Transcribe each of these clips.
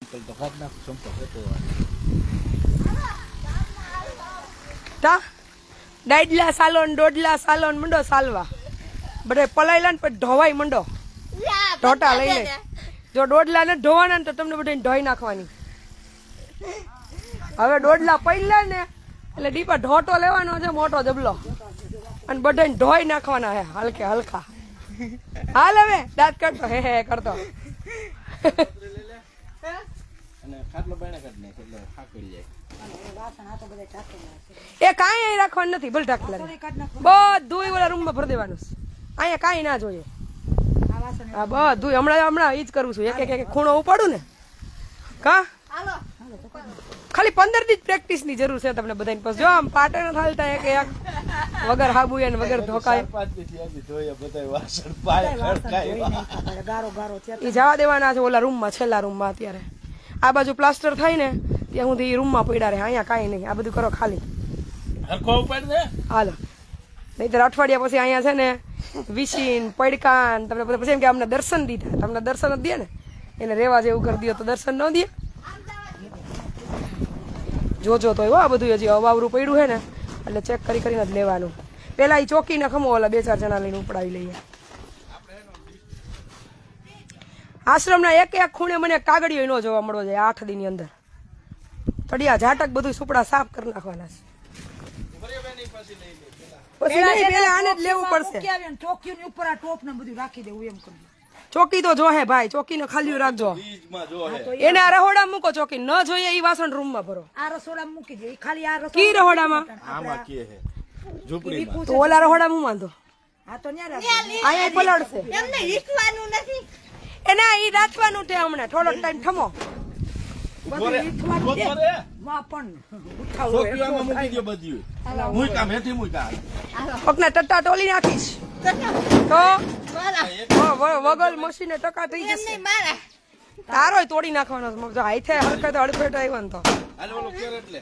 તો ખાત નાખ સંપો હતો તા ડાઈડલા સાલોન દોડલા સાલોન મંડો સાલવા બડે પલાઈલા ને પછી ઢોવાઈ મંડો ઢોટા લઈ લે જો દોડલા ને ઢોવાના ને તો તમને બધાને ઢોઈ નાખવાની હવે દોડલા પૈલા ને એટલે ડીપા ઢોટો લેવાનો છે મોટો જબલો અને બધાને ઢોઈ નાખવાના હે હલકે હલકા હાલ હવે દાંત કરતો હે કરતો અને ખાટલો બાયણે કાઢ નાખ એટલે ખાકડી જાય એ કાંઈ અહીં રાખવાનું નથી ભલે ઢાકલા બધું ઓલા રૂમમાં ભરી દેવાનું અહીંયા કાંઈ ના જોઈએ હા બધું હમણાં ઈ જ કરું છું એક એક ખૂણો ઉપાડું ને કા ખાલી 15 દી પ્રેક્ટિસ ની જરૂર છે તમને બધાને. પછી જો આમ પાટે ન થાલતા એક એક વગર હાબુ ને વગર ધોકાય ઈ જવા દેવાના છે ઓલા રૂમમાં છેલ્લા રૂમમાં. અત્યારે આ બાજુ પ્લાસ્ટર થાય ને ત્યાં સુધી રૂમમાં પડ્યા રહે, અહીંયા કાંઈ નહીં. આ બધું કરો ખાલી હાલો, નહીતર અઠવાડિયા પછી અહીંયા છે ને વિસીન પડકાન તમને બધા પછી એમ કે અમને દર્શન દીધા. તમને દર્શન જ દે ને એને રેવા જેવું કરી દો તો દર્શન ન દે. જોજો તો આ બધું હજી અવાવરું પડ્યું છે ને એટલે ચેક કરી કરીને જ લેવાનું. પેલા એ ચોકીને ખમો ઓલા 2-4 જણા લઈને ઉપડાવી લઈએ. આશ્રમના એક એક ખૂણે મને કાગળિયો ન જોવા મળવો જોઈએ 8 દી ની અંદર. તડિયા ઝાટક બધું સુપડા સાફ કરી નાખવાના છે. પછી નહીં પેલા આને જ લેવું પડશે. ચોકીની ઉપર આ ટોપ ને બધું રાખી દેવું એમ કરવું. ચોકી તો જોહે ભાઈ, ચોકીને ખાલી રાખજો. એને આ રહોડા મૂકો, ચોકી ન જોઈએ એ વાસણ રૂમમાં ભરો. આ રસોડામાં મૂકી દે ખાલી. આ રસોડા કી રહોડામાં આમાં કે હે ઝૂંપડીમાં તો ઓલા રહોડા હું વાંધો આ તો ન્યા રાખી અહીંયા પલળશે. એમને રીસવાનું નથી. એને ઈ રાખવાનું છે હમણાં થોડો ટાઈમ થમો. માં પણ ચોકીમાં મૂકી દો બધી. મુઈકા મેથી મુઈકા પગના ટટ્ટા ટોલી નાખીશ તો મારા વગલ મશીને ટકા થઈ જશે. એમને મારા તારોય તોડી નાખવાનો છે. જો હાથે હરખે તો હડફેટ આવ્યો ને તો હાલ ઓલો કેર એટલે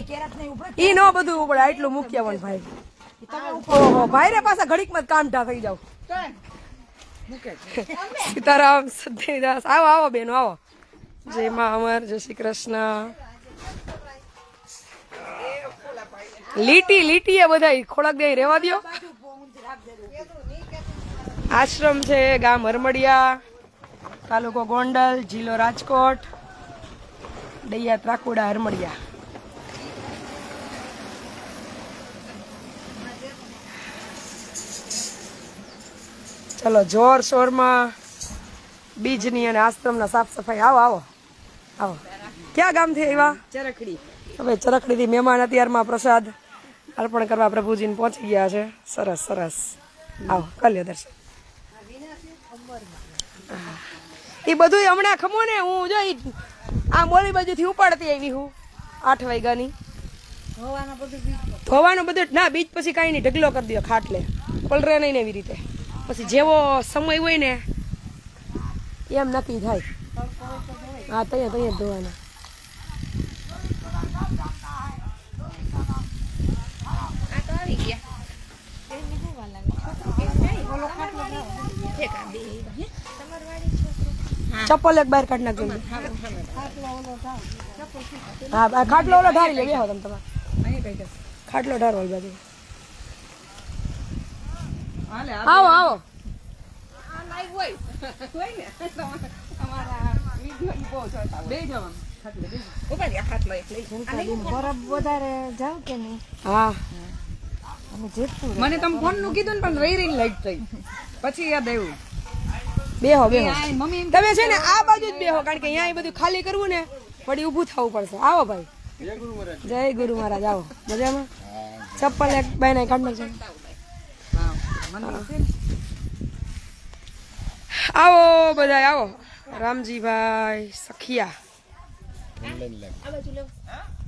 કેરાત નહીં ઉપડે. ઈ નો બધું ઉપડે આટલું મૂકી આવવાનું ભાઈ. ઓહો ભાઈ રે પાછા ઘડીકમાં જ કામ ઢા થઈ જાવ. સીતારામ સદીદાસ આવો આવો બેનો આવો. જય મા અમર, જય શ્રી કૃષ્ણ. લીટી લીટી એ બધા ખોરાક દે રેવા દો. આશ્રમ છે ગામ હરમડિયા, તાલુકો ગોંડલ, જિલ્લો રાજકોટ, દૈયા ત્રાકુડા હરમડિયા. ચલો જોર શોરમાં બીજની અને આશ્રમના સાફ સફાઈ. આવો આવો આવો. ક્યાં ગામથી આવ્યા? ચરખડી. હવે ચરખડીથી મહેમાન અત્યારમાં પ્રસાદ અર્પણ કરવા પ્રભુજીને પહોંચી ગયા છે. સરસ સરસ. આવો કરી લ્યો દર્શન. એ બધું હમણાં ખમો ને હું જોઈ આ મોરી બાજુથી ઉપાડતી આવી હું 8 વાગ્યાની. ધોવાનું બધું ના બીજ પછી કાંઈ નહીં ઢગલો કરી દો ખાટલે પલરે નહીં ને એવી રીતે. પછી જેવો સમય હોય ને એમ નક્કી થાય. હા તૈયાર તૈયાર ધોવાના. આ તો આવી ગયા. ચપ્પલ એક બહાર કાઢી નાખજો. હા ખાટલો ઓલો ઢારી લે. બેહો તમે તમારે ખાટલો ઢારો બાજુ. આવો આવો. બરફ વધારે જાવ કે નહીં? હા મને તમે ફોન નું કીધું ને પણ રહી રહીને લાઈટ થઈ પછી યાદ આવ્યું. બેહો બેહો. મમ્મી તમે છે ને આ બાજુ જ બેહો કારણ કે અહીંયા બધું ખાલી કરવું ને વળી ઊભું થવું પડશે. આવો ભાઈ. જય ગુરુ મહારાજ. આવો મજામાં. ચપ્પલ એક બાય કાઢ નાખજો. આવો બધા આવો. રામજીભાઈ સખિયા.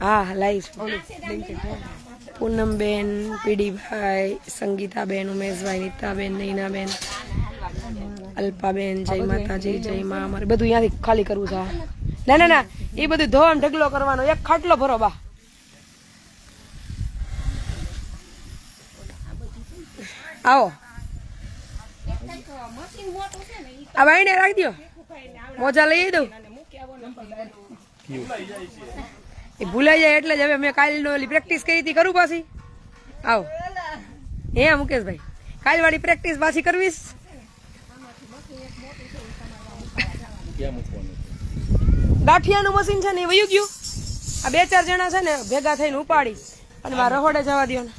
હા લાઈશ. પૂનમબેન, પીડીભાઈ, સંગીતાબેન, ઉમેશભાઈ, નીતાબેન, નૈનાબેન, અલ્પાબેન. જય માતાજી, જય મા અમારે બધું અહીંયાથી ખાલી કરવું છે. ના ના ના એ બધું ધોવામ ઢગલો કરવાનો. એક ખાટલો ભરો બા. આવો આ ભાઈને રાખી દો. મોજા લઈ દઉં. એ ભૂલાઈ જાય એટલે જ હવે મેં કાલનો ઓલી પ્રેક્ટિસ કરી હતી, કરું પાછી આવો હે મુકેશભાઈ, કાલ વાળી પ્રેક્ટિસ પાછી કરવીશ. ગાંઠિયાનું મશીન છે ને એ વયું ગયું. આ 2-4 જણા છે ને ભેગા થઈને ઉપાડી અને મારા રહોડે જવા દો ને.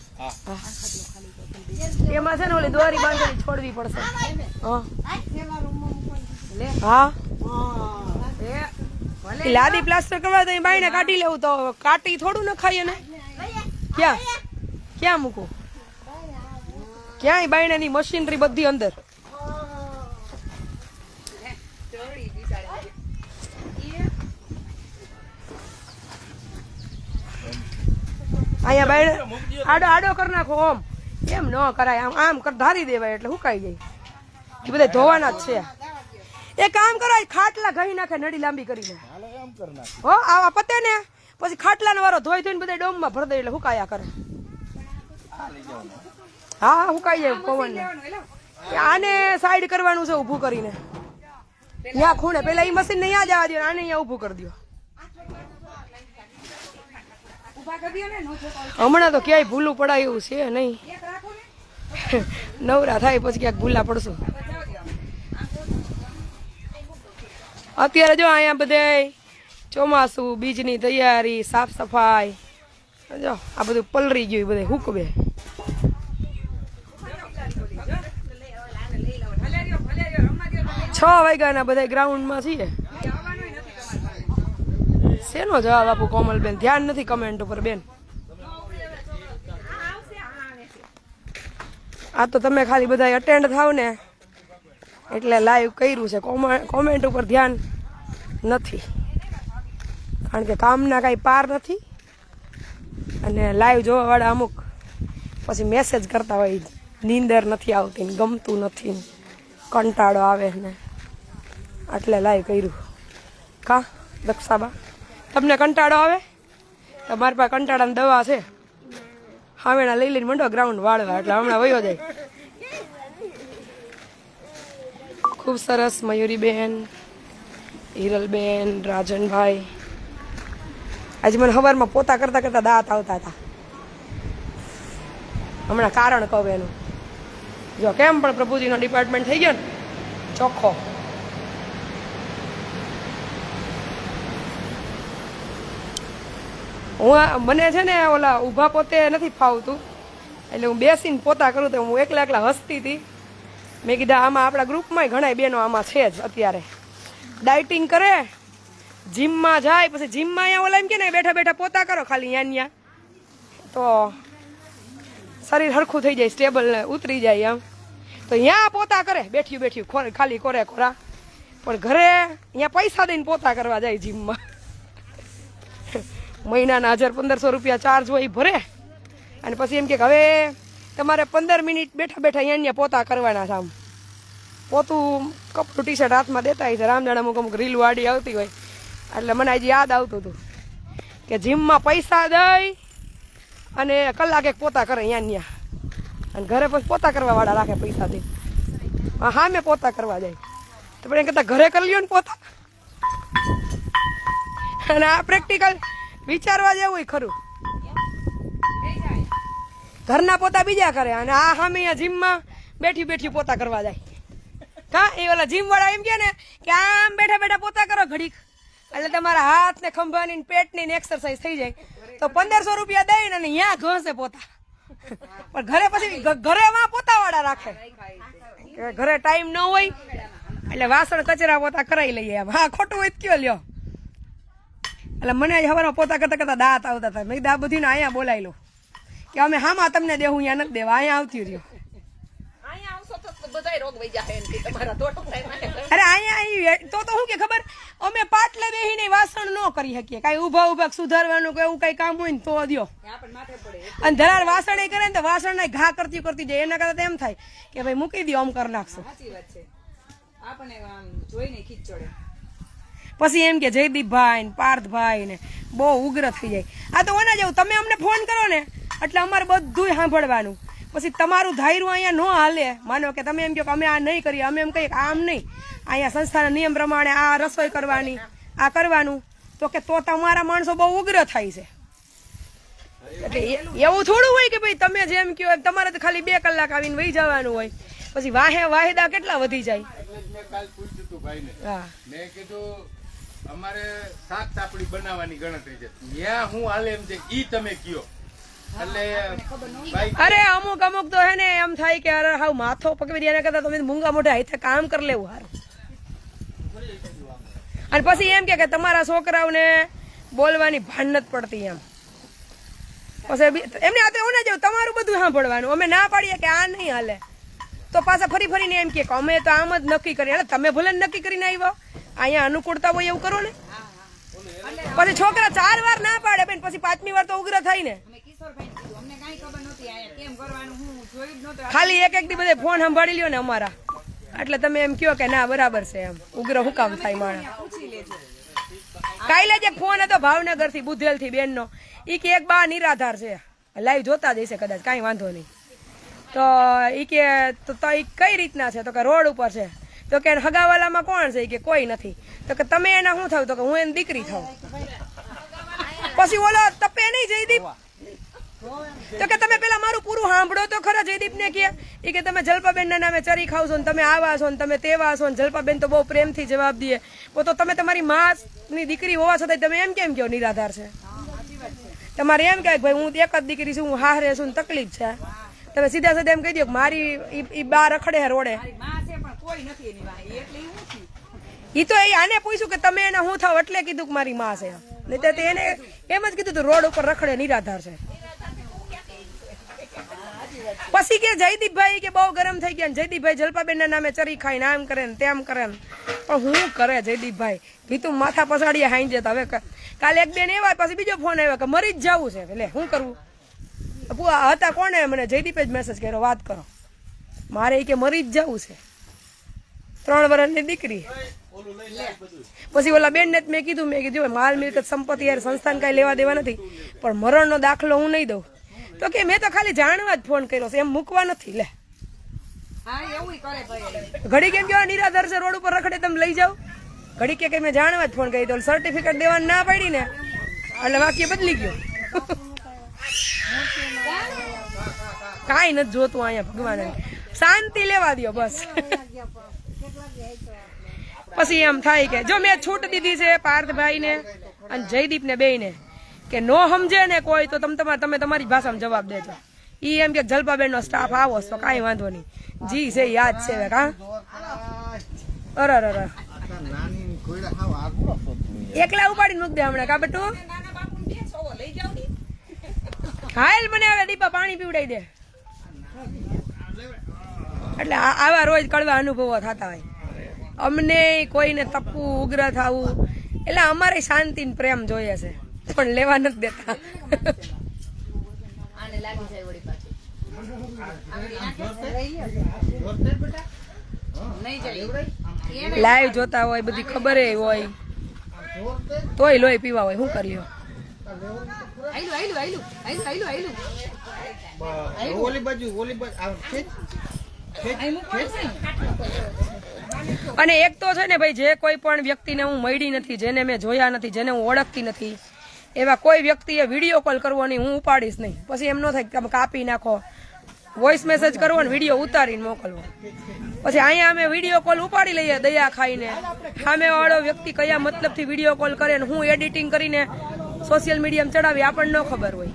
એમાં છે ને ઓલી દોરી બાંધેલી છોડવી પડશે. હા લાદી પ્લાસ્ટર કરવા તો બાઈને કાઢી લેવું, તો કાટી થોડું ન ખાઈએ ને. ક્યાં મૂકું? ક્યાંય બાયણાની મશીનરી બધી અંદર. અહીંયા બાયણે આડો કરી નાખો. ઓમ એમ ન કરાય, આમ ધારી દેવાય એટલે હુકાઈ જાય. એ બધા ધોવાના જ છે. એ કામ કરો, ખાટલા ઘહી નાખે નડી લાંબી કરીને. હો આવા પતે ને પછી ખાટલા વાળો ધોઈ ધોઈને બધા ડોમમાં ભરી દે એટલે હુકાયા કરે. હા હુકાઈ જાય પવન. આને સાઈડ કરવાનું છે ઊભું કરીને. ત્યાં ખૂણે પેલા એ મશીન ને ત્યાં જવા દો, આને અહીંયા ઊભું કરી દો. હમણાં તો ક્યાંય ભૂલું પડાય એવું છે નહીં. નવરા થાય પછી ક્યાંક ભૂલા પડશું. અત્યારે જો અહીંયા બધે ચોમાસું, બીજની તૈયારી, સાફ સફાઈ, જો આ બધું પલરી ગયું બધે હુકવે. છ વાગ્યાના બધા ગ્રાઉન્ડમાં છીએ. શેનો જવાબ આપું કોમલબેન? ધ્યાન નથી કમેન્ટ ઉપર બેન. આ તો તમે ખાલી બધા અટેન્ડ થાવ ને એટલે લાઈવ કર્યું છે. કોમેન્ટ ઉપર ધ્યાન નથી, કારણ કે કામના કાંઈ પાર નથી. અને લાઈવ જોવાવાળા અમુક પછી મેસેજ કરતા હોય, નીંદર નથી આવતી ને ગમતું નથી, કંટાળો આવે ને, એટલે લાઈવ કર્યું. કા દક્ષાબા, તમને કંટાળો આવે? તમારી પાસે કંટાળાની દવા છે, હાવેણા લઈ લઈને મંડો ગ્રાઉન્ડ વાળવા, એટલે હમણાં વયો જાય. ખૂબ સરસ. મયુરીબેન, હિરલબેન, રાજનભાઈ. આજે મને સવારમાં પોતા કરતા કરતા દાંત આવતા હતા. હમણાં કારણ કહું એનું. જો કેમ પણ પ્રભુજીનો ડિપાર્ટમેન્ટ થઈ ગયો ને ચોખ્ખો. મને છે ને ઓલા ઊભા પોતે નથી ફાવતું, એટલે હું બેસીને પોતા કરું તો હું એકલા હસતી હતી. મેં કીધા આમાં આપણા ગ્રુપમાં ઘણા બહેનો આમાં છે જ અત્યારે. ડાયટિંગ કરે, જીમમાં જાય, પછી જીમમાં અહીંયા ઓલા એમ કે ને બેઠા બેઠા પોતા કરો ખાલી અહીંયા, તો શરીર હરખું થઈ જાય, સ્ટેબલ ને ઉતરી જાય એમ. તો અહીંયા પોતા કરે બેઠ્યું ખાલી કોરા. પણ ઘરે અહીંયા પૈસા દઈને પોતા કરવા જાય જીમમાં. મહિનાના 1000-1500 રૂપિયા ચાર્જ હોય ભરે, અને પછી એમ કે હવે તમારે 15 મિનિટ બેઠા અહીંયા પોતા કરવાના છે. આમ પોતું કપડું ટી-શર્ટ હાથમાં દેતા હોય છે. રામજાણ અમુક રીલ વાડી આવતી હોય, એટલે મને આજે યાદ આવતું હતું કે જીમમાં પૈસા દઈ અને કલાક એક પોતા કરે અહીંયા, અને ઘરે પછી પોતા કરવા વાળા રાખે પૈસા દઈ. હા મેં પોતા કરવા જાય તો પણ એમ કરતા ઘરે કરી લ્યો ને પોતા. અને આ પ્રેક્ટિકલ વિચારવા જેવું ખરું. ઘરના પોતા બીજા કરે અને આ સામે અહીંયા જીમમાં બેઠી પોતા કરવા જાય. હા એ ઓલા જીમ વાળા એમ કે ને કે આમ બેઠા પોતા કરો ઘડીક, એટલે તમારા હાથ ને ખંભાની ને પેટની ને એક્સરસાઇઝ થઈ જાય. તો 1500 રૂપિયા દઈને અને અહીંયા ઘસે પોતા. પણ ઘરે પછી ઘરે માં પોતા વાળા રાખે, ઘરે ટાઈમ ન હોય એટલે વાસણ કચરા પોતા કરાવી લઈએ એમ. હા ખોટું હોય કયો લ્યો. એટલે મને હવારમાં પોતા કરતા દાંત આવતા હતા. મેં કીધું આ બધીને અહીંયા બોલાવી લો કે અમે હામાં તમને દેવું, અહીંયા નથી દેવા, અહીંયા આવતી રહ્યો. અરે અહીંયા તો શું કે ખબર, અમે પાટલે બેહીને વાસણ ન કરી શકીએ, કઈ ઉભા સુધારવાનું કે એવું કઈ કામ હોય ને તો દો. અને ધરાર વાસણ કરે ને તો વાસણ ને ઘા કરતી જાય, એના કરતા એમ થાય કે ભાઈ મૂકી દો, આમ કરી નાખશો. પછી એમ કે જયદીપભાઈ ને પાર્થભાઈ ને બહુ ઉગ્ર થઈ જાય. આ તો ઓના જેવું, તમે અમને ફોન કરો ને એટલે અમારે બધું સાંભળવાનું. પછી તમારું ધાર્યું અહીંયા ન હાલે. માનો કે તમે એમ કહો કે અમે આ નહીં કરીએ, અમે એમ કહીએ કે આમ નહીં, અહીંયા સંસ્થાના નિયમ પ્રમાણે આ રસોઈ કરવાની, આ કરવાનું, તો કે તો તમારા માણસો બહુ ઉગ્ર થાય છે. એટલે એવું થોડું હોય કે ભાઈ તમે જેમ કહો એમ તમારે તો ખાલી 2 કલાક આવીને વહી જવાનું હોય, પછી વાહેદા કેટલા વધી જાય. મેં કાલ પૂછ્યું હતું ભાઈને, હા મેં કીધું અમારે શાક સાપડી બનાવવાની ગણતરી છે, ત્યાં હું હાલે એમ છે ઈ તમે કયો. એટલે ભાઈ અરે અમુક તો હે ને એમ થાય કે અરે હાવ માથો પકવી દે એના કરતા તમે મૂંગા મોઢે હાથે કામ કરી લેવું હારું. અને પછી એમ કે તમારા છોકરાઓને બોલવાની ભાન નથી પડતી એમ. પછી એમને આ તો એવું ના જેવું તમારું બધું સાંભળવાનું. અમે ના પાડીએ કે આ નહીં હાલે તો પાછા ફરીને એમ કે અમે તો આમ જ નક્કી કરી. એટલે તમે ભલે નક્કી કરીને આવ્યો, અહીંયા અનુકૂળતા હોય એવું કરો ને. પછી છોકરા 4 વાર ના પાડે બેન, પછી 5મી વાર તો ઉગ્ર થાય ને. ખાલી એક દી બધે ફોન સંભાળી લ્યો ને અમારા, એટલે તમે એમ કયો કે ના બરાબર છે એમ. ઉગ્ર હું કામ થાય માણસ. કાલે જે ફોન હતો ભાવનગર થી બુધેલ થી બેન નો, ઈ કે એક બા નિરાધાર છે, લાઈવ જોતા જ હશે કદાચ, કઈ વાંધો નહીં. તો ઈ કે તો ઈ કઈ રીતના છે, તો કે રોડ ઉપર છે. તો કે હગાવાલામાં કોણ છે, કે કોઈ નથી. તો કે તમે એના શું થાવ, તો કે હું એની દીકરી થાવ. પછી ઓલો તપે નહીં જયદીપ, તો કે તમે પેલા મારું પૂરું સાંભળો તો ખરા. જયદીપ ને કે ઈ કે તમે જલ્પાબેન ના નામે ચરી ખાવ છો ને તમે આવા છો ને તમે તેવા છો ને. જલ્પાબેન તો બહુ પ્રેમથી જવાબ દે, તો તમે તમારી માં ની દીકરી હોવા છતાં તમે એમ કેમ કહો નિરાધાર છે. તમારે એમ કહે ભાઈ હું એક જ દીકરી છું, હું હારે છું ને તકલીફ છે. તમે સીધા એમ કહી દો કે મારી ઈ બા રખડે રોડે. ઈ તો આને પૂછ્યું કે તમે એને હું થાવ એટલે કીધું કે મારી માં છે, નહીં તો એને એમ જ કીધું રોડ ઉપર રખડે નિરાધાર છે. પછી કે જયદીપભાઈ કે બહુ ગરમ થઈ ગયા, જયદીપભાઈ જલ્પાબેન ના નામે ચરી ખાઈને આમ કરે ને તેમ કરે ને. પણ હું કરે જયદીપભાઈ ભીતું માથા પસાડીએ હાઈ જતા. હવે કાલે એક બેન એવા, પછી બીજો ફોન આવ્યો કે મરી જ જવું છે. એટલે શું કરવું હતા કોને, મને જયદીપે જ મેસેજ કર્યો વાત કરો. મારે કે મરી જ જવું છે, 3 વર્ષની દીકરી. પછી ઓલા બેન ને મેં કીધું માલ મિલકત સંપત્તિ યાર સંસ્થાન કઈ લેવા દેવા નથી, પણ મરણનો દાખલો હું નહીં દઉં. તો કે મેં તો ખાલી જાણવા જ ફોન કર્યો છે, એમ મૂકવા નથી. લે ઘડી કેમ કેવા નિરાધાર છે રોડ ઉપર રખડે તમે લઈ જાઓ. ઘડી કે મેં જાણવા જ ફોન કરી તો સર્ટિફિકેટ દેવાનું ના પાડી ને, એટલે વાક્ય બદલી ગયો. કાંઈ નથી જોતું અહીંયા ભગવાન, શાંતિ લેવા દો બસ. પછી એમ થાય કે જો મેં છૂટ દીધી છે પાર્થભાઈ ને અને જયદીપ ને બેય ને, કે નો સમજે ને કોઈ તો તમે તમારી ભાષામાં જવાબ દેજો. ઈ એમ કે જલ્પાબેન નો સ્ટાફ આવો તો કાંઈ વાંધો નહીં, જી છે યાદ છે. કા અરે એકલા ઉપાડીને મૂક દે હમણાં. કા બેટું હાલ મને હવે દીપા પાણી પીવડાવી દે. એટલે આવા રોજ કડવા અનુભવો થતા હોય અમને. કોઈને તપવું ઉગ્ર થવું, એટલે અમારે શાંતિ ને પ્રેમ જોઈએ છે, પણ લેવા નથી દેતા. લાઈવ જોતા હોય, બધી ખબર હોય, તોય લોહી પીવા હોય. શું કર્યો અને એક તો છે ને ભાઈ, જે કોઈ પણ વ્યક્તિને હું મળી નથી, જેને મેં જોયા નથી, જેને હું ઓળખતી નથી, એવા કોઈ વ્યક્તિએ વિડીયો કોલ કરવો નહીં, હું ઉપાડીશ નહીં. પછી એમ ન થાય કે તમે કાપી નાખો, વોઇસ મેસેજ કરવો ને વિડીયો ઉતારીને મોકલવો. પછી અહીંયા અમે વિડીયો કોલ ઉપાડી લઈએ દયા ખાઈને. સામે વાળો વ્યક્તિ કયા મતલબથી વિડીયો કોલ કરે ને હું એડિટિંગ કરીને સોશિયલ મીડિયામાં ચડાવી આપણને ન ખબર હોય.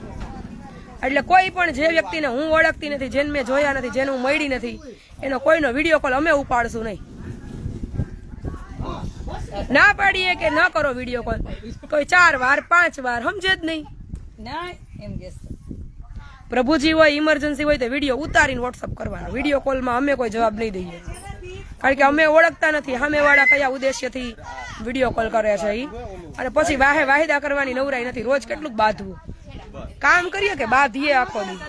એટલે કોઈ પણ જે વ્યક્તિને હું ઓળખતી નથી, જેને મેં જોયા નથી, જેને હું મળી નથી, એનો કોઈનો વિડીયો કોલ અમે ઉપાડશું નહીં. ના પાડીએ કે ન કરો વિડીયો કોલ, કોઈ 4 વાર 5 વાર સમજે જ નહીં. પ્રભુજી હોય, ઇમરજન્સી હોય તો વિડીયો ઉતારીને વોટ્સઅપ કરવાનો. વિડીયો કોલમાં અમે કોઈ જવાબ નહીં દઈએ, કારણ કે અમે ઓળખતા નથી સામે વાળા કયા ઉદ્દેશ્યથી વિડીયો કોલ કરે છે ઈ. અને પછી વાહિદા કરવાની નવરાઈ નથી. રોજ કેટલું બાંધવું, કામ કરીએ કે બાંધીએ આખો દી.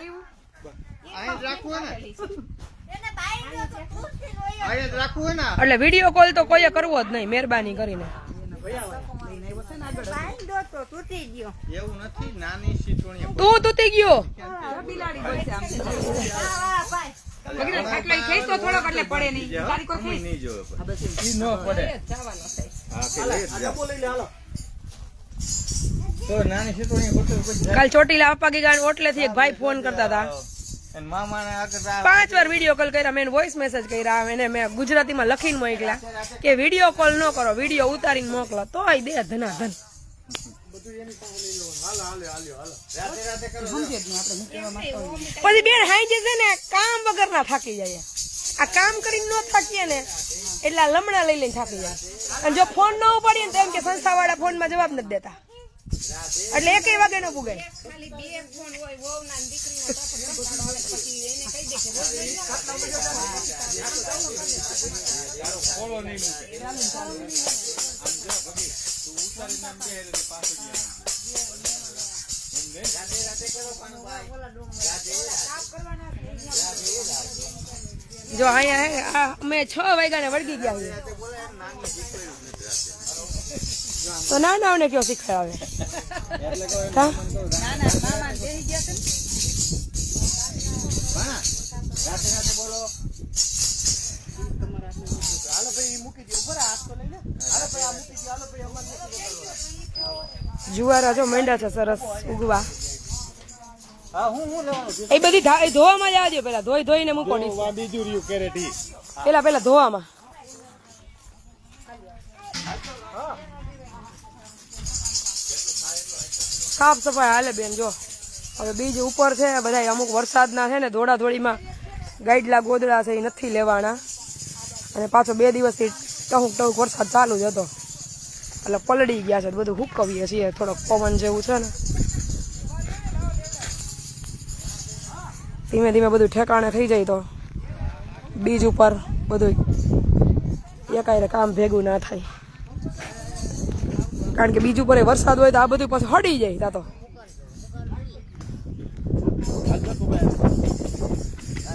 એટલે વિડીયો કોલ તો કોઈએ કરવો જ નહીં, મહેરબાની કરીને. તું તૂટી ગયો થોડોક એટલે પડે નહીં. તો નાની સીટોની ફોટો કોઈ કાલ ચોટીલા આપા ગયા ઓટલેથી એક ભાઈ ફોન કરતા હતા, અને મામાને આગળ 5 વાર વિડીયો કોલ કર્યા, મેં વોઇસ મેસેજ કર્યા, એને મેં ગુજરાતીમાં લખીને મોકલ્યા કે વિડીયો કોલ ન કરો, વિડીયો ઉતારીને મોકલો, તોય દે ધનાધન. પછી બેન હાઈ છે ને કામ વગર ના થાકી જાય, આ કામ કરીને ન થાકીએ ને એટલે આ લમણા લઈ લઈને થાકી જાય. અને જો ફોન ન ઉપાડીએ ને તો એમ કે સંસ્થા વાળા ફોનમાં જવાબ નથી દેતા, એટલે 1 વાગે ન પુગાય. ખાલી 2 ફોન હોય વહુના ને દીકરીના તાપડ કંટાળો આવે પછી એને કહી દે કે રોજ રોજ ફોલો નહીં મૂકે. આમ જો ભગી તું ઉતારી નામ દે એટલે પાછો ગયા. જો અહીંયા અમે 6 વાગ્યાને વળગી ગયા છીએ, તો નાનાઓને કયો શીખવાડે? હા જુવારા જો માંડ્યા છે સરસ ઉગવા. એ બધી ધોવામાં જ આવજો, પેલા ધોઈને મૂકો. બીજું રહ્યું કેરેટ ઈ. પેલા ધોવામાં. સાફ સફાઈ હાલે બેન. જો હવે બીજ ઉપર છે, બધા અમુક વરસાદના છે ને દોડા દોડીમાં ગાઈડલા ગોદડા છે એ નથી લેવાના, અને પાછો 2 દિવસથી ટહુક વરસાદ ચાલુ જ હતો એટલે પલળી ગયા છે, બધું હુકવીએ છીએ, થોડોક પવન જેવું છે ને, ધીમે ધીમે બધું ઠેકાણે થઈ જાય તો બીજ ઉપર બધું એકાયરે કામ ભેગું ના થાય, કારણ કે બીજ ઉપર વરસાદ હોય તો આ બધું પાછું હળી જાય. તા તો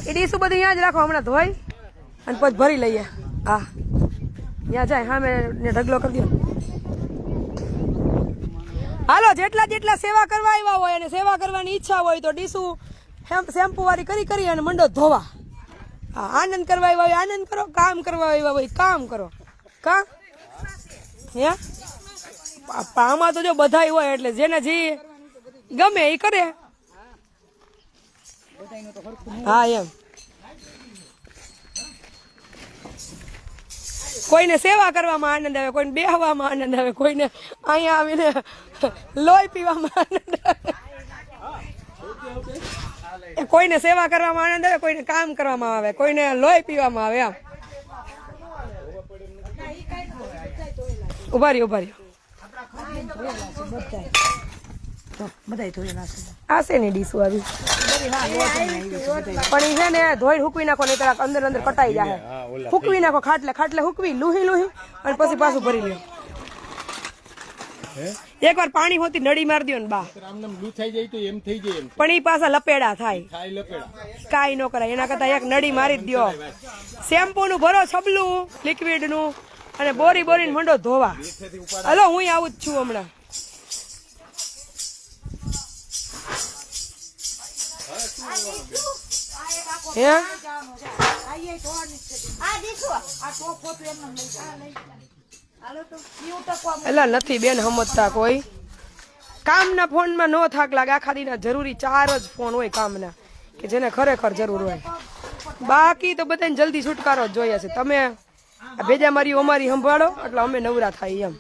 એ ડીશું બધું અહીંયા જ રાખો, હમણાં ધોઈ અને પછી ભરી લઈએ. હા ત્યાં જાય સામે ને ઢગલો કરી દો. હાલો, જેટલા સેવા કરવા આવ્યા હોય અને સેવા કરવાની ઈચ્છા હોય તો ડીશું શેમ્પુ વાળી કરી અને મંડો ધોવા. હા, આનંદ કરવા આવ્યા હોય આનંદ કરો, કામ કરવા આવ્યા હોય કામ કરો. કા હે આમાં તો જો બધા હોય એટલે જેને જે ગમે એ કરે. હા એમ કોઈને સેવા કરવામાં આનંદ આવે, કોઈને બેહવામાં આનંદ આવે, કોઈને અહીંયા આવીને લોહી પીવામાં આનંદ આવે, કોઈને સેવા કરવામાં આનંદ આવે, કોઈને કામ કરવામાં આવે, કોઈને લોહી પીવામાં આવે. આમ ઉભા રહ્યો આ છે ને ડીશું આવી પણ એ છે ને ધોઈ હૂકવી નાખો, નહીં તો અંદર કટાઈ જાય. હૂકવી નાખો ખાટલે હૂકવી લુહી અને પછી પાછું ભરી લ્યો. એકવાર પાણી હોતી નળી મારી દો ને બા, પણ એ પાછા લપેડા થાય, કાંઈ ન કરાય. એના કરતા એક નળી મારી જ દો. શેમ્પુ નું ભરો છબલું લિક્વિડ નું અને બોરીને મંડો ધોવા. હલો હું આવું જ છું હમણાં. એલા નથી બેન સમજતા કોઈ. કામના ફોનમાં નો થાક લાગે, આખા દીના જરૂરી 4 જ ફોન હોય કામના કે જેને ખરેખર જરૂર હોય, બાકી તો બધાને જલ્દી છુટકારો જ જોઈએ છે. તમે ભેજા મારી અમારી સંભાળો એટલે અમે નવરા થાય એમ.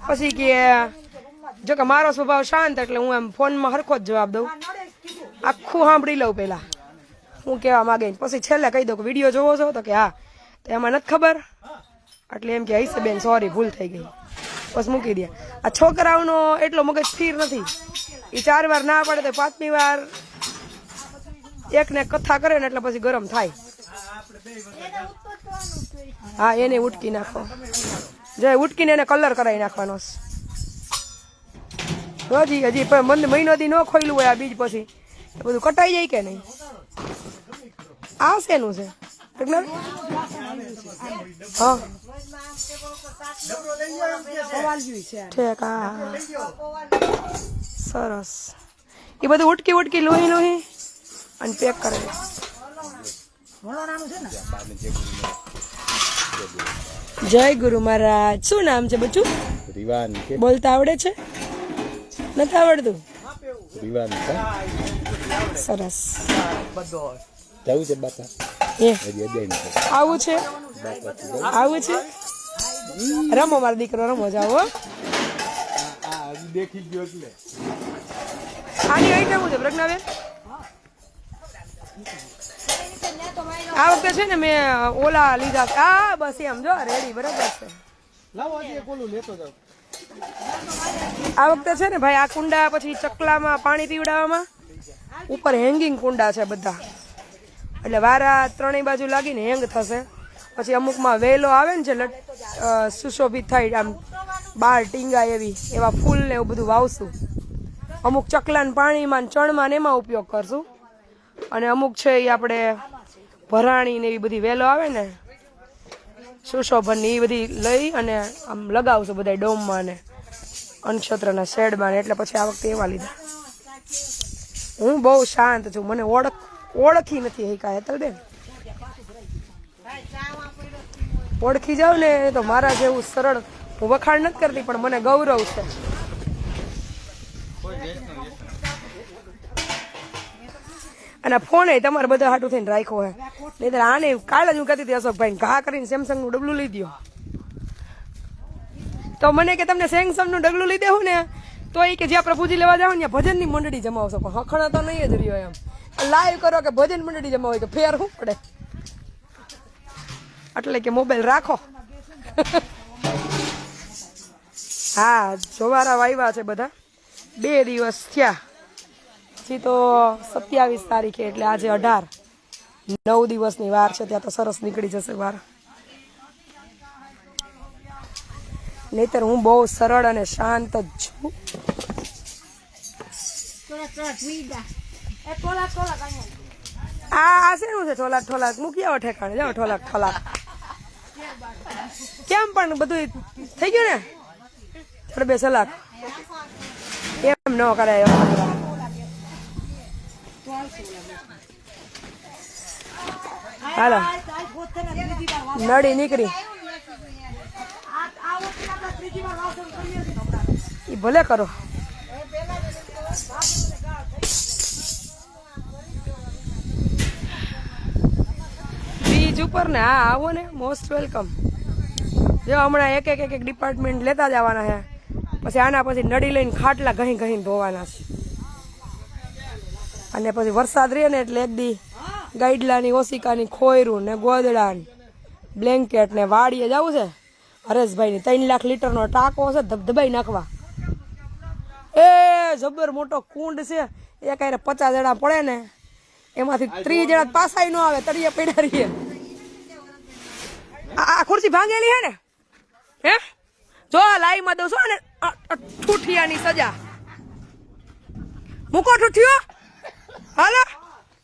પછી કે જો કે મારો સ્વભાવ શાંત એટલે હું એમ ફોનમાં હરખો જ જવાબ દઉં, આખું સાંભળી લઉં પેલા હું કહેવા માંગે, પછી છેલ્લે કહી દઉં કે વિડીયો જોવો છો તો કે હા, તો એમાં નથી ખબર એટલે એમ કે હૈસે બેન સોરી ભૂલ થઈ ગઈ, બસ મૂકી દે. આ છોકરાઓનો એટલો મગજ સ્થિર નથી, એ 4 વાર ના પડે તો 5મી વાર એકને કથા કરે ને એટલે પછી ગરમ થાય. હા એને ઉટકી નાખો, જે ઉટકીને એને કલર કરાવી નાખવાનો. હજી મહિનો દી ન ખોયલું હોય આ બીજ પછી બધું કટાઈ જાય કે નહીં. આ શેનું છે? હા સરસ. એ બધું ઉટકી લોહી અને પેક કરે. જય ગુરુ મહારાજ. શું નામ છે બચ્ચું? રીવાન કે બોલતા આવડે છે? નથી આવડતું? રીવાન છે. સરસ. જવું છે બાપા. એ હજી અજાય નથી. આવું છે, આવું છે. રમો મારો દીકરો, રમો જાઓ. હો, આ હજી દેખી ગયો એટલે આની હાઈટ કેવું છે પ્રજ્ઞાબેન? આ વખતે છે ને મેં ઓલા લીધા. હા બસ એમ જો રેડી બરાબર છે. આ વખતે છે ને ભાઈ આ કુંડા પછી ચકલામાં પાણી પીવડાવવામાં ઉપર હેંગિંગ કુંડા છે બધા, એટલે વારા ત્રણેય બાજુ લાગીને હેંગ થશે. પછી અમુકમાં વેલો આવે ને જે સુશોભિત થાય આમ બાર ટીંગા એવી, એવા ફૂલ ને એવું બધું વાવશું. અમુક ચકલાને પાણીમાં ચણમાં ને એમાં ઉપયોગ કરશું, અને અમુક છે એ આપણે ભરાણી ને એવી બધી વેલો આવે ને સુશોભન ની એ બધી લઈ અને આમ લગાવશું બધા ડોમમાં ને અનક્ષત્રના શેડમાં ને. એટલે પછી આ વખતે એવા લીધા. હું બહુ શાંત છું, મને ઓળખી નથી હેકા હેતલબેન. ઓળખી જાવ ને તો મારા જેવું સરળ, હું વખાણ નથી કરતી પણ મને ગૌરવ છે. અને ફોન એ તમારે બધા હાટું થઈને રાખ્યો હે, નહીં તો આને કાલે જ હું કહેતી હતી અશોકભાઈ ઘા કરીને સેમસંગ નું ડબલું લઈ દો. તો મને કે તમને સેમસંગ નું ડગલું લઈ દેવું ને તો એ કે જ્યાં પ્રભુજી લેવા જાવ ને ભજન ની મંડળી જમાવશો, પણ હખણા તો નહીં જ રહ્યો. એમ લાઈવ કરો કે ભજન મંડળી જમાવો કે ફેર શું પડે, એટલે કે મોબાઈલ રાખો. હા જોવારા વાવ્યા છે બધા, 2 દિવસ થયા. પછી તો 27 તારીખે એટલે આજે 18, 9 દિવસની વાર છે. ત્યાં તો સરસ નીકળી જશે વાર. નહીતર હું બહુ સરળ અને શાંત જ છું. આ શેનું છે? ઠોલાક ઠોલાક મૂકી આવો ઠેકાણે. જાઓ ઠોલાક ઠોલાક. કેમ પણ બધું થઈ ગયું ને? થોડે 2 સલાક એમ ન કરાય. હાલો નળી નીકળી એ ભલે કરો. બીજ ઉપર ને હા આવો ને, મોસ્ટ વેલકમ. જો હમણાં એક એક ડિપાર્ટમેન્ટ લેતા જવાના છે. પછી આના પછી નડી લઈને ખાટલા ઘહી ઘહીને ધોવાના છે. અને પછી વરસાદ રહે ને એટલે એક દી ગાઈડલાની ઓશિકાની ખોયરું ને ગોદડા બ્લેન્કેટ ને વાડીએ જવું છે. હરેશભાઈ ની 3 લાખ લીટરનો ટાંકો છે, ધબધબાઈ નાખવા. એ જબર મોટો કુંડ છે, એક આરે 50 જણા પડે ને એમાંથી 30 જણા પાસાય ન આવે, તળિયે પડ્યા રહીએ. આ ખુરશી ભાંગેલી હે ને? હે જો લાઈ માં દઉં છો ને ઠૂઠિયાની સજા. મૂકો ઠૂઠિયો. હાલો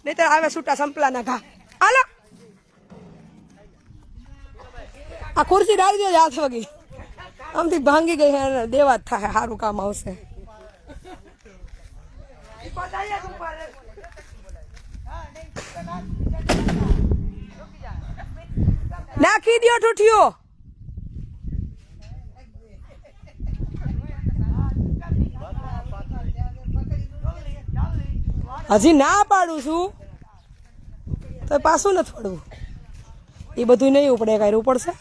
નહીતર આવે છૂટા સંપલાના ઘા. હાલો આ ખુરશી ડાળી દેજો હાથ વગી. આમથી ભાંગી ગઈ હે, દેવા જ થાય, સારું કામ આવશે. નાખી દો ઠૂઠિયો. હજી ના પાડું છું તો પાછું નથી પડવું. એ બધું નહીં ઉપડે, કાંઈ ઉપડશે.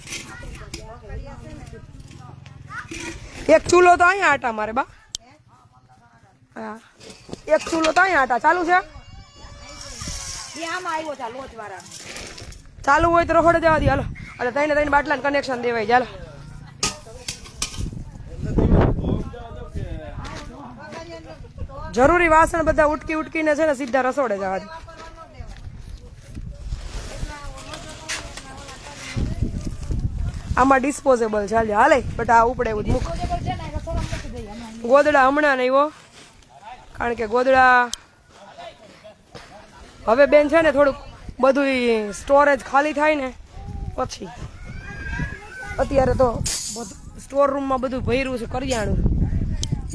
એક ચૂલો તો અહીંયા આટા મારે બા. હા એક ચૂલો તો અહીંયા આટા ચાલુ છે. ચાલુ હોય તો રખોડે જવા દે. હાલો એટલે 3 બાટલા કનેક્શન દેવાય. ચાલો જરૂરી વાસણ બધા ઉટકીને છે ને સીધા રસોડે જવા દે. આમાં ડિસ્પોઝેબલ ચાલે હાલે, બટ આ ઉપડે એવું મૂક. ગોદડા હમણાં નહીં હો, કારણ કે ગોદડા હવે બેન છે ને થોડુંક બધું સ્ટોરેજ ખાલી થાય ને પછી. અત્યારે તો સ્ટોર રૂમમાં બધું ભર્યું છે કરિયાણું.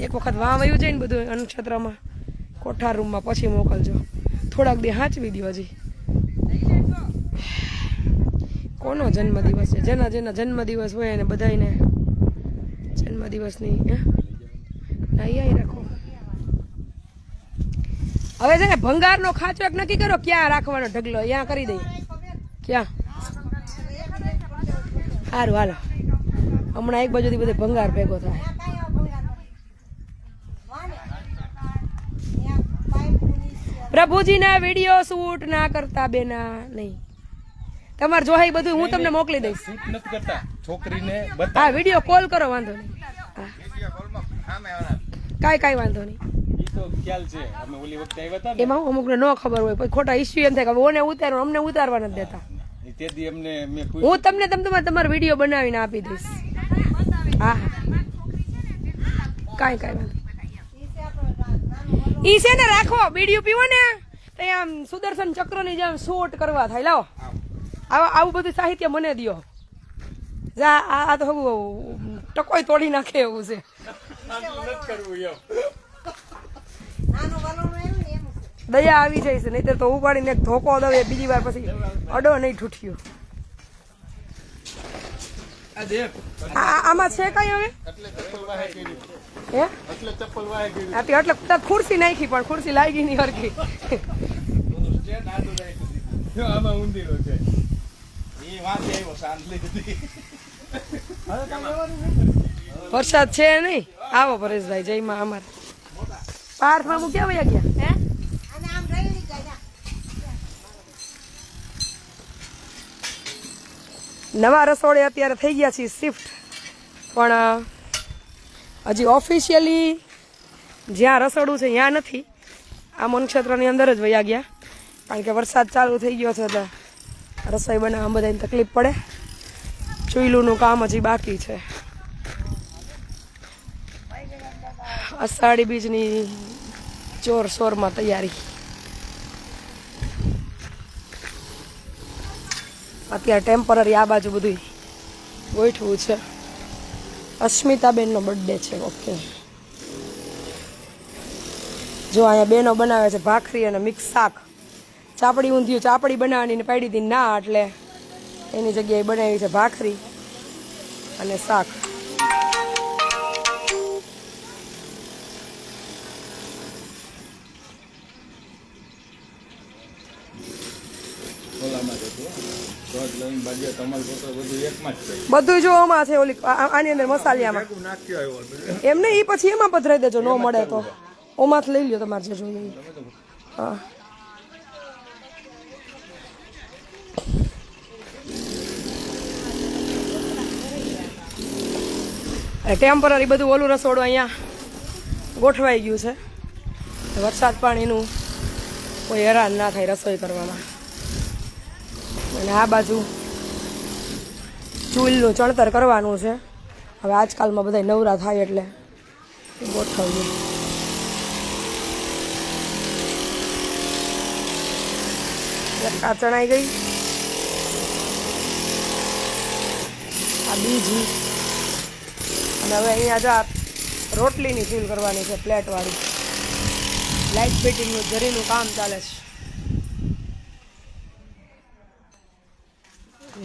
એક વખત વાવ્યું છે ને બધું અનક્ષેત્રમાં કોઠાર રૂમમાં, પછી મોકલજો. થોડાક દી હાંચવી દો. હજી કોનો જન્મદિવસ છે? જેના જેના જન્મદિવસ હોય એને બધાને જન્મદિવસની અહીં રાખો. હવે છે ને ભંગારનો ખાંચો એક નક્કી કરો, ક્યાં રાખવાનો ઢગલો, અહીંયા કરી દઈએ. ક્યાં? સારું હાલો, હમણાં એક બાજુથી બધે ભંગાર ભેગો થાય. પ્રભુજીના વિડીયો શૂટ ના કરતા બેના નહીં. તમારે જો એ બધું હું તમને મોકલી દઈશ. શૂટ નથી કરતા, છોકરીને હા વિડીયો કોલ કરો, વાંધો નહીં. કાંઈ વાંધો નહીં. ઈ તો ખ્યાલ છે. અમે ઓલી વખતે આવ્યા હતા ને, એમાં અમુકને ન ખબર હોય, પછી ખોટા ઇસ્યુ એમ થાય કે ઓને ઉતારો, અમને ઉતારવા નથી દેતા. તે દી અમને મેં હું તમને તમારો વિડીયો બનાવીને આપી દઈશ. હા કાંઈ વાંધો. ઈ છે ને રાખો, બીડીયું પીવો ને તો આમ સુદર્શન ચક્રની જેમ શૂટ કરવા થાય. લાવો આવું બધું સાહિત્ય મને દો. જા આ તો ટકોય તોડી નાખે એવું છે. દયા આવી જાય છે, નહીતર તો ઉપાડીને એક ધોકો દઉં એ બીજી વાર પછી અડો નહીં ઠૂઠ્યો. આમાં છે કઈ હવે? હે એટલે ખુરશી નાખી પણ ખુરશી લાગી નહીં હરખી. આમાં ઊંધીરો છે. વરસાદ છે નહીં. આવો પરેશભાઈ, જયમાં અમારે પાર્થમાં મૂક્યા વયા ગયા. નવા રસોડે અત્યારે થઈ ગયા છીએ શિફ્ટ, પણ હજી ઓફિશિયલી જ્યાં રસોડું છે ત્યાં નથી. આ મનક્ષેત્રની અંદર જ વયા ગયા, કારણ કે વરસાદ ચાલુ થઈ ગયો છે એટલે રસોઈ બનાવવામાં બધાને તકલીફ પડે. ચૂયલુંનું કામ હજી બાકી છે. અષાઢી બીજની જોરશોરમાં તૈયારી. અત્યારે ટેમ્પરરી આ બાજુ બધું ગોઠવું છે. અસ્મિતાબેનનો બર્થડે છે. ઓકે, જો અહીંયા બેનો બનાવે છે ભાખરી અને મિક્સ શાક. ચાપડી ઊંધિયું ચાપડી બનાવવાની પાડી હતી ના, એટલે એની જગ્યાએ બનાવી છે ભાખરી અને શાક. બધું જો આમાં છે, ઓલી આની અંદર મસાલિયામાં એમ નહીં. એ પછી એમાં પધરાઈ દેજો, ન મળે તો ઓમાંથી લઈ લ્યો તમારે જે જોઈએ. હા ટેમ્પરરી બધું ઓલું રસોડું અહીંયા ગોઠવાઈ ગયું છે. વરસાદ પાણીનું કોઈ હેરાન ના થાય રસોઈ કરવામાં. અને આ બાજુ ચૂલનું ચણતર કરવાનું છે. હવે આજકાલમાં બધા નવરા થાય એટલે ગોઠવવું. આ ચણાઈ ગઈ, આ બીજી, અને હવે અહીંયા જા રોટલીની ચૂલ કરવાની છે, પ્લેટવાળી. લાઇટ ફિટિંગનું જરીનું કામ ચાલે છે.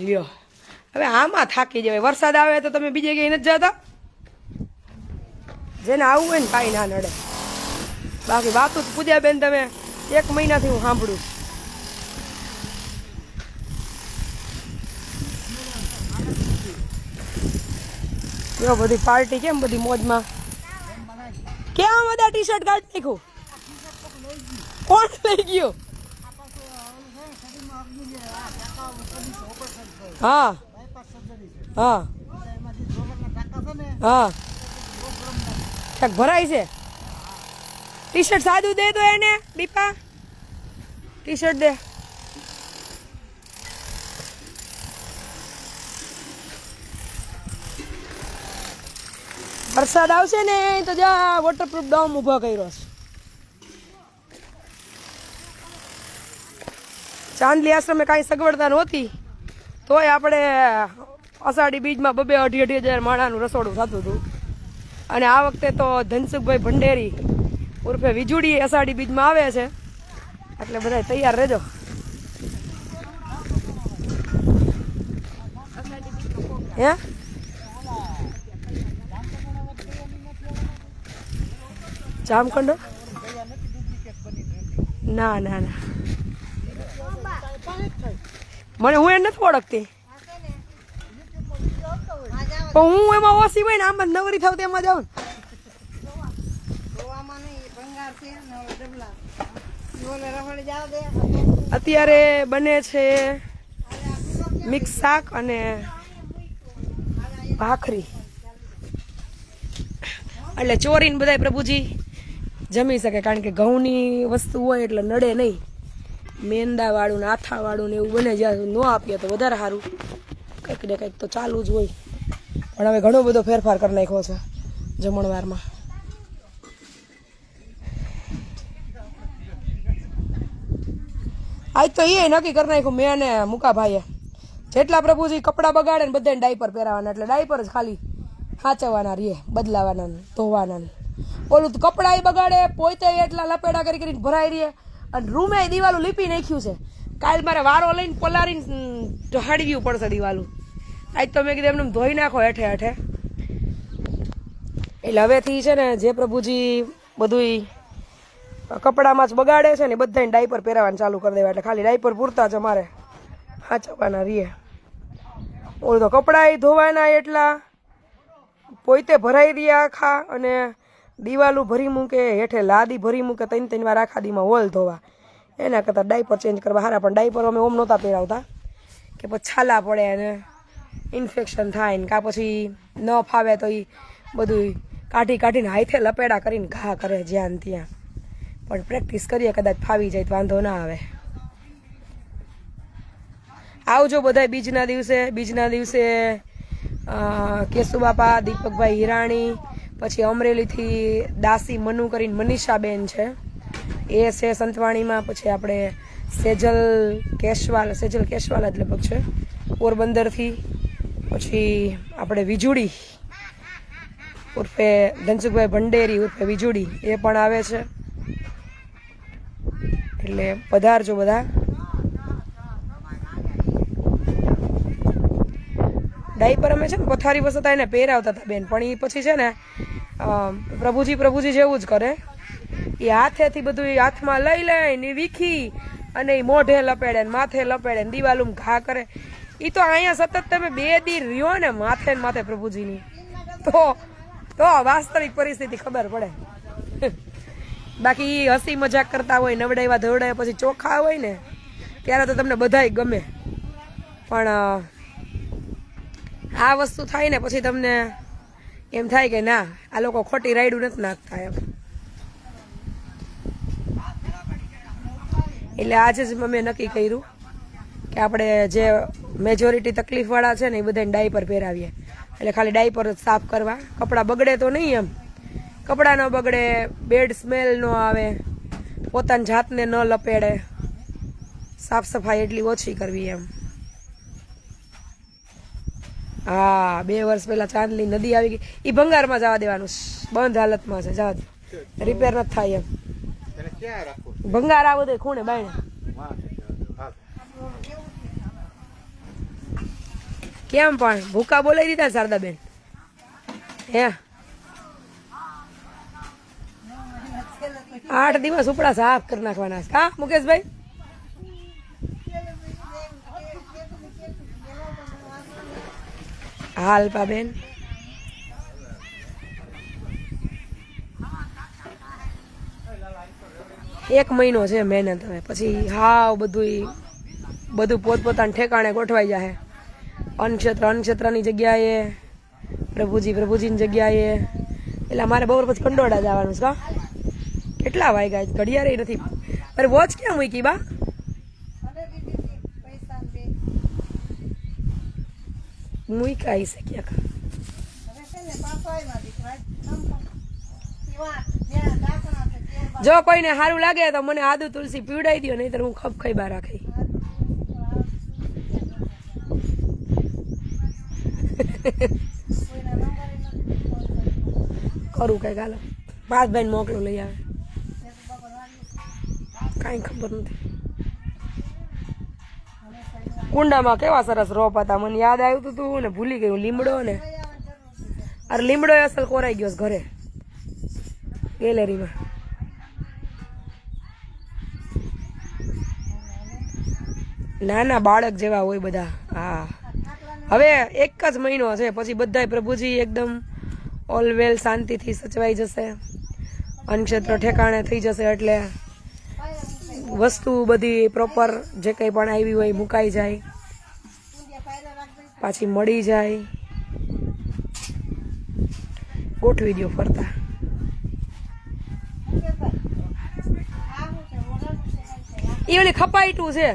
લ્યો હવે આમાં થાકી જવાય. વરસાદ આવે તો તમે બીજે ક્યાંય નથી જતા. જેને આવવું હોય ને કાંઈ ના નડે. બાકી વાતું પૂજાબેન તમે 1 મહિનાથી હું સાંભળું. જો બધી પાર્ટી કેમ બધી મોજમાં. કેમ બધા ટી શર્ટ કાઢી નાખ્યું? કોણ લઈ ગયો? હા હા હા ક્યાંક ભરાય છે. ટી શર્ટ સાદું દે તો એને દીપા, ટી શર્ટ દે. વરસાદ આવશે ને તો જા વોટરપ્રૂફ ડોમ ઊભો કર્યો છે. ચાંદલી આશ્રમે કાંઈ સગવડતા નહોતી, તોય આપણે અષાઢી બીજમાં 2-2.5 માળાનું રસોડું થતું હતું. અને આ વખતે તો ધનસુખભાઈ ભંડેરી ઉર્ફે વીજુડી અષાઢી બીજમાં આવે છે, એટલે બધા તૈયાર રહેજો. હે જામખંડો ના ના ના મને હું એ નથી ઓળખતી પણ હું એમાં ઓછી હોય ને આમ જ નવરી થાવ તેમાં જાઉં અત્યારે બને છે મિક્સ શાક અને ભાખરી એટલે ચોરીને બધાય પ્રભુજી જમી શકે કારણ કે ઘઉંની વસ્તુ હોય એટલે નડે નહીં મેંદાવાળું ને આથાવાળું ને એવું બને જ્યાં ન આપીએ તો વધારે સારું કંઈક ને કંઈક તો ચાલુ જ હોય પણ હવે ઘણો બધો ફેરફાર કરી નાખ્યો છે જમણવારમાં આજ તો એ નક્કી કરી નાખ્યું મેં અને મુકાભાઈએ જેટલા પ્રભુજી કપડાં બગાડે ને બધાને ડાયપર પહેરાવાના એટલે ડાયપર જ ખાલી સાચવવાના રહીએ બદલાવાના ધોવાના ઓલું કપડાં બગાડે પોતે એટલા લપેડા કરી કરીને ભરાઈ રહીએ અને રૂમે દિવાલું લીપી નાખ્યું છે કાલ મારે વારો લઈને પલારીને ઢાળવ્યું પડશે દિવાલું આજ તો મેં કીધું એમને ધોઈ નાખો હેઠે હેઠે એટલે હવેથી છે ને જે પ્રભુજી બધું કપડામાં જ બગાડે છે ને બધાને ડાયપર પહેરાવાનું ચાલુ કરી દેવા એટલે ખાલી ડાયપર પૂરતા જ અમારે સાચવવાના રહીએ ઓલું તો કપડાં ધોવાના એટલા પોતે ભરાઈ રહ્યા આખા અને દિવાલું ભરી મૂકે હેઠે લાદી ભરી મૂકે 3-3 વાર આખા દીમાં હોલ ધોવા એના કરતાં ડાયપર ચેન્જ કરવા સારા પણ ડાયપર અમે ઓમ નહોતા પહેરાવતા કે પછી છાલા પડે અને ઇન્ફેક્શન થાય ને કાં પછી ન ફાવે તો એ બધું કાઢીને હાથે લપેડા કરીને ઘા કરે જ્યાં ત્યાં પણ પ્રેક્ટિસ કરીએ કદાચ ફાવી જાય તો વાંધો ના આવે આવજો બધા બીજના દિવસે કેશુબાપા દીપકભાઈ હિરાણી પછી અમરેલીથી દાસી મનુ કરીને મનીષાબેન છે એ છે સંતવાણીમાં પછી આપણે સેજલ કેશવાલ જ લગભગ છે પોરબંદરથી પછી આપણે વિજુડી ઉર્ફે ધનસુખભાઈ ભંડેરી ઉર્ફે વિજુડી એ પણ આવે છે એટલે પધારજો બધા ડાયપર અમે છે ને પથારી વસતા એને પહેરાવતા હતા બેન પણ એ પછી છે ને પ્રભુજી જેવું જ કરે એ હાથેથી બધું હાથમાં લઈ લઈને વીખી અને એ મોઢે લપેડે ને માથે લપેડે ને દિવાલું ઘા કરે એ તો અહીંયા સતત તમે 2 દી રહ્યો ને માથે ને માથે પ્રભુજીની તો વાસ્તવિક પરિસ્થિતિ ખબર પડે બાકી હસી મજાક કરતા હોય નવડાવ્યા ધવડાવ્યા પછી ચોખ્ખા હોય ને ત્યારે તો તમને બધાય ગમે પણ આ વસ્તુ થાય ને પછી તમને એમ થાય કે ના આ લોકો ખોટી રાયડું નથી નાખતા એમ એટલે આજે જ મેં નક્કી કર્યું કે આપણે જે મેજોરિટી તકલીફવાળા છે ને એ બધાને ડાયપર પહેરાવીએ એટલે ખાલી ડાયપર જ સાફ કરવા કપડાં બગડે તો નહીં એમ કપડાં ન બગડે બેડ સ્મેલ ન આવે પોતાની જાતને ન લપેડે સાફ સફાઈ એટલી ઓછી કરવી એમ હા 2 વર્ષ પહેલા ચાંદલી નદી આવી ગઈ એ ભંગારમાં જવા દેવાનું બંધ હાલતમાં છે જવા દે રિપેર નથી થાય એમ ભંગાર આ બધે ખૂણે બાયણે કેમ પણ ભૂકા બોલાવી દીધા શારદાબેન હે 8 દિવસ ઉપડા સાફ કરી નાખવાના હા મુકેશભાઈ હાલપા બેન 1 મહિનો છે મહેનત હવે પછી હાવ બધું પોતપોતાના ઠેકાણે ગોઠવાઈ જાય અનક્ષેત્રની જગ્યાએ પ્રભુજીની જગ્યાએ એટલે અમારે બપોર પછી કંડોળા જવાનું છે કા કેટલા વાગ્યા ઘડિયાળ નથી અરે વોચ ક્યાં મૂકી બા મૂકી આવી છે ક્યાંક જો કોઈને સારું લાગે તો મને આદુ તુલસી પીવડાવી દો નહીં તો હું ખપ ખાઈ બહાર રાખી કરું કઈ ગાલો ભાતભાઈ મોકલો લઈ આવે કઈ ખબર નથી કુંડામાં કેવા સરસ રોપ હતા, મને યાદ આવ્યું તું ને ભૂલી ગયું. લીમડો ને અરે લીમડો અસલ કોરાઈ ગયો છે ઘરે ગેલેરીમાં. નાના બાળક જેવા હોય બધા. હા હવે એક જ મહિનો છે પછી બધાય પ્રભુજી એકદમ ઓલ વેલ શાંતિથી સચવાઈ જશે, અન્નક્ષેત્ર ઠેકાણે થઈ જશે, એટલે વસ્તુ બધી પ્રોપર જે કંઈ પણ આવી હોય મુકાઈ જાય, પાછી મળી જાય. ગોઠવી દો ફરતા. એ ઓલી ખપાઈટું છે,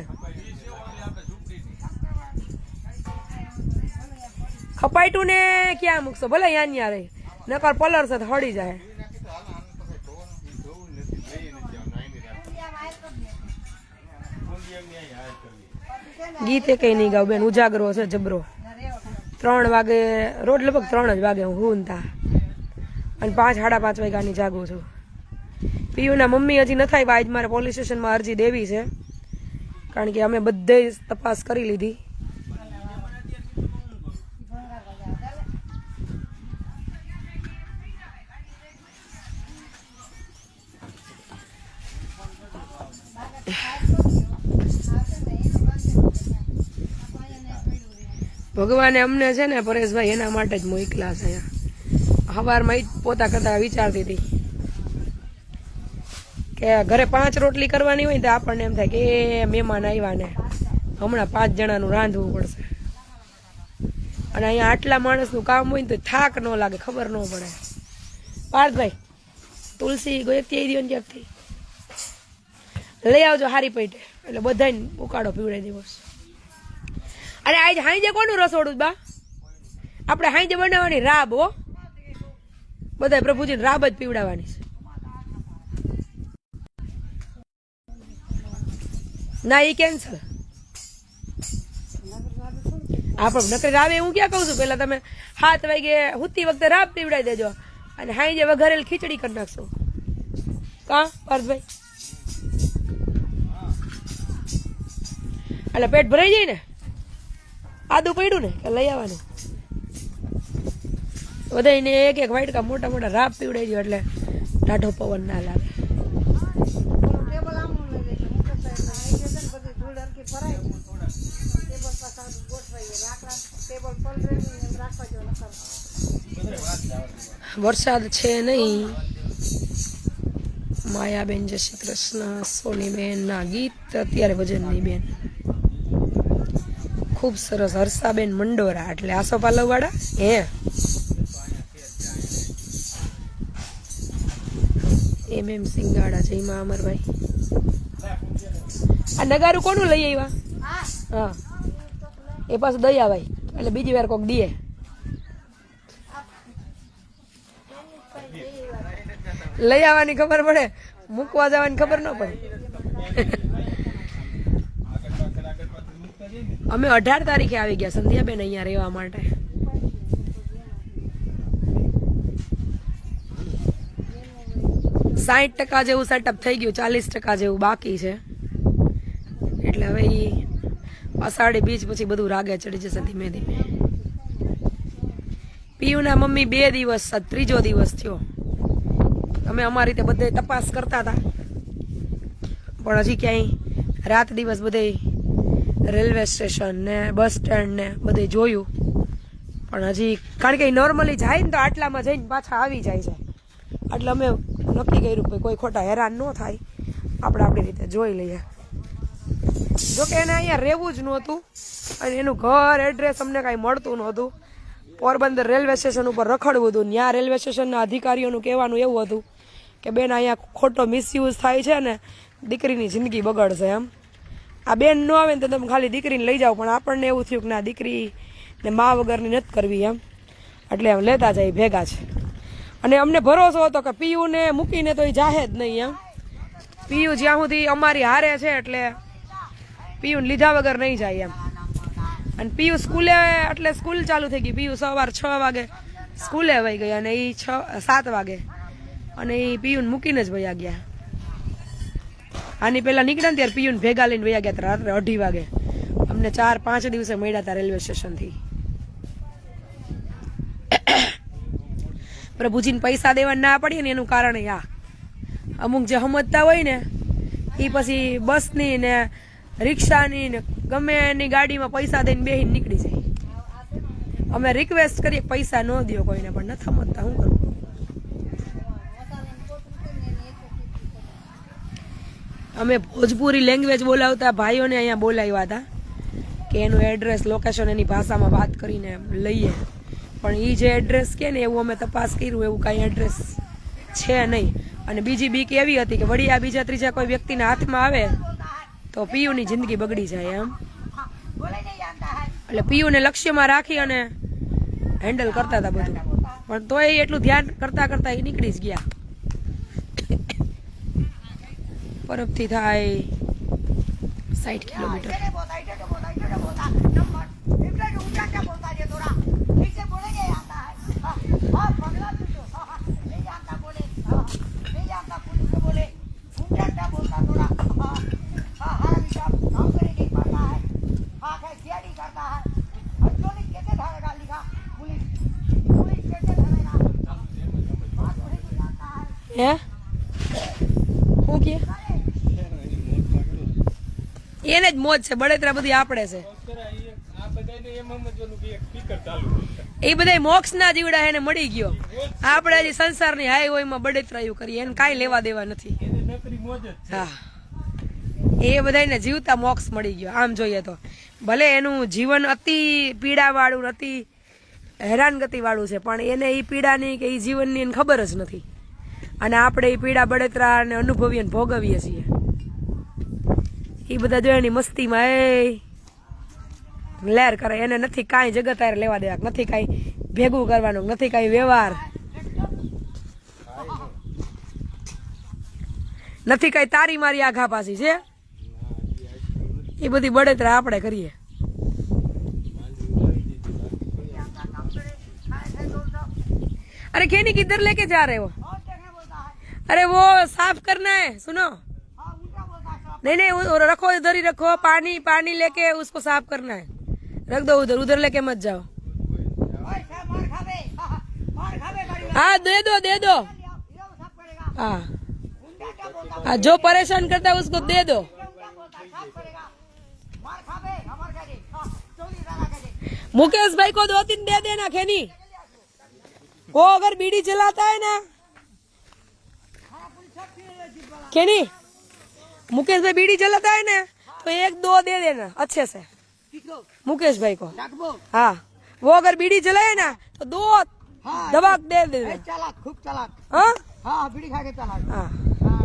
ખપાઈટું ને ક્યાં મૂકશો? ભલે અહીંયા રહી, નકર પલર છે હળી જાય. ગીતે કઈ નહીં ગાવ બેન, ઉજાગરો છે જબરો. 3 વાગે રોજ, લગભગ 3 જ વાગે હું હુંતા, અને 5 સાડા 5 વાગ્યાની જાગું છું. પીયુના મમ્મી હજી નથી આવ્યા. આજ મારે પોલીસ સ્ટેશનમાં અરજી દેવી છે, કારણ કે અમે બધે તપાસ કરી લીધી. ભગવાને અમને છે ને પરેશભાઈ એના માટે જ મોકલા છે. સવારમાં જ પોતા કરતા વિચારતી હતી કે ઘરે 5 રોટલી કરવાની હોય ને તો આપણને એમ થાય કે એ મહેમાન આવ્યા ને હમણાં 5 જણાનું રાંધવું પડશે, અને અહીંયા આટલા માણસનું કામ હોય ને તો થાક ન લાગે, ખબર ન પડે. પાર્થભાઈ તુલસી ગોયકથી આવી દો ને ક્યાંકથી લઈ આવજો હારી પેટે, એટલે બધાને ઉકાળો પીવડાવી દેવો. અરે આજ હાંજે કોનું રસોડું બા? આપણે હાંજે બનાવવાની રાબ. હો બધા પ્રભુજીને રાબ જ પીવડાવવાની છે. ના એ કેન્સલ. આપણે નકરી રાવે હું ક્યાં કહું છું, પેલા તમે 7 વાગે હુતી વખતે રાબ પીવડાવી દેજો, અને હાંજે વઘારેલ ખીચડી કરી નાખશો. કા પાર્થભાઈ? એટલે પેટ ભરાઈ જાય ને. આદુ પડ્યું ને કે લઈ આવવાનું, બધાને એક એક વાટકા મોટા મોટા રાબ પીવડાવી દો, એટલે ટાઢો પવન ના લાગે. વરસાદ છે નહીં. માયાબેન જય શ્રી કૃષ્ણ. સોનીબેન ના ગીત અત્યારે ભજનની બેન ખૂબ સરસ. હર્ષાબેન મંડોરા એટલે આસોપાલવ વાળા. હે એમ સિંગાડા છે એમાં અમરભાઈ. આ નગારું કોનું લઈ આવ્યા? હા એ પાછું દયાભાઈ, એટલે બીજી વાર કોક દીએ. લઈ આવવાની ખબર પડે, મૂકવા જવાની ખબર ન પડે. અમે 18 તારીખે આવી ગયા સંધ્યાબેન અહીંયા રહેવા માટે. %60 જેવું સેટઅપ થઈ ગયું, 40% જેવું બાકી છે. એટલે હવે એ અષાઢી બીજ પછી બધું રાગે ચડી જશે ધીમે ધીમે. પીયુના મમ્મી 2 દિવસ, 3જો દિવસ થયો. અમે અમારી રીતે બધે તપાસ કરતા હતા, પણ હજી ક્યાંય રાત દિવસ બધે રેલવે સ્ટેશન ને બસ સ્ટેન્ડ ને બધે જોયું, પણ હજી કારણ કે નોર્મલી જાય ને તો આટલામાં જઈને પાછા આવી જાય છે. એટલે અમે નક્કી કર્યું કે કોઈ ખોટા હેરાન ન થાય, આપણે આપણી રીતે જોઈ લઈએ. જોકે એને અહીંયા રહેવું જ નહોતું, અને એનું ઘર એડ્રેસ અમને કાંઈ મળતું નહોતું. પોરબંદર રેલવે સ્ટેશન ઉપર રખડવું હતું. ત્યાં રેલવે સ્ટેશનના અધિકારીઓનું કહેવાનું એવું હતું કે બેન અહીંયા ખોટો મિસયુઝ થાય છે ને દીકરીની જિંદગી બગડશે. એમ આ બેન ન આવે ને તો તમે ખાલી દીકરીને લઈ જાઓ, પણ આપણને એવું થયું કે ના, દીકરીને મા વગરની નથી કરવી એમ, એટલે એમ લેતા જાય ભેગા છે. અને અમને ભરોસો હતો કે પીયુને મૂકીને તો એ જાહે જ નહીં. એમ પીયુ જ્યાં સુધી અમારી હારે છે એટલે પીયુને લીધા વગર નહીં જાય એમ. અને પીયુ સ્કૂલે, એટલે સ્કૂલ ચાલુ થઈ ગઈ. પીયુ સવાર 6 વાગે સ્કૂલે વહી ગઈ, અને એ 7 વાગે, અને એ પીયુને મૂકીને જ વયા ગયા. આની પહેલા નીકળ્યા ને ત્યારે પીયુને ભેગા લઈને વયા ગયા રાત્રે 2:30 વાગે. અમને 4-5 દિવસે મળ્યા હતા રેલવે સ્ટેશનથી. પ્રભુજીને પૈસા દેવા ના પડીએ ને એનું કારણ આ અમુક જે સમજતા હોય ને એ પછી બસની ને રિક્ષાની ને ગમે એની ગાડીમાં પૈસા દઈને બેહીને નીકળી જાય. અમે રિક્વેસ્ટ કરીએ પૈસા ન દો કોઈને, પણ નથી સમજતા. શું કરું? અમે ભોજપુરી લેંગ્વેજ બોલાવતા ભાઈઓને અહીંયા બોલાવ્યા હતા કે એનું એડ્રેસ લોકેશન એની ભાષામાં વાત કરીને લઈએ, પણ એ જે એડ્રેસ કે ને એવું અમે તપાસ કર્યું, એવું કાંઈ એડ્રેસ છે નહીં. અને બીજી બીક એવી હતી કે વળી આ બીજા ત્રીજા કોઈ વ્યક્તિના હાથમાં આવે તો પીયુની જિંદગી બગડી જાય એમ. એટલે પીયુને લક્ષ્યમાં રાખી અને હેન્ડલ કરતા હતા બધું, પણ તોય એટલું ધ્યાન કરતા કરતા એ નીકળી જ ગયા. પરબથી થાય 60 કિલોમીટર. હે શું કે એને જ મોજ છે, બળેતરા બધી આપણે છે. એ બધા મોક્ષ ના જીવડા એને મળી ગયો. આપણે હજી સંસારની હાઈવેમાં બળેતરાયું કરીએ, એને કાંઈ લેવા દેવા નથી. હા, એ બધાને જીવતા મોક્ષ મળી ગયો. આમ જોઈએ તો ભલે એનું જીવન અતિ પીડાવાળું, અતિ હેરાનગતિ વાળું છે, પણ એને એ પીડાની કે એ જીવનની એને ખબર જ નથી. અને આપણે એ પીડા બળેતરા ને અનુભવીએ ને ભોગવીએ છીએ. એ બધા જો એની મસ્તીમાં એ લહેર કરે, એને નથી કાંઈ જગત હારે લેવા દેવા, નથી કાંઈ ભેગું કરવાનું, નથી કાંઈ વ્યવહાર, નથી કાંઈ તારી મારી આઘા પાછી છે. એ બધી બળેતરા આપણે કરીએ. अरे खेनी किधर लेके जा रहे हो? अरे वो साफ करना है, सुनो. नहीं नहीं, वो रखो, इधर ही रखो. पानी पानी लेके उसको साफ करना है. रख दो उधर, उधर लेके मत जाओ. हाँ दे दो दे दो. हाँ हाँ, जो परेशान करता है उसको दे दो. मुकेश भाई को 2-3 दे देना खेनी. वो अगर बीड़ी जलाता है ना खेनी, मुकेश भाई बीड़ी जलाता है ना तो 1-2 दे देना अच्छे से मुकेश भाई को. हाँ, वो अगर बीड़ी जलाए ना तो 2 दबा दे देना. चालाक, खूब चालाक. हाँ हाँ, बीड़ी खा के चालाक. हाँ,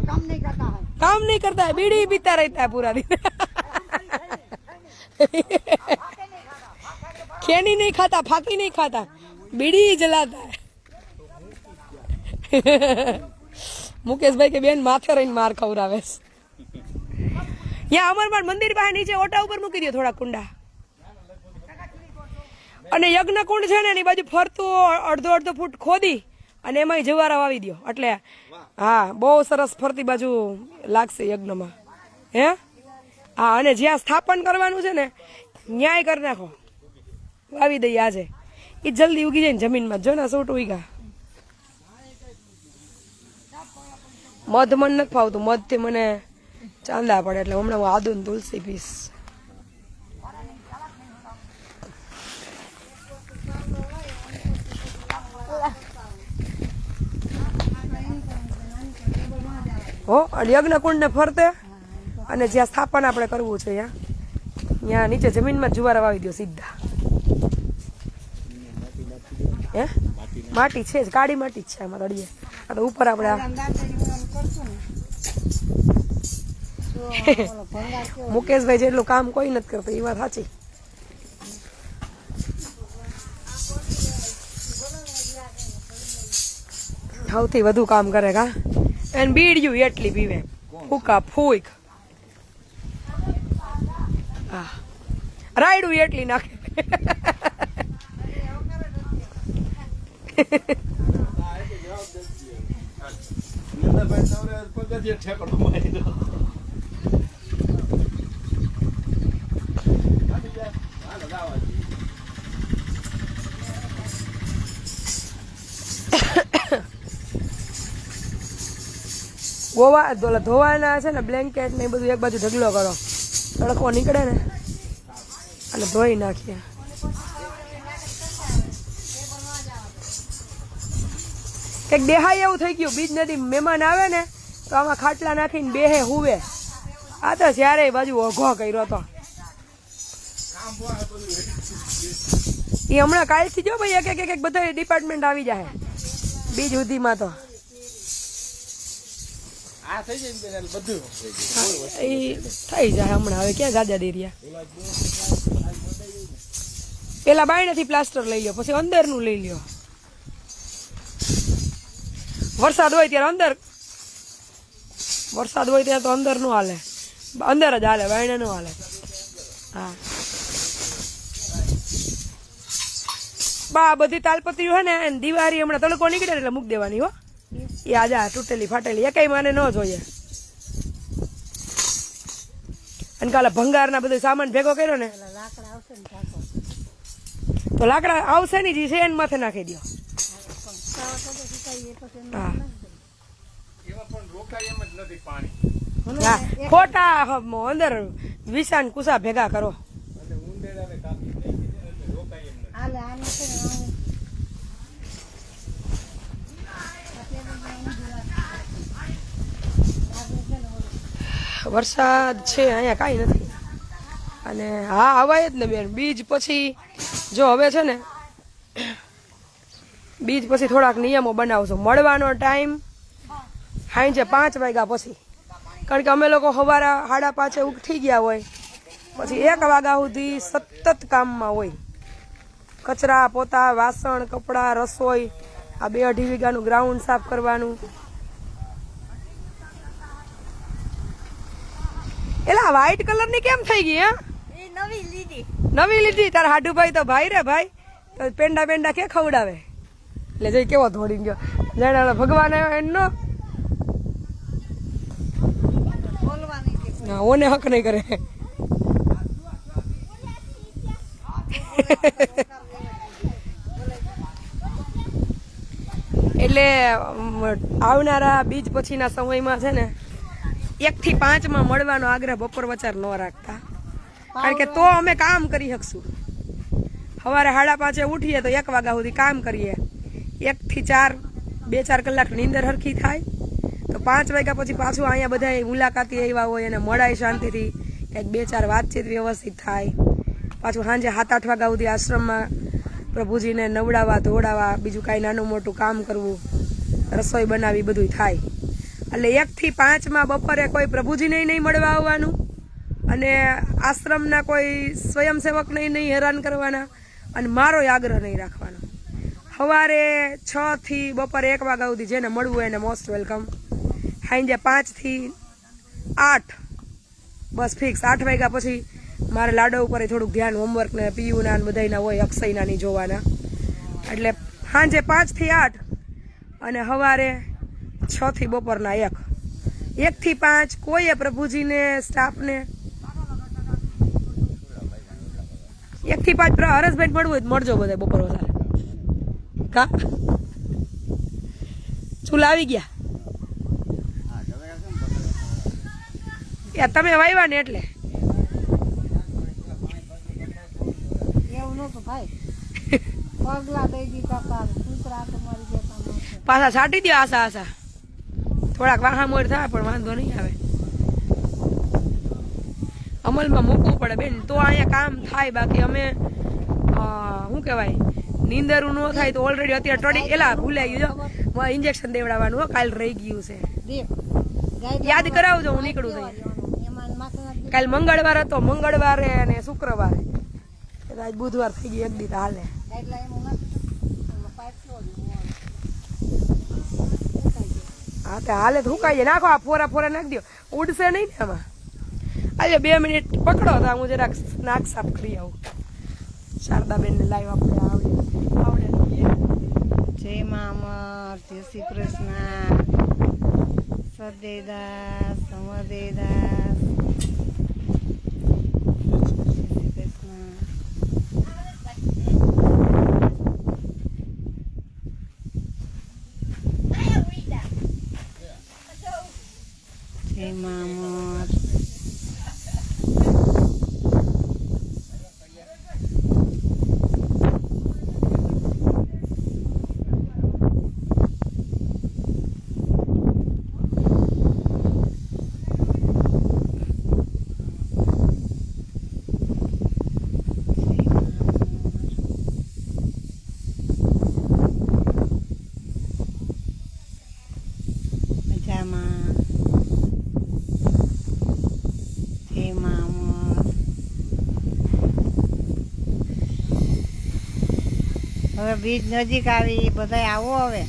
काम नहीं करता है. काम नहीं करता है, बीड़ी पीता रहता है पूरा दिन. खेनी नहीं खाता, फाकी नहीं खाता, बीड़ी ही जलाता है. मुकेश भाई के बेन माथे रहीने मार खवरावे. यहाँ अमरपाल मंदिर પાસે નીચે ઓટા ઉપર મૂકી દો થોડા કુંડા. અને યજ્ઞ કુંડ છે ને એની બાજુ ફરતું અડધો ફૂટ ખોદી અને એમાં જવારા વાવી દો, એટલે હા બહુ સરસ ફરતી બાજુ લાગશે યજ્ઞમાં. હે હા, અને જ્યાં સ્થાપન કરવાનું છે ને ન્યાય કરી નાખો, વાવી દઈએ આજે. એ જલ્દી ઉગી જાય ને જમીનમાં. જો ને સૂટ ઉગ્યા. મધ મને નથી ફાવતું, મધથી મને ચાંદા પડે, એટલે હમણાં હું આદુ ને તુલસી પીસ. હો, યજ્ઞ કુંડ ને ફરતે અને જ્યાં સ્થાપન આપણે કરવું છે ત્યાં નીચે જમીનમાં જુવારા વાવી દો સીધા. હે માટી છે જ, કાળી માટી જ છે આમાં તળીએ. આ તો ઉપર આપણે મુકેશભાઈ જેટલું કામ કોઈ નથી કરતું, એ વાત સાચી. સૌથી વધુ કામ કરે કા, એને બીડિયું એટલી પીવે, ફૂકા ફૂક. હા, રાયડું એટલી નાખે. ગોવા ધોવાના છે ને બ્લેન્કેટ ને એ બધું એક બાજુ ઢગલો કરો, તડકો નીકળે ને અને ધોઈ નાખીએ. કંઈક દેહાય એવું થઈ ગયું, બીજ નદી મહેમાન આવે ને તો આમાં ખાટલા નાખીને બેહે હુવે. આ તો જ્યારે બાજુ ઓઘો કર્યો હતો એ હમણાં કાલથી જો ભાઈ એક એક બધા ડિપાર્ટમેન્ટ આવી જાય બીજ સુધીમાં. તો એ થઈ જાય હમણાં, હવે ક્યાં જાજા દે રહ્યા. પેલા બાયણેથી પ્લાસ્ટર લઈ લ્યો, પછી અંદરનું લઈ લ્યો. વરસાદ હોય ત્યારે અંદર, વરસાદ હોય ત્યારે તો અંદર નું હાલે, અંદર જ હાલે, બાયણે નું હાલે. હા બા બધી તાલપત્રીઓ હે ને દિવાળી હમણાં તડકો નીકળે એટલે મૂકી દેવાની હો. એ આજા તૂટેલી ફાટેલી એકેય માને ન જોઈએ. અને કાલે ભંગારના બધો સામાન ભેગો કર્યો ને તો લાકડા આવશે ને જે છે એને માથે નાખી દો. હા ખોટા અંદર વિસાન કુસા ભેગા કરો. વરસાદ છે અહીંયા કાંઈ નથી. અને હા આવાય જ ને બેન. બીજ પછી જો હવે છે ને બીજ પછી થોડાક નિયમો બનાવશો. મળવાનો ટાઈમ સાંજે 5 વાગ્યા પછી, કારણ કે અમે લોકો સવારે 5:30 ઉઠી ગયા હોય, પછી 1 વાગ્યા સુધી સતત કામમાં હોય. કચરા પોતા, વાસણ, કપડાં, રસોઈ, આ 2-2.5 વીઘાનું ગ્રાઉન્ડ સાફ કરવાનું. એલા વ્હાઈટ કલર ની કેમ થઈ ગઈ? હા નવી લીધી. તારા હાડુભાઈ તો ભાઈ રે ભાઈ, તો પેંડા પેંડા કે ખવડાવે. એટલે જઈ કેવો ધોડી ગયો જાણે ભગવાન એનો ઓને હક નહીં કરે. એટલે આવનારા બીજ પછીના સમયમાં છે ને 1 થી 5 માં મળવાનો આગ્રહ બપોર વચાર ન રાખતા, કારણ કે તો અમે કામ કરી શકશું. સવારે 5:30 ઉઠીએ તો 1 વાગ્યા સુધી કામ કરીએ. 1 થી 4 2-4 કલાક નીંદર હરખી થાય, તો 5 વાગ્યા પછી પાછું અહીંયા બધા મુલાકાતી આવ્યા હોય અને મળાય શાંતિથી, કંઈક 2-4 વાતચીત વ્યવસ્થિત થાય. પાછું સાંજે 7-8 વાગ્યા સુધી આશ્રમમાં પ્રભુજીને નવડાવવા ધોડાવવા, બીજું કાંઈ નાનું મોટું કામ કરવું, રસોઈ બનાવી, બધું થાય. એટલે 1 થી 5 માં બપોરે કોઈ પ્રભુજીને નહીં મળવા આવવાનું અને આશ્રમના કોઈ સ્વયંસેવકને નહીં હેરાન કરવાના અને મારો આગ્રહ નહીં રાખવાનો. સવારે 6 થી બપોરે 1 વાગ્યા સુધી જેને મળવું એને મોસ્ટ વેલકમ. સાંજે 5 થી 8 બસ ફિક્સ. 8 વાગ્યા પછી મારે લાડો ઉપર થોડુંક ધ્યાન, હોમવર્ક ને પીયુના બધાના હોય, અક્ષયના નહીં જોવાના. એટલે સાંજે 5 થી 8 અને સવારે 6 થી બપોરના 1. 1 થી 5 કોઈએ પ્રભુજીને સ્ટાફને 1 થી 5 હરેશભાઈ મળવું હોય મળજો બધા બપોર વધારે. કા ચૂલા આવી ગયા તમે વાવ્યા ને એટલે પાછા છાંટી દો. આશા થોડાક વાહા મોર થાય પણ વાંધો નહીં આવે. અમલમાં મૂકવું પડે બેન, તો અહીંયા કામ થાય. બાકી અમે શું કહેવાય નીંદરું ન થાય તો ઓલરેડી અત્યારે ટડી એલા ભૂલાઈ ગયું. જો ઇન્જેક્શન દેવડાવવાનું કાલ રહી ગયું છે, યાદ કરાવજો. હું નીકળું થઈ. કાલ મંગળવાર હતો, મંગળવારે અને શુક્રવારે, આજ બુધવાર થઈ ગયું, 1 દી હાલે. હા તો હાલે તો હુકાઈ જાય. નાખો આ ફોરા ફોરા નાખી દો, ઉડશે નહીં ને આમાં. આજે 2 મિનિટ પકડો તો હું જરાક નાક સાફ કરી આવું. શારદાબેન ને લાઈવ આપણે આવડે જય મા અમર, જય શ્રી કૃષ્ણ, સદેદાસ સમદેદાસ, જય શ્રી કૃષ્ણ. જય મામર મજામાં જય મામર હવે બીજ નજીક આવી બધા આવો હવે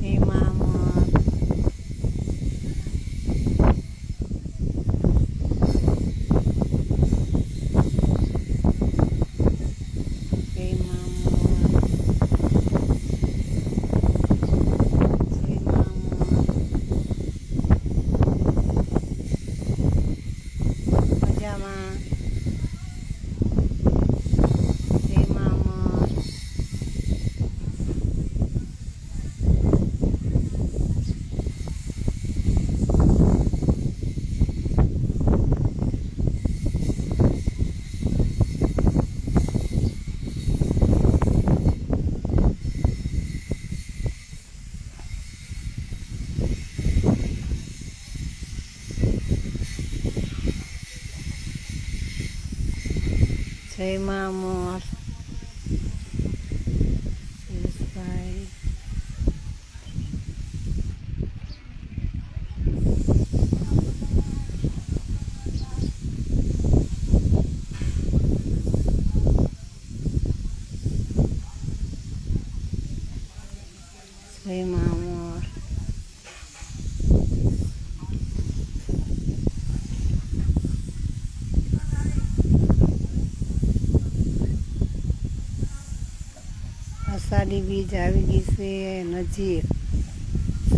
જય મામર જય મજામાં જય મામર જય મામર પિયુષભાઈ જય મામર અષાઢી બીજ આવી ગઈ છે નજીક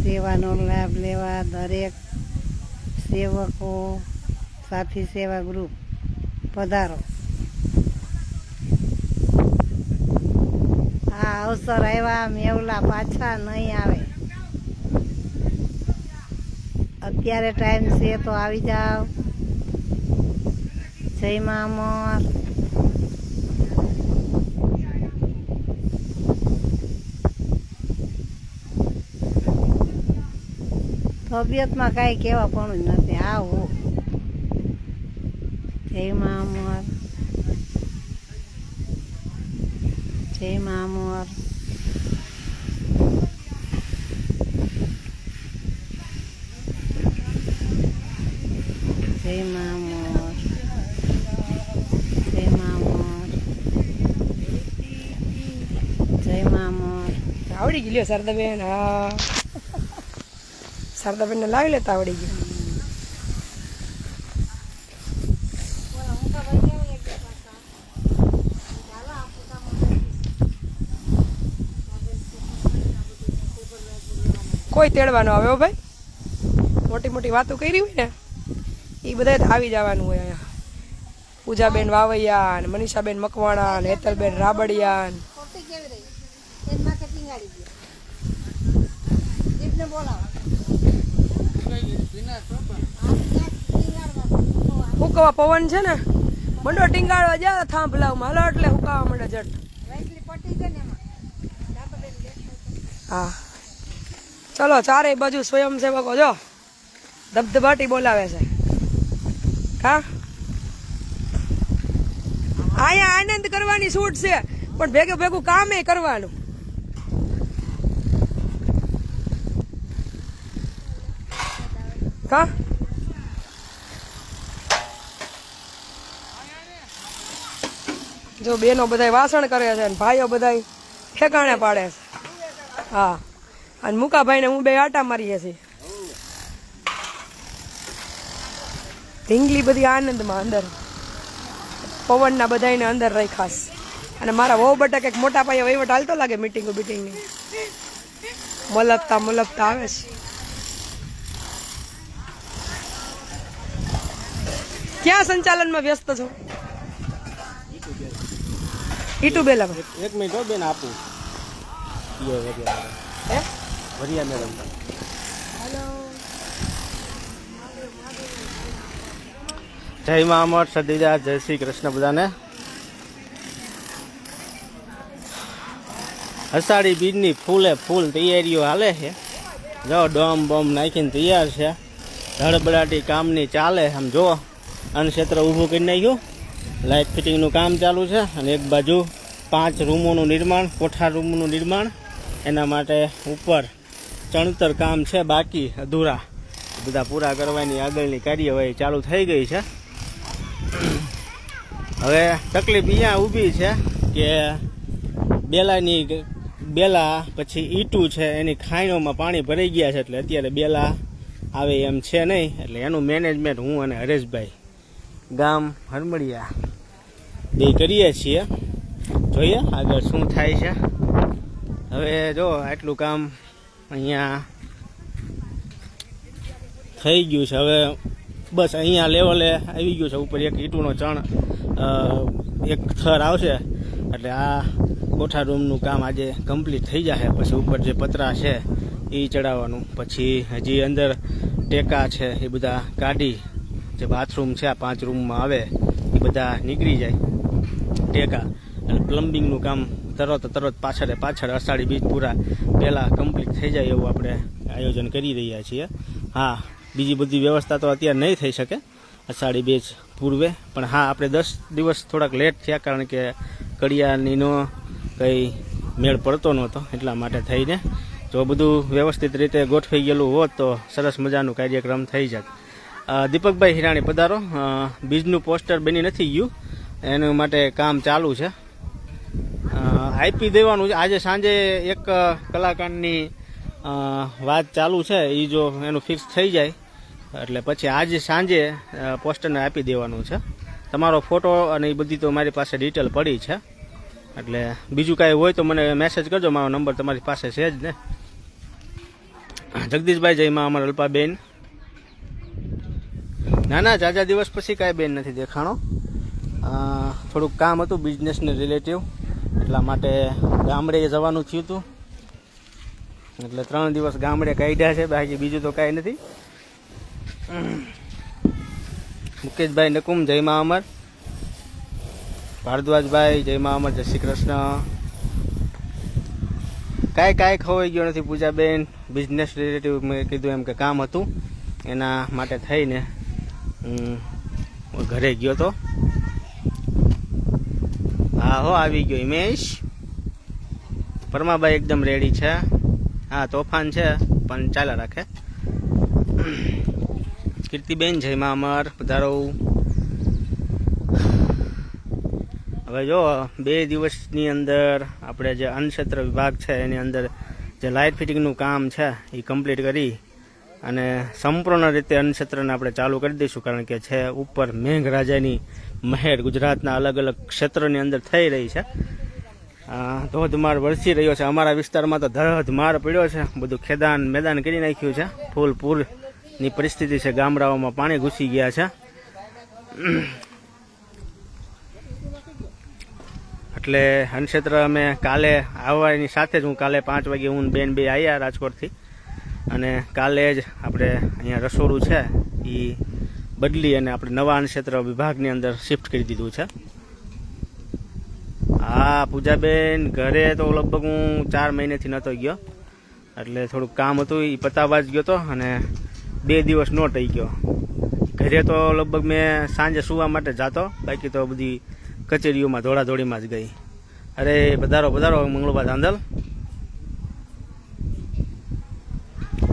સેવાનો લાભ લેવા દરેક સેવકો સાથી સેવા ગ્રુપ પધારો. આ અવસર આવ્યા મેવલા પાછા નહીં આવે. અત્યારે ટાઈમ છે તો આવી જાઓ. જય મામર. તબિયતમાં કાંઈ કહેવા પણ નથી. આવું જય મામર. જય મામર. જય મામર. જય મામર. જય મામર. આવડી ગઈ લ્યો શારદાબેન. હા, શારદાબેનને લાવી લેતા આવડી ગયું. કોઈ તેડવાનો આવે હો ભાઈ. મોટી મોટી વાતો કરી હોય ને એ બધા આવી જવાનું હોય અહીંયા. પૂજાબેન વાવૈયા ને મનીષાબેન મકવાણા ને હેતલબેન રાબડિયા ને હુકવા પવન છે ને મંડો ટીંગાડવા જ્યાં થાંભલાવમાં હલો એટલે હુકાવા માંડે જટ. હા ચલો, ચારેય બાજુ સ્વયંસેવકો જો ધબધબાટી બોલાવે છે. હા, અહીંયા આનંદ કરવાની છૂટ છે પણ ભેગે ભેગું કામે કરવાનું. હા, જો બેનો બધા વાસણ કરે છે અને ભાઈઓ બધા ઠેકાણે પાડે છે. હા, અને મુકાભાઈ ને હું બે આટા મારીએ છીએ. ઢીંગલી બધી આનંદમાં અંદર પવનના બધાને અંદર રાખાશ. અને મારા વહુ બટા કંઈક મોટા પાયે વહીવટ હાલતો લાગે મીટિંગો બીટિંગની મલકતા આવે છે. ક્યાં સંચાલનમાં વ્યસ્ત છો? ઈટુબેલામાં. એક મિનિટ હો બેન, આપું વરિયા મેડમ. હેલો જય મા અમર સદીજા, જય શ્રી કૃષ્ણ બધાને. અષાઢી બીજની ફૂલે ફૂલ તૈયારીઓ હાલે છે. જો ડોમ બોમ નાખીને તૈયાર છે. ધડબડાટી કામની ચાલે. આમ જો અન્નક્ષેત્ર ઊભું કરી નાખ્યું. લાઇટ ફિટિંગનું કામ ચાલુ છે અને એક બાજુ 5 રૂમોનું નિર્માણ, કોઠા રૂમનું નિર્માણ. એના માટે ઉપર ચણતર કામ છે બાકી અધૂરા, બધા પૂરા કરવાની આગળની કાર્યવાહી ચાલુ થઈ ગઈ છે. હવે તકલીફ અહીંયા ઊભી છે કે બેલા પછી ઈટું છે એની ખાઈઓમાં પાણી ભરાઈ ગયા છે, એટલે અત્યારે બેલા આવે એમ છે નહીં. એટલે એનું મેનેજમેન્ટ હું અને હરેશભાઈ ગામ હરમડિયા બે કરીએ છીએ. જોઈએ આગળ શું થાય છે. હવે જો આટલું કામ અહીંયા થઈ ગયું છે. હવે બસ અહીંયા લેવલે આવી ગયું છે. ઉપર એક ઈંટુનો એક થર આવશે એટલે આ કોઠા રૂમનું કામ આજે કમ્પ્લીટ થઈ જશે. પછી ઉપર જે પતરા છે એ ચડાવવાનું. પછી હજી અંદર ટેકા છે એ બધા કાઢી, જે બાથરૂમ છે આ 5 રૂમમાં આવે એ બધા નીકળી જાય ટેકા. અને પ્લમ્બિંગનું કામ તરત પાછળ અષાઢી બીજ પૂરા પહેલાં કમ્પ્લીટ થઈ જાય એવું આપણે આયોજન કરી રહ્યા છીએ. હા, બીજી બધી વ્યવસ્થા તો અત્યારે નહીં થઈ શકે અષાઢી બીજ પૂર્વે, પણ હા આપણે 10 દિવસ થોડાક લેટ થયા, કારણ કે કડિયાનીનો કંઈ મેળ પડતો નહોતો. એટલા માટે થઈને જો બધું વ્યવસ્થિત રીતે ગોઠવાઈ ગયેલું હોત તો સરસ મજાનું કાર્યક્રમ થઈ જાત. દીપકભાઈ હિરાણી પધારો. બીજનું પોસ્ટર બની નથી ગયું, એના માટે કામ ચાલુ છે. આપી દેવાનું છે. આજે સાંજે એક કલાકારની વાત ચાલુ છે, એ જો એનું ફિક્સ થઈ જાય એટલે પછી આજે સાંજે પોસ્ટરને આપી દેવાનું છે. તમારો ફોટો અને એ બધી તો મારી પાસે ડિટેલ પડી છે. એટલે બીજું કાંઈ હોય તો મને મેસેજ કરજો, મારો નંબર તમારી પાસે છે જ ને. જગદીશભાઈ જય માં અમર. અલ્પાબેન ના જાજા દિવસ પછી કાંઈ બેન નથી દેખાણો. થોડુંક કામ હતું બિઝનેસને રિલેટિવ, એટલા માટે ગામડે જવાનું થયું હતું. એટલે 3 દિવસ ગામડે કાઢ્યા છે, બાકી બીજું તો કાંઈ નથી. મુકેશભાઈ નકુમ જય માં અમર. ભારદ્વાજભાઈ જય માં અમર, જય શ્રી કૃષ્ણ. કાંઈ ખવાઈ ગયો નથી પૂજાબેન. બિઝનેસ રિલેટિવ મેં કીધું એમ કે કામ હતું, એના માટે થઈને હું ઘરે ગયો તો. હા હો, આવી ગયો હિમેશ. પરમાભાઈ એકદમ રેડી છે. હા, તોફાન છે પણ ચાલ્યા રાખે. કીર્તિબેન જય માં અમર, પધારો. હવે જો 2 દિવસની અંદર આપણે જે અન્નક્ષેત્ર વિભાગ છે એની અંદર જે લાઇટ ફિટિંગનું કામ છે એ કમ્પ્લીટ કરી અને સંપૂર્ણ રીતે અન્નક્ષેત્રને આપણે ચાલુ કરી દઈશું. કારણ કે છે ઉપર મેઘરાજાની મહેર ગુજરાતના અલગ અલગ ક્ષેત્રની અંદર થઈ રહી છે. ધોધમાર વરસી રહ્યો છે. અમારા વિસ્તારમાં તો ધોધમાર પડ્યો છે. બધું ખેદાન મેદાન કરી નાખ્યું છે. ફૂલ પૂરની પરિસ્થિતિ છે. ગામડાઓમાં પાણી ઘૂસી ગયા છે. એટલે અન્નક્ષેત્ર અમે કાલે આવવાની સાથે જ હું કાલે 5 વાગે હું બેન બે આવ્યા રાજકોટથી, અને કાલે જ આપણે અહીંયા રસોડું છે એ બદલી અને આપણે નવા અન્નક્ષેત્ર વિભાગની અંદર શિફ્ટ કરી દીધું છે. હા પૂજાબેન, ઘરે તો લગભગ હું 4 મહિનેથી નહોતો ગયો, એટલે થોડુંક કામ હતું એ પતાવવા જ ગયો હતો અને 2 દિવસ નો થઈ ગયો. ઘરે તો લગભગ મેં સાંજે સુવા માટે જતો, બાકી તો બધી કચેરીઓમાં દોડાદોડીમાં જ ગઈ. અરે પધારો મંગળુબા ધાંધલ.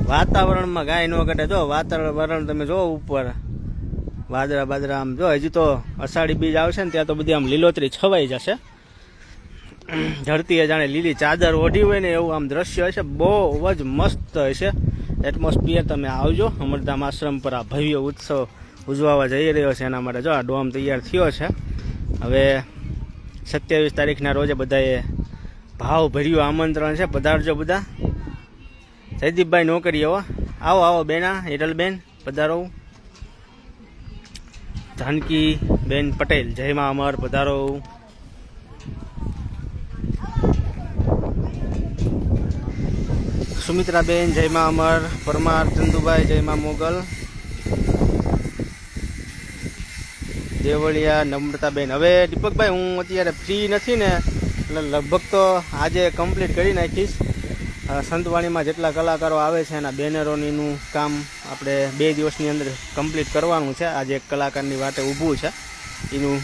વાતાવરણમાં ગાય ન ઘટે. જો વાતાવરણ તમે જો ઉપર વાદળા બાદળા આમ જો. હજી તો અષાઢી બીજ આવશે ને ત્યાં તો બધી આમ લીલોતરી છવાઈ જશે. ધરતીએ જાણે લીલી ચાદર ઓઢી હોય ને એવું આમ દ્રશ્ય હશે. બહુ જ મસ્ત હશે એટમોસ્ફિયર. તમે આવજો. અમરધામ આશ્રમ પર આ ભવ્ય ઉત્સવ ઉજવવા જઈ રહ્યો છે, એના માટે જો આ ડોમ તૈયાર થયો છે. હવે 27 તારીખના રોજે બધાએ ભાવભર્યું આમંત્રણ છે. પધારજો બધા. જયદીપભાઈ નોકરી આવો બેના. હિરલબેન પધારો. જાનકી બેન પટેલ જય માં અમર, પધારો. સુમિત્રાબેન જય માં અમર. પરમાર ચંદુભાઈ જય માં મોગલ. દેવળિયા નમ્રતાબેન. હવે દીપકભાઈ હું અત્યારે ફ્રી નથી ને એટલે લગભગ તો આજે કમ્પ્લીટ કરી નાખીશ. સંતવાણીમાં જેટલા કલાકારો આવે છે એના બેનરોનીનું કામ આપણે 2 દિવસની અંદર કમ્પ્લીટ કરવાનું છે. આજે એક કલાકારની વાટે ઊભું છે, એનું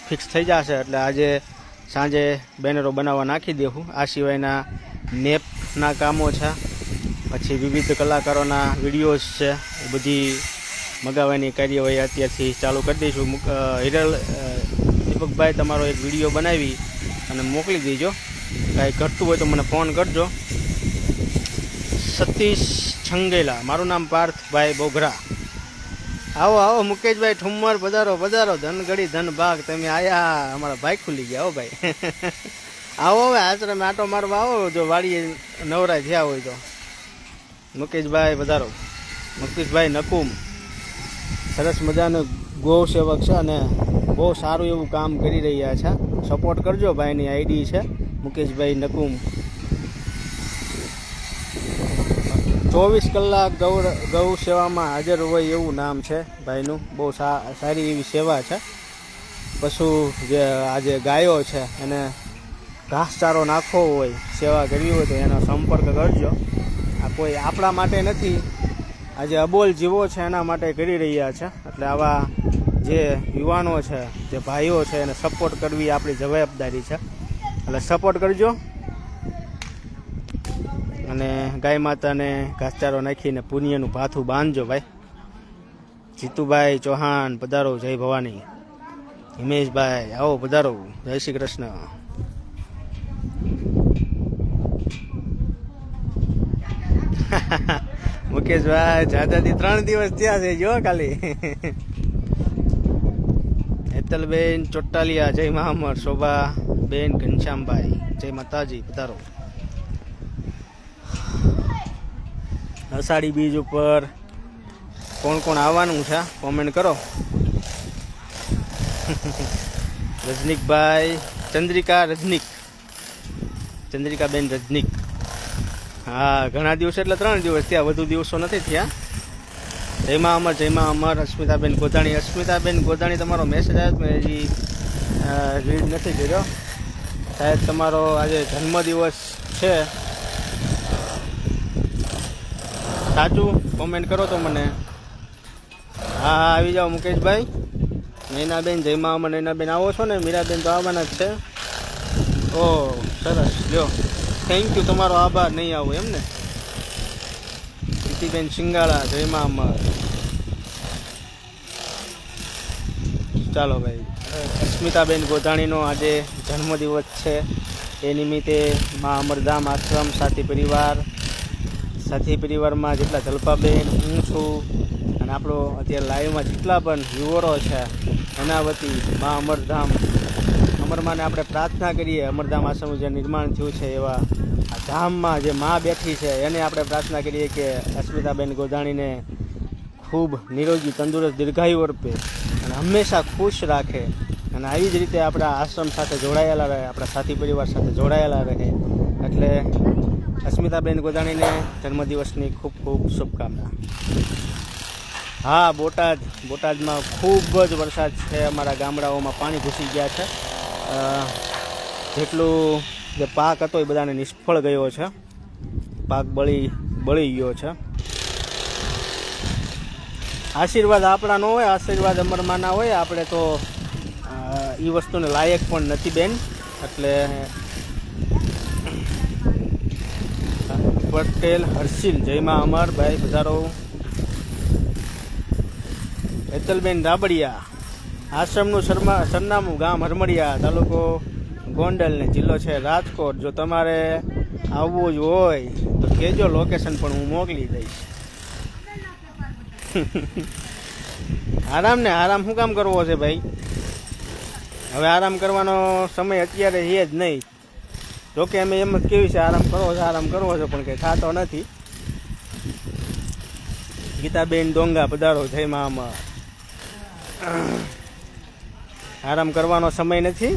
ફિક્સ થઈ જશે એટલે આજે સાંજે બેનરો બનાવવા નાખી દેવું. આ સિવાયના નેપના કામો છે, પછી વિવિધ કલાકારોના વિડીયોઝ છે, એ બધી મગાવવાની કાર્યવાહી અત્યારથી ચાલુ કરી દઈશું. હિરલ દીપકભાઈ તમારો એક વિડીયો બનાવી અને મોકલી દેજો. કાંઈ ઘટતું હોય તો મને ફોન કરજો. સતીશ છંગેલા, મારું નામ પાર્થભાઈ બોઘરા. આવો આવો મુકેશભાઈ ઠુમ્મર, પધારો પધારો. ધન ગળી ધન ભાગ, તમે આયા, અમારા ભાઈ ખુલી ગયા. હો ભાઈ આવો હવે આશ્રમે આટો મારવા આવો જો વાડીએ નવરાય થયા હોય તો. મુકેશભાઈ પધારો. મુકેશભાઈ નકુમ સરસ મજાનું ગૌ સેવક છે અને બહુ સારું એવું કામ કરી રહ્યા છે. સપોર્ટ કરજો. ભાઈની આઈડી છે મુકેશભાઈ નકુમ. 24 કલાક ગૌ સેવામાં હાજર હોય એવું નામ છે ભાઈનું. બહુ સારી એવી સેવા છે. પશુ જે આજે ગાયો છે એને ઘાસચારો નાખવો હોય, સેવા કરવી હોય તો એનો સંપર્ક કરજો. આ કોઈ આપણા માટે નથી, આજે અબોલ જીવો છે એના માટે કરી રહ્યા છે. એટલે આવા જે યુવાનો છે, જે ભાઈઓ છે એને સપોર્ટ કરવી આપણી જવાબદારી છે. એટલે સપોર્ટ કરજો અને ગાય માતાને ઘાસચારો નાખીને પુણ્યનું ભાથું બાંધજો ભાઈ. જીતુભાઈ ચૌહાણ પધારો. જય ભવાની. હિમેશભાઈ આવો પધારો. જય શ્રી કૃષ્ણ. મુકેશભાઈ જાજાથી 3 દિવસ થયા છે જો ખાલી. હેતલબેન ચોટાલિયા જય મહામર. શોભાબેન ઘનશ્યામભાઈ જય માતાજી પધારો. અષાઢી બીજ ઉપર કોણ કોણ આવવાનું છે કોમેન્ટ કરો. રજનીકભાઈ, ચંદ્રિકાબેન રજનીક. હા ઘણા દિવસ એટલે 3 દિવસ થયા, વધુ દિવસો નથી થયા. જયમાં અમર. અસ્મિતાબેન ગોધાણી તમારો મેસેજ આવ્યો મેં હજી રીડ નથી કર્યો. શાયદ તમારો આજે જન્મદિવસ છે. સાચું કોમેન્ટ કરો તો મને. હા આવી જાઓ મુકેશભાઈ. નૈનાબેન જયમાં અમર. નૈનાબેન આવો છો ને? મીરાબેન તો આવવાના જ છે. ઓહ સરસ, લ્યો થેન્ક યુ, તમારો આભાર. નહીં આવું એમ ને? પ્રીતિબેન સિંગાળા જયમાં અમર. ચાલો ભાઈ. અસ્મિતાબેન ગોધાણીનો આજે જન્મદિવસ છે. એ નિમિત્તે મા અમરધામ આશ્રમ સાથી પરિવારમાં જેટલા જલપાબેન, હું છું અને આપણો અત્યારે લાઈવમાં જેટલા પણ વ્યુઅરો છે એના વતી મા અમરમાને આપણે પ્રાર્થના કરીએ. અમરધામ આશ્રમનું જે નિર્માણ થયું છે એવા આ ધામમાં જે મા બેઠી છે એને આપણે પ્રાર્થના કરીએ કે અસ્મિતાબેન ગોધાણીને ખૂબ નિરોગી, તંદુરસ્ત, દીર્ઘાયુ અર્પે અને હંમેશા ખુશ રાખે અને આવી જ રીતે આપણા આશ્રમ સાથે જોડાયેલા રહે, આપણા સાથી પરિવાર સાથે જોડાયેલા રહે. એટલે અસ્મિતાબેન ગોધાણીને જન્મદિવસની ખૂબ ખૂબ શુભકામના. હા બોટાદમાં ખૂબ જ વરસાદ છે. અમારા ગામડાઓમાં પાણી ઘૂસી ગયા છે. જેટલું જે પાક હતો એ બધાને નિષ્ફળ ગયો છે. પાક બળી ગયો છે. આશીર્વાદ આપણા ન હોય, આશીર્વાદ અમરમાના હોય. આપણે તો એ વસ્તુને લાયક પણ નથી બેન. એટલે પટેલ હર્ષિલ જયમાં અમર ભાઈ પધારો. હેતલબેન રાબડિયા. આશ્રમનું સરનામું ગામ હરમડિયા, તાલુકો ગોંડલ ને જિલ્લો છે રાજકોટ. જો તમારે આવવું જ હોય તો કહેજો, લોકેશન પણ હું મોકલી દઈશ. આરામ શું કામ કરવો છે ભાઈ? હવે આરામ કરવાનો સમય અત્યારે છે જ નહીં. જોકે અમે એમ જ કેવી છે આરામ કરવો છે પણ કંઈ થતો નથી. ગીતાબેન ડોંગા પધારો. જય મા. આરામ કરવાનો સમય નથી.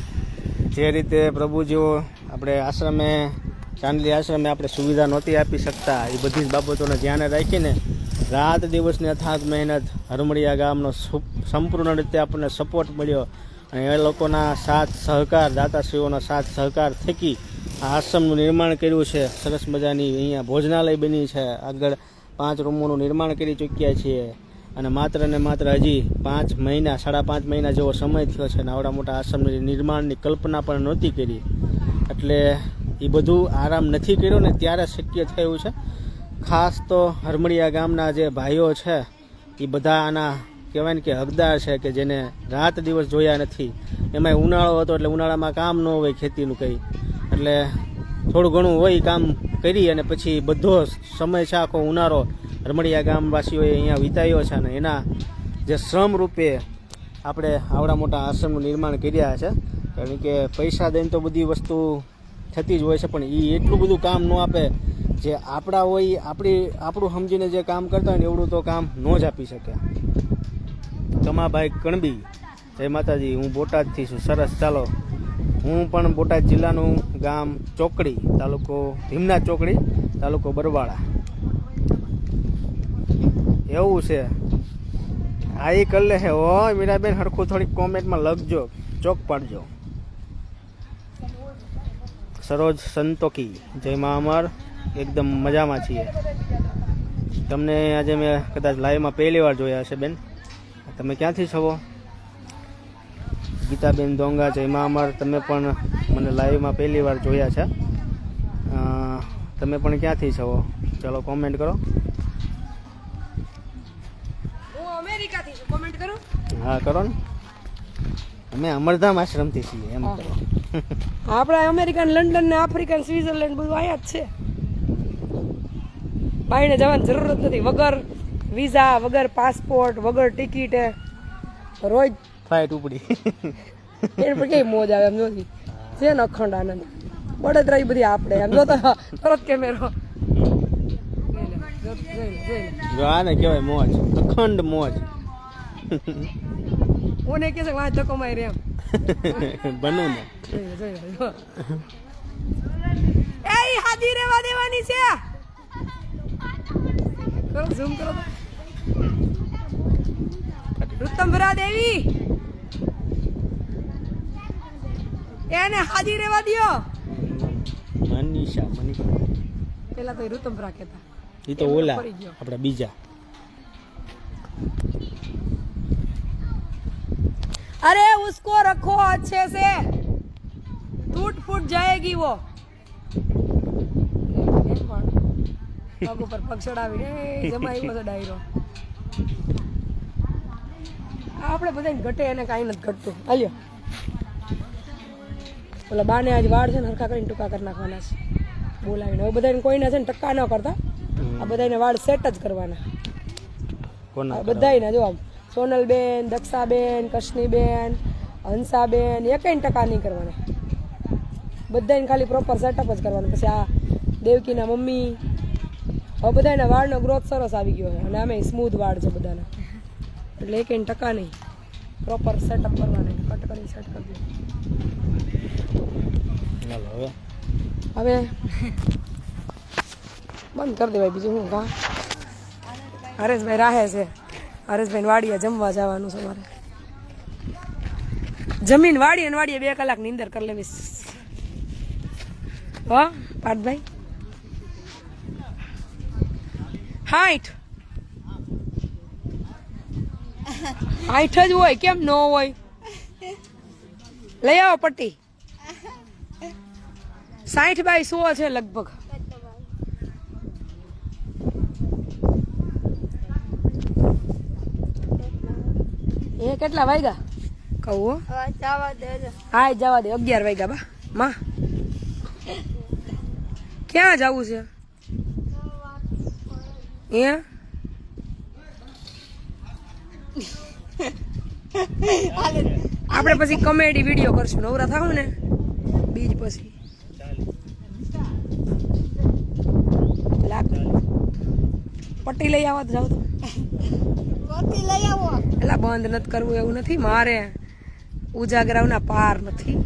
જે રીતે પ્રભુજીઓ આપણે ચાંદલી આશ્રમે આપણે સુવિધા નહોતી આપી શકતા, એ બધી જ બાબતોને ધ્યાને રાખીને રાત દિવસની અથાગ મહેનત હરમડિયા ગામનો સંપૂર્ણ રીતે આપણને સપોર્ટ મળ્યો અને એ લોકોના સાથ સહકાર, દાતાશ્રીઓનો સાથ સહકાર થકી આ આશ્રમનું નિર્માણ કર્યું છે. સરસ મજાની અહીંયા ભોજનાલય બની છે. આગળ 5 રૂમોનું નિર્માણ કરી ચૂક્યા છીએ અને માત્ર ને માત્ર હજી 5 મહિના 5.5 મહિના જેવો સમય થયો છે અને આવડા મોટા આશ્રમની નિર્માણની કલ્પના પણ નહોતી કરી. એટલે એ બધું આરામ નથી કર્યો ને ત્યારે શક્ય થયું છે. ખાસ તો હરમડિયા ગામના જે ભાઈઓ છે એ બધા આના કહેવાય ને કે હકદાર છે, કે જેને રાત દિવસ જોયા નથી. એમાંય ઉનાળો હતો એટલે ઉનાળામાં કામ ન હોય ખેતીનું કંઈ, એટલે થોડું ઘણું હોય કામ કરી અને પછી બધો સમય છે આખો ઉનાળો હરમડિયા ગામવાસીઓએ અહીંયા વિતાવ્યો છે અને એના જે શ્રમ રૂપે આપણે આવડા મોટા આશ્રમનું નિર્માણ કર્યા છે. કારણ કે પૈસા દઈને તો બધી વસ્તુ થતી જ હોય છે, પણ એ એટલું બધું કામ ન આપે જે આપણા હોય આપણું સમજીને જે કામ કરતા હોય ને એવડું તો કામ ન જ આપી શકે. કમાભાઈ કણબી, જય માતાજી. હું બોટાદથી છું. સરસ, ચાલો. હું પણ બોટાદ જિલ્લાનું ગામ ચોકડી, તાલુકો ભીમનાથ ચોકડી, તાલુકો બરવાળા. એવું છે. આ એ કર લે હે. હોય મીરાબેન, હરખું થોડીક કોમેન્ટમાં લખજો, ચોક પાડજો. સરોજ સંતોકી, જય મા અમર. એકદમ મજામાં છીએ. તમને આજે મેં કદાચ લાઈવમાં પહેલી વાર જોયા હશે બેન. તમે ક્યાંથી છો? ગીતાબેન દોંગા, જય મા અમર. તમે પણ મને લાઈવમાં પહેલી વાર જોયા છે. તમે પણ ક્યાંથી છો? ચલો કોમેન્ટ કરો. હું અમેરિકાથી છું, કોમેન્ટ કરો. હા કરો ને. અમે અમરધામ આશ્રમથી છીએ એમ કરો. આપણે અમેરિકન, લંડન ને આફ્રિકન, સ્વિટરલેન્ડ બધું આયા જ છે. બાઈને જવાની જરૂરત નથી. વગર વિઝા, વગર પાસપોર્ટ, વગર ટિકિટે રોજ ફ્લાઇટ ઉપડી. એની પર કઈ મોજ આવે એમ નથી. છે ને અખંડ આનંદ. બળતરા બધી આપણે એમ જોતો તરત કેમેરો જો આને કહેવાય મોજ, અખંડ મોજ. ઓને કે છે વાંચ ધક્કો મારી એમ બનું ને. એ હાજી રેવા દેવાની છે. કરો ઝૂમ કરો. રુતંબરા દેવી, એને હાજી રેવા દ્યો. મનીષા, પેલા તો રુતંબરા કહેતા. એ તો ઓલા આપડા બીજા. अरे उसको रखो अच्छे से, टूट फूट जाएगी वो. पग ऊपर पग चढ़ावी जमाई वो ડાયરો. આપણે બધાને ઘટે એને કાંઈ નથી ઘટતું. હાલ્યો ઓલા બાને આજ વાળ છે ને હરખા કરીને ટૂંકા કરી નાખવાના છે બોલાવીને. હવે બધાને કોઈના છે ને ટક્કા ન કરતા, આ બધાને વાળ સેટ જ કરવાના. બધાને જો આમ સોનલબેન, દક્ષાબેન, કશનીબેન, હંસાબેન, એકઈ ટકા નહીં કરવાના. બધાને ખાલી પ્રોપર સેટઅપ જ કરવાનું. પછી આ દેવકીના મમ્મી, હવે બધાના વાળનો ગ્રોથ સરસ આવી ગયો છે અને આમે સ્મૂથ વાળ છે બધાના, એટલે એકઈ ટકા નહીં. પ્રોપર સેટઅપ કરવાનું, કટ કરી સેટ કરી દો. હવે બંધ કરી દેવાય. બીજું હું કા હરેશભાઈ રાહે છે. હરેશભાઈ વાડીએ જમવા જવાનું છે મારે. જમીન વાડીએ ને વાડીએ 2 કલાકની અંદર કરી લેવીશ. હો પાર્થભાઈ 60 જ હોય, કેમ ન હોય? લઈ આવો પટ્ટી. 60/100 છે લગભગ. એ કેટલા વાગ્યા કહું? હા જવા દે. 11 વાગ્યા બા. માં ક્યાં જવું છે? આપણે પછી કોમેડી વિડીયો કરશું નવરા થાવ ને બીજ પછી. પટ્ટી લઈ આવો તો જાવ તો. એટલે બંધ નથી કરવું એવું નથી મારે. ઉજાગરાના પાર નથી.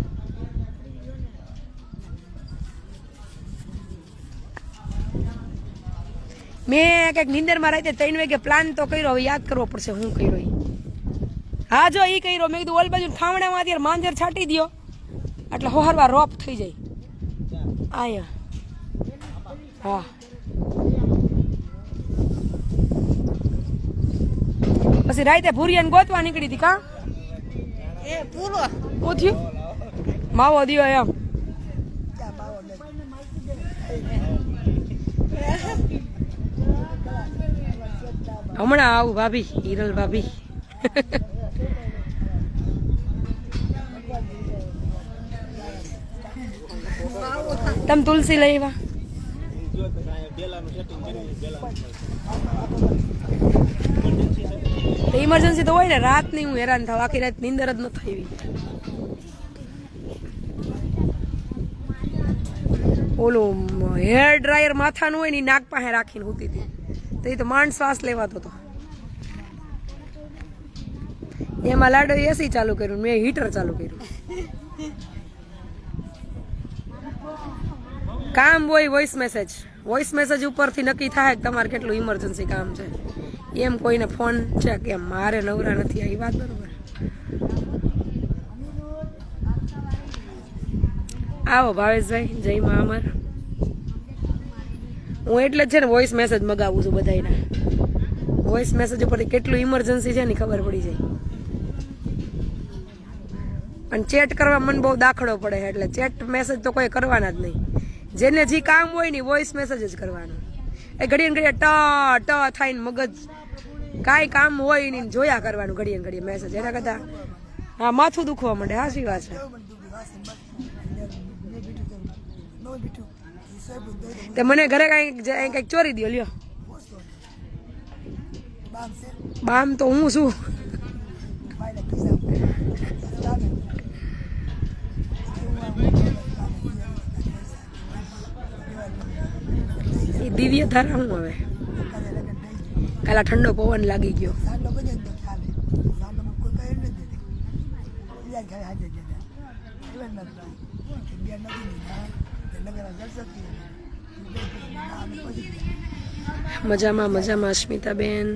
મેં કંઈક નીંદરમાં રાતે 3 વાગે પ્લાન તો કર્યો, હવે યાદ કરવો પડશે હું કર્યો ઈ. હા જો ઈ કર્યો, મેં કીધું ઓલ બાજુ ખાવણામાં અત્યારે માંજર છાંટી દ્યો એટલે હોહરવા રોપ થઈ જાય અહીંયા. હા પછી રાતે ભૂરિયાને ગોતવા નીકળી હતી કા એ પૂરો શું થયું? માવો દિયો એમ. હમણાં આવું ભાભી, હિરલ ભાભી. તમે તુલસી લઈ આવ્યા? ઇમરજન્સી તો હોય ને, રાત ની હું હેરાન થાવ, આખી રાત નીંદર જ ન થઈ. ઓલું હેર ડ્રાયર માથાનું હોય ને ઈ નાક પાસે રાખીને હોતી હતી, તો એ તો માંડ શ્વાસ લેવાતો હતો. એમાં લાડો એસી ચાલુ કર્યું, મેં હીટર ચાલુ કર્યું. કામ હોય વોઇસ મેસેજ ઉપરથી નક્કી થાય કે તમારે કેટલું ઇમરજન્સી કામ છે. એમ કોઈને ફોન છે કે મારે નવરા નથી, આવી વાત બરોબર. આવો ભાવેશભાઈ, જય મા અમર. હું એટલે જ છે ને વોઇસ મેસેજ મગાવું છું બધાના. વોઇસ મેસેજ ઉપરથી કેટલું ઇમરજન્સી છે ને ખબર પડી જાય. અને ચેટ કરવા મને બહુ દાખલો પડે, એટલે ચેટ મેસેજ તો કોઈ કરવાના જ નહીં. જેને જે કામ હોય ને વોઇસ મેસેજ જ કરવાનું. એ ઘડીએ ઘડીએ ટ થાય ને મગજ કાંઈ કામ હોય નહીં જોયા કરવાનું ઘડીએ ઘડીએ મેસેજ. એના કરતા હા માથું દુખવા માંડે. હા શી વાત છે. તે મને ઘરે કઈક ચોરી દો લ્યો. બામ તો હું છું. દિવ્ય ધારા હું હવે કાલા ઠંડો પવન લાગી ગયો. મજામાં મજામાં અસ્મિતાબેન.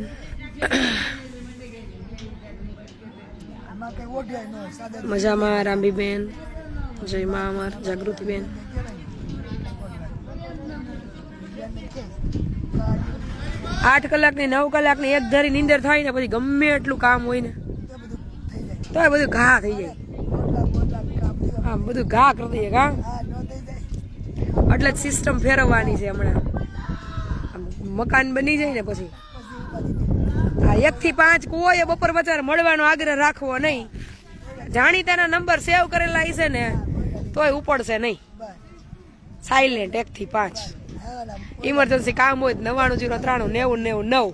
મજામાં રાંબીબેન, જય મા અમર. જાગૃતિબેન 8 કલાકની 9 કલાકની એક ધારી નીંદર થાય ને પછી ગમે એટલું કામ હોય ને તો એ બધું ઘા થઈ જાય. હા બધું ઘા કરી દઈએ ઘા. એટલે જ સિસ્ટમ ફેરવવાની છે હમણાં. મકાન બની જાય ને પછી આ 1 થી 5 કોઈ બપોર બચાર મળવાનો આગ્રહ રાખવો નહીં. જાણીતાના નંબર સેવ કરેલા હશે ને તોય ઉપડશે નહીં. સાયલેન્ટ 1 થી 5. ઇમરજન્સી કામ હોય 99039099.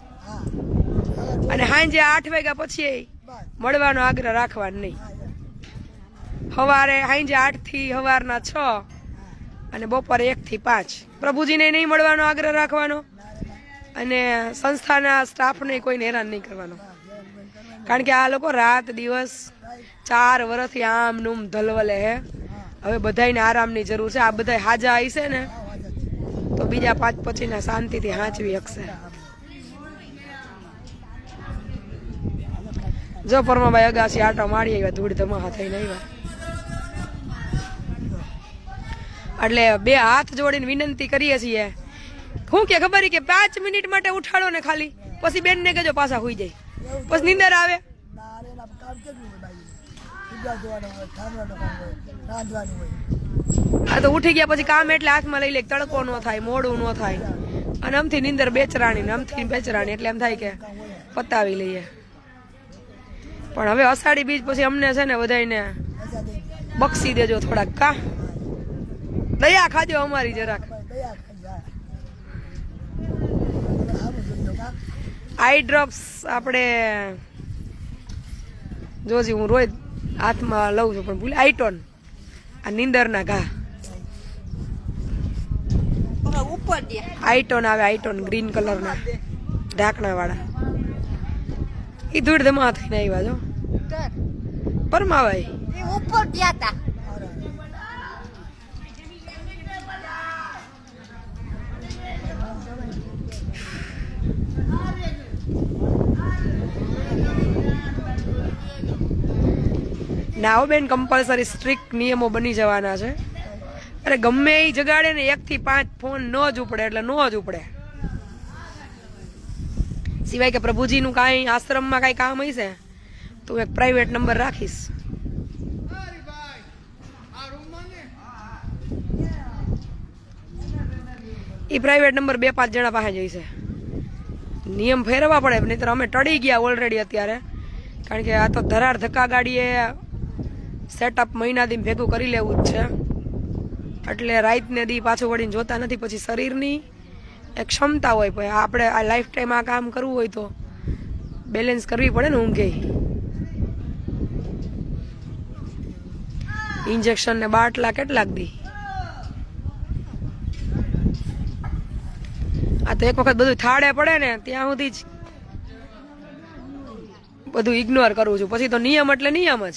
અને સાંજે 8 વાગ્યા પછી મળવાનો આગ્રહ રાખવાનો નહીં. સવારે સાંજે 8 થી સવારના 6 અને બપોરે 1 થી 5 પ્રભુજીને નહીં મળવાનો આગ્રહ રાખવાનો. અને સંસ્થાના સ્ટાફને કોઈને હેરાન નહીં કરવાનો. કારણ કે આ લોકો રાત દિવસ 4 વર્ષથી આમ નૂમ ધલવલે હે. હવે બધાને આરામની જરૂર છે. આ બધા હાજા હશે ને તો બીજા 5 પછીના શાંતિથી હાંચવી શકશે. જો પરમાભાઈ અગાસી આટો મારી આવ્યા, ધૂળ ધમાહા થઈને આવ્યા. એટલે 2 હાથ જોડીને વિનંતી કરીએ છીએ. શું કે ખબર કે 5 મિનિટ માટે ઉઠાડો ને ખાલી, પછી બેન ને કહેજો પાછા સુઈ જાય, પછી નીંદર આવે. આ તો ઉઠી ગયા પછી કામ એટલે હાથમાં લઈ લે, તડકો ન થાય, મોડું ન થાય. અને આમથી નીંદર બેચરાણી ને આમથી બેચરાણી, એટલે એમ થાય કે પતાવી લઈએ. પણ હવે અષાઢી બીજ પછી અમને છે ને બધાને બક્ષી દેજો થોડાક. કા દયા ખાજો અમારી જરાક. આઈ ડ્રોપ્સ આપણે જોજી હું રોજ હાથમાં લઉં છું પણ ભૂલે. આઈટોન આ નીંદરના ઘા આઈટોન આવે, આઈટોન ગ્રીન કલરના ઢાંકણા વાળા. એ ધૂળ ધમા થઈને આવ્યા જો પરમાભાઈ. ઉપર ગયા હતા. ના બેન, કમ્પલસરી સ્ટ્રિક્ટ નિયમો બની જવાના છે. અરે ગમે એ જગાડે ને 1 થી 5 ફોન ન જ ઉપડે એટલે ન જ ઉપડે. સિવાય કે પ્રભુજીનું કાંઈ આશ્રમમાં કાંઈ કામ હશે તો એક પ્રાઇવેટ નંબર રાખીશ. એ પ્રાઇવેટ નંબર 2-5 જણા પાસે જઈશે. નિયમ ફેરવવા પડે, નહીતર અમે ટળી ગયા ઓલરેડી અત્યારે. કારણ કે આ તો ધરાર ધક્કા ગાડીએ સેટઅપ મહિના દી ભેગું કરી લેવું જ છે. એટલે રાતને દી પાછું વળીને જોતા નથી. પછી શરીરની એક ક્ષમતા હોય, પછી આપણે આ લાઈફ ટાઈમ આ કામ કરવું હોય તો બેલેન્સ કરવી પડે ને ઊંઘે. ઇન્જેક્શન ને બાટલા કેટલાક દી. આ તો એક વખત બધું થાળે પડે ને ત્યાં સુધી જ બધું ઇગ્નોર કરું છું. પછી તો નિયમ એટલે નિયમ જ.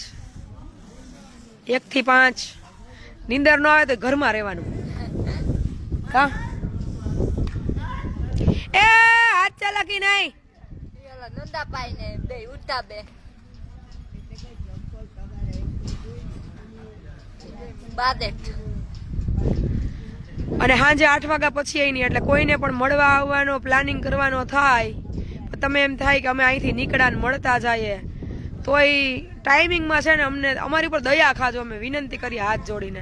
1 થી 5 નીંદર ન આવે તો ઘરમાં રહેવાનું. કા એ હાથ ચાલાકી નહીં. નંદા પાઈ ને બે ઉઠા બે બાદેટ. અને સાંજે 8 વાગ્યા પછી અહીં નહીં. એટલે કોઈને પણ મળવા આવવાનો પ્લાનિંગ કરવાનો થાય, તમે એમ થાય કે અમે અહીંથી નીકળ્યા ને મળતા જઈએ, તોય ટાઈમિંગમાં છે ને અમને અમારી ઉપર દયા ખાજો. અમે વિનંતી કરીએ હાથ જોડીને.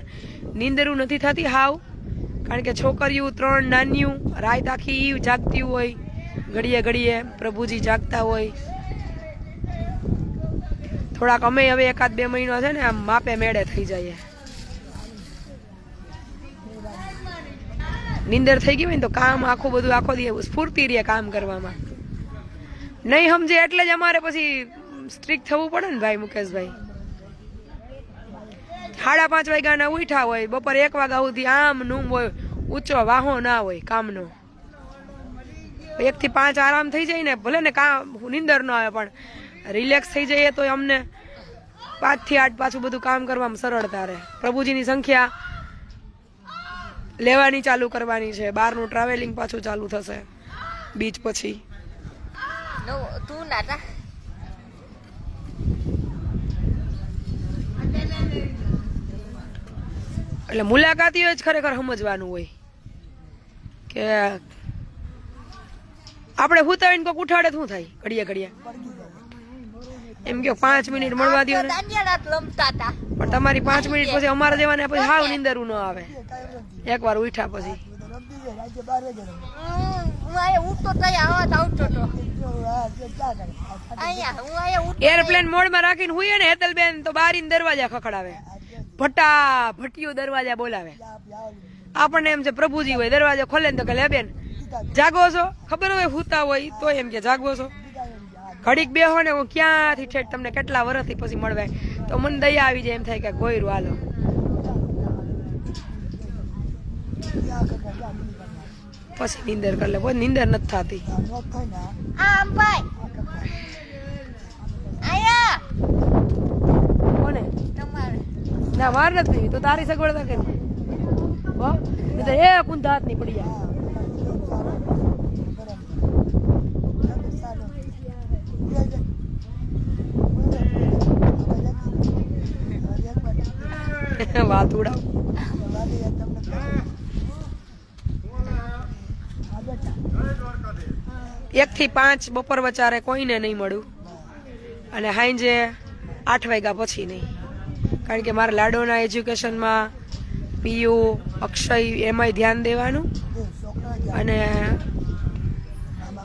નીંદરું નથી થતી હાવ, કારણ કે છોકરીઓ 3 નાનીયું રાત આખી જાગતી હોય, ઘડીએ ઘડીએ પ્રભુજી જાગતા હોય. થોડાક અમે હવે 1-2 મહિનો છે ને આમ માપે મેળે થઈ જઈએ. નીંદર થઈ ગઈ હોય ને તો કામ આખું બધું આખો દી સ્ફૂર્તિ રહે કામ કરવામાં. નહીં સમજે એટલે જ અમારે પછી સ્ટ્રિક્ટ થવું પડે ને ભાઈ મુકેશભાઈ. 5:30 વાગ્યાના ઉઠ્યા હોય, બપોરે 1 વાગ્યા સુધી આમ નૂમ હોય, ઊંચો વાહો ના હોય કામનો. 1 થી 5 આરામ થઈ જાય ને, ભલે ને કામ નીંદર ન આવે પણ રિલેક્સ થઈ જઈએ તો અમને 5 થી 8 પાછું બધું કામ કરવામાં સરળતા રહે. પ્રભુજીની સંખ્યા લેવાની ચાલુ કરવાની છે. બહારનું ટ્રાવેલિંગ પાછું ચાલુ થશે બીચ પછી. તું નાટા એટલે મુલાકાતીઓ જ ખરેખર સમજવાનું હોય કે આપણે હુતા હોય ને કોઈક ઉઠાડે શું થાય ઘડીએ ઘડીએ. એમ કે 5 મિનિટ મળવા દો ને, પણ તમારી 5 મિનિટ પછી અમારા જેવાને પછી હાવ નીંદરું ન આવે. એકવાર ઉઠ્યા પછી એરપ્લેન મોડમાં રાખીને હુઈએ ને હેતલબેન તો બારીને દરવાજા ખખડાવે, ભટ્ટીયું દરવાજા બોલાવે. આપણને એમ છે પ્રભુજી હોય, દરવાજો ખોલે ને તો કે લે બેન જાગો છો, ખબર હોય હુતા હોય તો એમ કે જાગો છો. ઘડીક બેહો ને હું ક્યાંથી ઠેઠ તમને કેટલા વર્ષથી પછી મળવાય તો મને દયા આવી જાય, એમ થાય કે ગોયરું હાલો. પછી નીંદર કરી લે. કોઈ નીંદર નથી થતી. કોને ના વાર નથી તો તારી સગવડતા કરી એ કુંધા હાથ ની પડી જાય. વાત ઉડાવ. 1 થી 5 બપોર વચારે કોઈને નહીં મળું, અને સાંજે 8 વાગ્યા પછી નહીં. કારણ કે મારા લાડોના એજ્યુકેશનમાં પીયુ અક્ષય એમાંય ધ્યાન દેવાનું, અને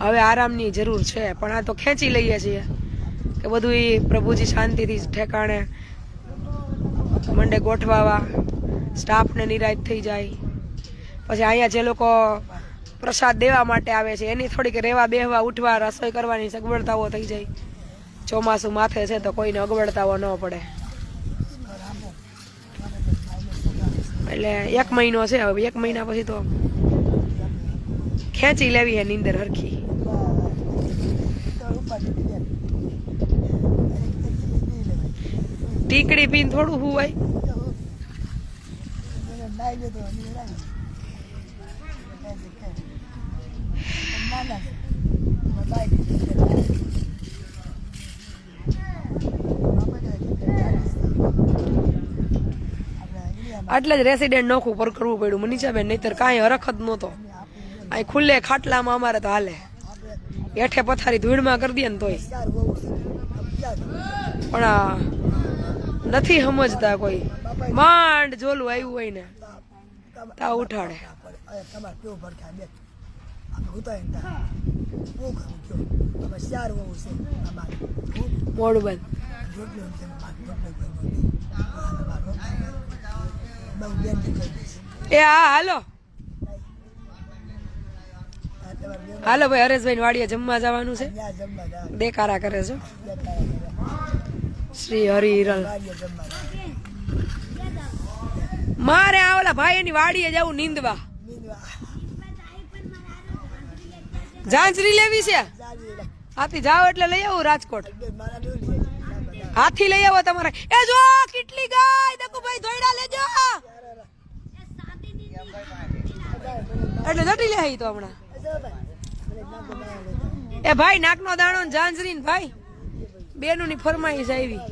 હવે આરામની જરૂર છે. પણ આ તો ખેંચી લઈએ છીએ કે બધું એ પ્રભુજી શાંતિથી ઠેકાણે મંડે ગોઠવાવા, સ્ટાફને નિરાશ થઈ જાય. પછી અહીંયા જે લોકો પ્રસાદ દેવા માટે આવે છે એની થોડીક રહેવા બેહવા ઉઠવા રસોઈ કરવાની સગવડતાઓ થઈ જાય. ચોમાસું માથે છે તો કોઈને અગવડતાઓ ન પડે. એટલે 1 મહિનો છે, હવે 1 મહિના પછી તો ખેંચી લેવી હે નીંદર હરખી. ટીકડી પીને થોડું હુવાય. એટલે જ રેસિડેન્ટ નોખું પર કરવું પડ્યું મનીષાબેન, નહીતર કાંઈ હરખ જ નહોતો. અહીં ખુલ્લે ખાટલામાં અમારે તો હાલે, હેઠે પથારી ધૂળમાં કરી દે ને તોય. પણ આ નથી સમજતા કોઈ, માંડ જોલું આવ્યું હોય ને તા ઉઠાડે. મોડું બંધ. એ હા હાલો હાલો ભાઈ, હરેશભાઈ વાડીએ જમવા જવાનું છે. દેખારા કરે છે શ્રી હરિ હિરલ. મારે આ ઓલા ભાઈ એની વાડીએ જવું નીંદવા. ઝાંઝરી લેવી છે, હાથી જાવ એટલે લઈ આવું રાજકોટ. હાથી લઈ આવો તમારે. એ જો કેટલી ગાય દકુભાઈ ધોઈડા લેજો, એટલે જટી લે તો હમણાં. એ ભાઈ નાકનો દાણો ને ઝાંઝરી ને ભાઈ બેનું ની ફરમાઈશ આવી.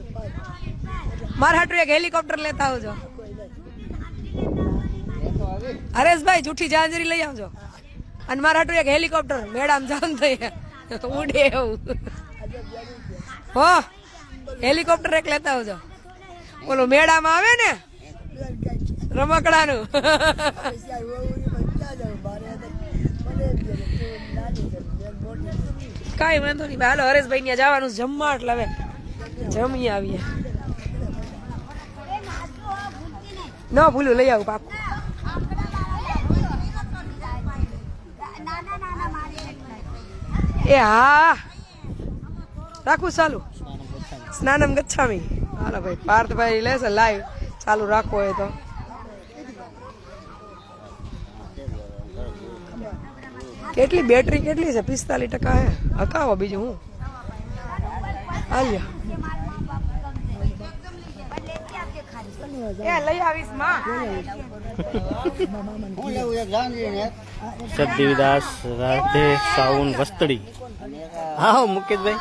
મારા હાટુ એક હેલિકોપ્ટર લેતા આવજો. હરેશભાઈ જૂઠી ઝાંઝરી લઈ આવજો, અને મારા હાટુ એક હેલિકોપ્ટર મેડામ જામ થઈ ઉડે એવું. હો હેલિકોપ્ટર એક લેતા આવજો, ઓલો મેળામાં આવે ને રમકડાનું. કઈ વાંધો નહીં, હાલો હરેશભાઈ ત્યાં જવાનું જમવા, એટલે હવે જમી આવીએ. ન ભૂલું લઈ આવું પાકું. એ હા રાખું ચાલુ. સ્નાનમ ગચ્છામી. હાલો ભાઈ, પાર્થભાઈ લેશે લાઈવ, ચાલુ રાખવો હોય તો. કેટલી બેટરી કેટલી છે? 45% હે. હકાવો બીજું હું હાલ્યા. લઈ આવીશ માં. સદદેવીદાસ રાધે સાઉન વસ્તડી. હા મુકેશભાઈ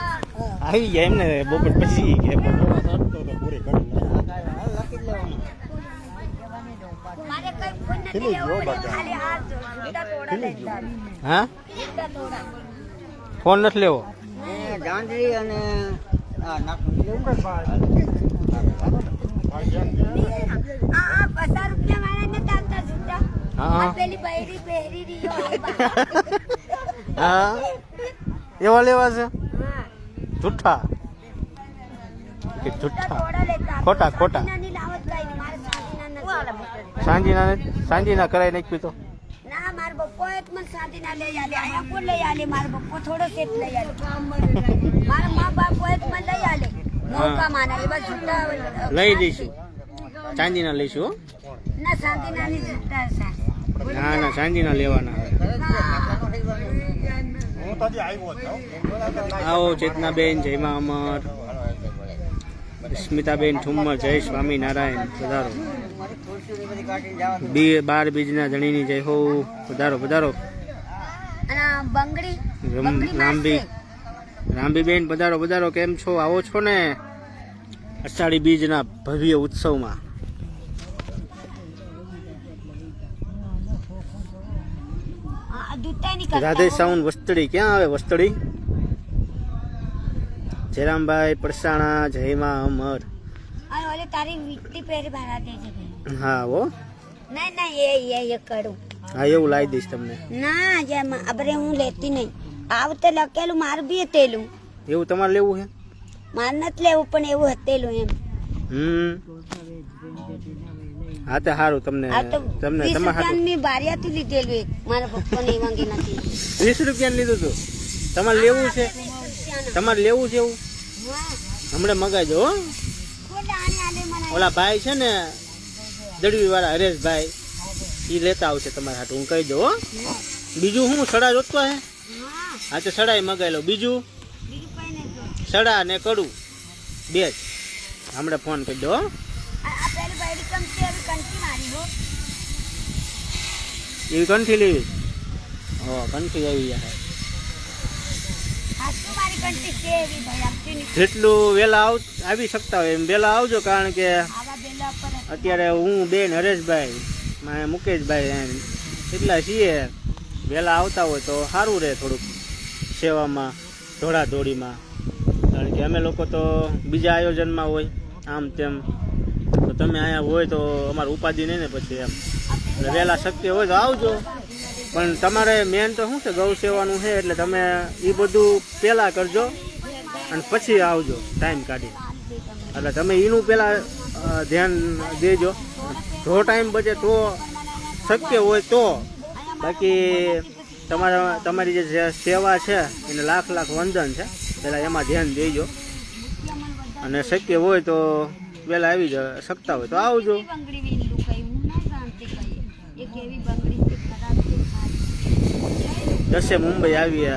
આવી ગયા એમને બપોર પછી કે હા ફોન નથી લેવો. અને હા એવા લેવા છે જુઠ્ઠા કે જુઠ્ઠા ખોટા ખોટા. સાંજીના કરાઈ નાખ્યું તો ના માર બપ્પો એક મન સાંજીના લઈ આલે, આયા કોણ લઈ આલે? માર બપ્પો થોડો સેટ લઈ આલે, મારા મા બાપ એક મન લઈ આલે. મોકા માના એવા જૂતા લઈ દઈશું, ચાંદીના લઈશું. ના સાંજીના ની જૂતા છે. ના ના સાંજીના લેવાના. આવો ચેતનાબેન, જયમાં અમર, સ્મિતાબેન ઠુમ્મર, જય સ્વામિનારાયણ. પધારો. 12 બીજના જણીની જય હો. પધારો પધારો. રામબીબેન પધારો પધારો. કેમ છો? આવો છો ને અષાઢી બીજના ભવ્ય ઉત્સવમાં. રાધે સાઉન વસ્તડી. ક્યાં આવે વસ્તડી? જયરામભાઈ પરસાણા, જયમાં અમર. ઓલે તારી વીટી પહેરી બહાર દે છે. હા હો. ના ના એ કરું. હા એવું લાવી દઈશ તમને. ના જેમ અબરે હું લેતી નહીં. આવતે લખેલું માર બી હતેલું. એવું તમારે લેવું છે? માર નથી લેવું પણ એવું હતેલું એમ. હા તે સારું. તમને તમને તમારે બારિયાથી લીધેલું એક મારા પપ્પાને વાંગી નથી. 20 રૂપિયા લીધું હતું. તમારે લેવું છે? તમારે લેવું છે એવું? હમણાં મગાજો. ઓલા ભાઈ છે ને દડવી વાળા હરેશભાઈ, એ લેતા આવશે તમારા હાટું. હું કહી દઉં. બીજું હું સડા જોતો હે? હા તો સડા મગાઈ લો. બીજું સડા ને કડું બે જ. હમણાં ફોન કરી દો. એવી કંઠી લેવી? કંઠી આવી જાય. તો મારી કંટી છે એવી ભાઈ આપતી નહીં જેટલું વહેલા આવી શકતા હોય એમ વહેલા આવજો, કારણ કે આવા બેલા પર અત્યારે હું બેન હરેશભાઈ મારે મુકેશભાઈ એમ એટલા છીએ, વહેલા આવતા હોય તો સારું રહે થોડુંક સેવામાં દોડાદોડીમાં, કારણ કે અમે લોકો તો બીજા આયોજનમાં હોય આમ તેમ, તો તમે અહીંયા હોય તો અમારે ઉપાધિ નહીં ને પછી એમ, એટલે વહેલા શક્ય હોય તો આવજો. પણ તમારે મેન તો શું છે ગૌ સેવાનું છે, એટલે તમે એ બધું પહેલાં કરજો અને પછી આવજો ટાઈમ કાઢી, એટલે તમે એનું પહેલાં ધ્યાન દેજો. જો ટાઈમ બચે તો શક્ય હોય તો, બાકી તમારી જે સેવા છે એને લાખ લાખ વંદન છે, પહેલાં એમાં ધ્યાન દેજો. અને શક્ય હોય તો વહેલા આવી શકતા હોય તો આવજો. બંગડી વેલું કઈ હું ના જાણતી કઈ એક એવી બંગડી છે ખરાબ છે દસે મુંબઈ આવી,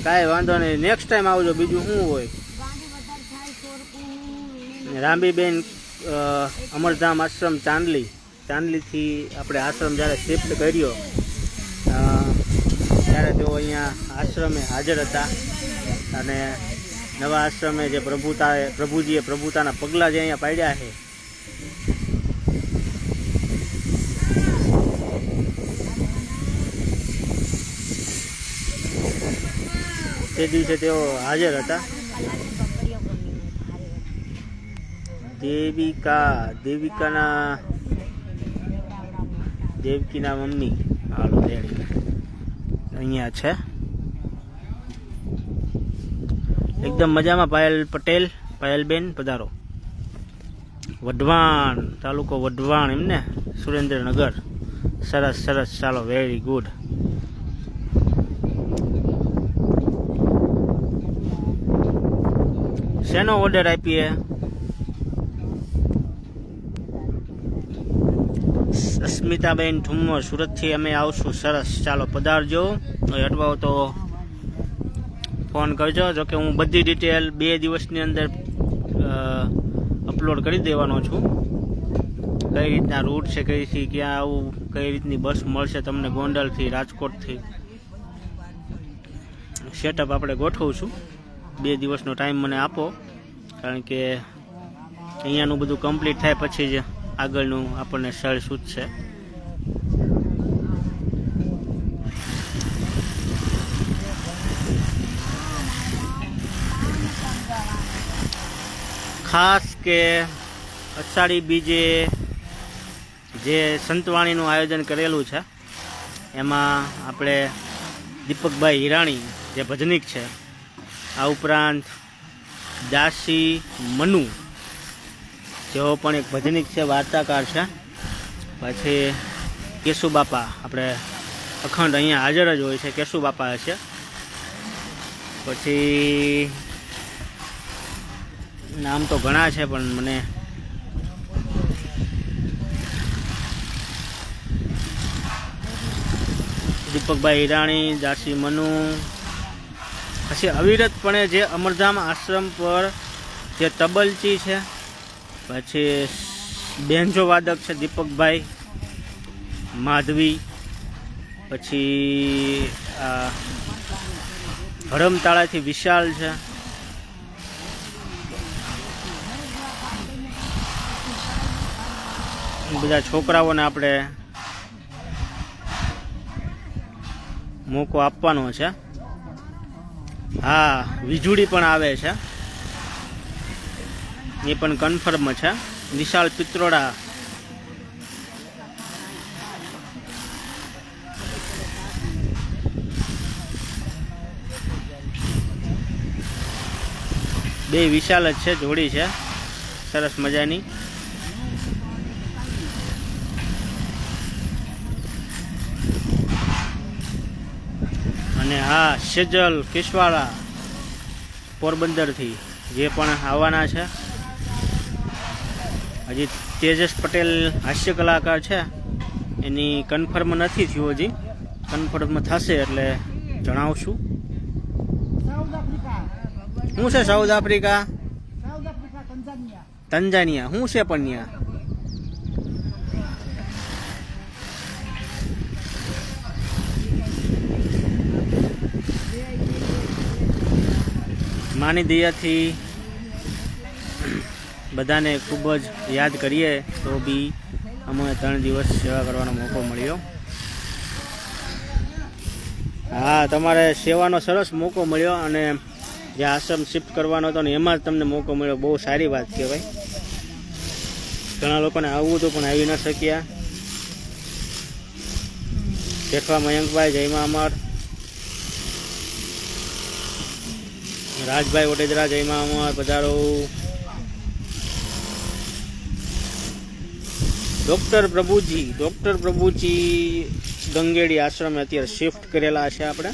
કાંઈ વાંધો નહીં, નેક્સ્ટ ટાઈમ આવજો. બીજું શું હોય, રાંબીબેન અમરધામ આશ્રમ ચાંદલીથી આપણે આશ્રમ જ્યારે શિફ્ટ કર્યો ત્યારે તેઓ અહીંયા આશ્રમે હાજર હતા, અને નવા આશ્રમે જે પ્રભુજીએ પ્રભુતાના પગલાં જે અહીંયા પાડ્યા છે તે દિવસે તેઓ હાજર હતા. દેવકીના મમ્મી હાલો ડેડી અહીંયા છે, એકદમ મજામાં. પાયલબેન પધારો. વઢવાણ તાલુકો વઢવાણ એમને સુરેન્દ્રનગર, સરસ, ચાલો વેરી ગુડ. શેનો ઓર્ડર આપીએ? અસ્મિતાબેન ઠુમ્મર સુરતથી અમે આવશું. સરસ, ચાલો પધારજો. અટવાઓ તો ફોન કરજો. જોકે હું બધી ડિટેલ 2 દિવસની અંદર અપલોડ કરી દેવાનો છું. કઈ રીતના રૂટ છે, કઈથી ક્યાં આવું, કઈ રીતની બસ મળશે તમને ગોંડલથી, રાજકોટથી, સેટઅપ આપણે ગોઠવશું. 2 દિવસનો ટાઈમ મને આપો, કારણ કે અહીંયાનું બધું કમ્પ્લીટ થાય પછી જ આગળનું આપણને સ્થળ સૂચશે. ખાસ કે અષાઢી બીજે જે સંતવાણીનું આયોજન કરેલું છે એમાં આપણે દીપકભાઈ હિરાણી જે ભજનિક છે, આ ઉપરાંત દાસી મનુ જેઓ પણ એક ભજનિક છે, વાર્તાકાર છે, પછી કેશુબાપા આપણે અખંડ અહીંયા હાજર જ હોય છે, કેશુબાપા છે, પછી નામ તો ઘણા છે પણ મને દીપકભાઈ હિરાણી, દાસી મનુ, પછી અવિરતપણે જે અમરધામ આશ્રમ પર જે તબલચી છે, પછી બેન્જો વાદક છે દીપકભાઈ, માધવી, પછી હડમતાળાથી વિશાલ છે, બધા છોકરાઓને આપણે મોકો આપવાનો છે. હા, વીજળી પણ આવે છે, એ પણ કન્ફર્મ છે. વિશાલ પિત્રોડા, બે વિશાલ જ છે, જોડી છે સરસ મજાની. અને હા, સેજલ કેશવાળા પોરબંદરથી જે પણ આવવાના છે. હજી તેજસ પટેલ હાસ્ય કલાકાર છે, એની કન્ફર્મ નથી થયું, હજી કન્ફર્મ થશે એટલે જણાવશું. શું છે સાઉથ આફ્રિકા? તંજાનિયા શું છે પણ ત્યાં? માની દયાથી બધાને ખૂબ જ યાદ કરીએ તો બી અમને 3 દિવસ સેવા કરવાનો મોકો મળ્યો. હા, તમારે સેવાનો સરસ મોકો મળ્યો અને જે આશ્રમ શિફ્ટ કરવાનો હતો ને એમાં જ તમને મોકો મળ્યો. બહુ સારી વાત કહેવાય. ઘણા લોકોને આવવું હતું પણ આવી ન શક્યા. જેઠવા મયંકભાઈ, જયમાં અમર. રાજભાઈ ઓટેદરા, જયમાં અમર, પધારો. ડૉક્ટર પ્રભુજી ગંગેડી આશ્રમે અત્યારે શિફ્ટ કરેલા છે. આપણે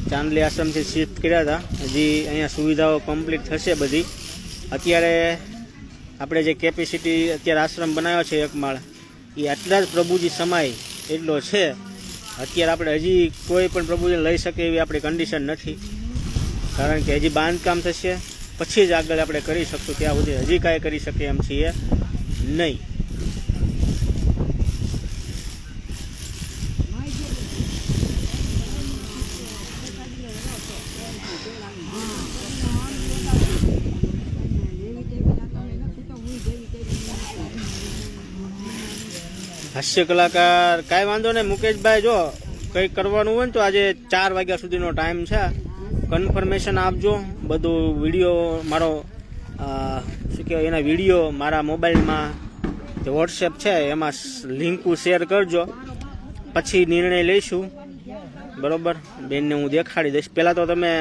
ચાંદલી આશ્રમથી શિફ્ટ કર્યા હતા. હજી અહીંયા સુવિધાઓ કમ્પ્લીટ થશે બધી. અત્યારે આપણે જે કેપેસિટી અત્યારે આશ્રમ બનાવ્યો છે 1 માળ, એ આટલા જ પ્રભુજી સમાય એટલો છે. અત્યારે આપણે હજી કોઈ પણ પ્રભુજીને લઈ શકે એવી આપણી કન્ડિશન નથી, કારણ કે હજી બાંધકામ થશે પછી જ આગળ આપણે કરી શકશું. ત્યાં સુધી હજી કાંઈ કરી શકીએ એમ છીએ નહીં. હાસ્ય કલાકાર કાંઈ વાંધો નહીં મુકેશભાઈ, જો કંઈક કરવાનું હોય ને તો આજે 4 વાગ્યા સુધીનો ટાઈમ છે. કન્ફર્મેશન આપજો. બધું વિડીયો મારો શું કહેવાય એના વિડીયો મારા મોબાઈલમાં જે વોટ્સએપ છે એમાં લિંક શેર કરજો. પછી નિર્ણય લઈશું. બરાબર, બેનને હું દેખાડી દઈશ. પહેલાં તો તમે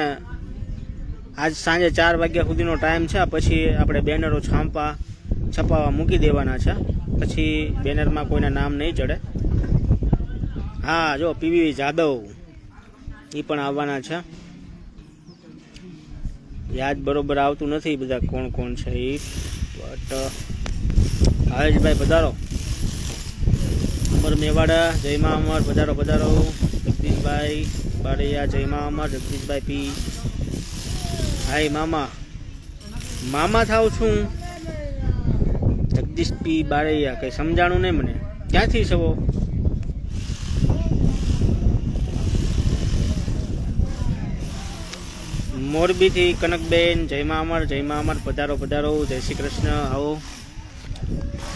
આજ સાંજે 4 વાગ્યા સુધીનો ટાઈમ છે. પછી આપણે બેનરો છપાવવા મૂકી દેવાના છે. પછી બેનરમાં કોઈના નામ નહીં ચડે. હા, જો પીવી જાદવ એ પણ આવવાના છે. યાદ બરોબર આવતું નથી બધા કોણ કોણ છે એ, બટ હરેશભાઈ પધારો. અમર મેવાડા, જયમાં અમર, પધારો. જગદીશભાઈ બારૈયા, જયમાં અમર. જગદીશભાઈ પી. હાય મામા થાવ છું. જગદીશ પી બારૈયા, કઈ સમજાણું નહીં મને. ક્યાંથી છો? મોરબીથી કનકબેન, જયમાં અમર, પધારો. જય શ્રી કૃષ્ણ, આવો.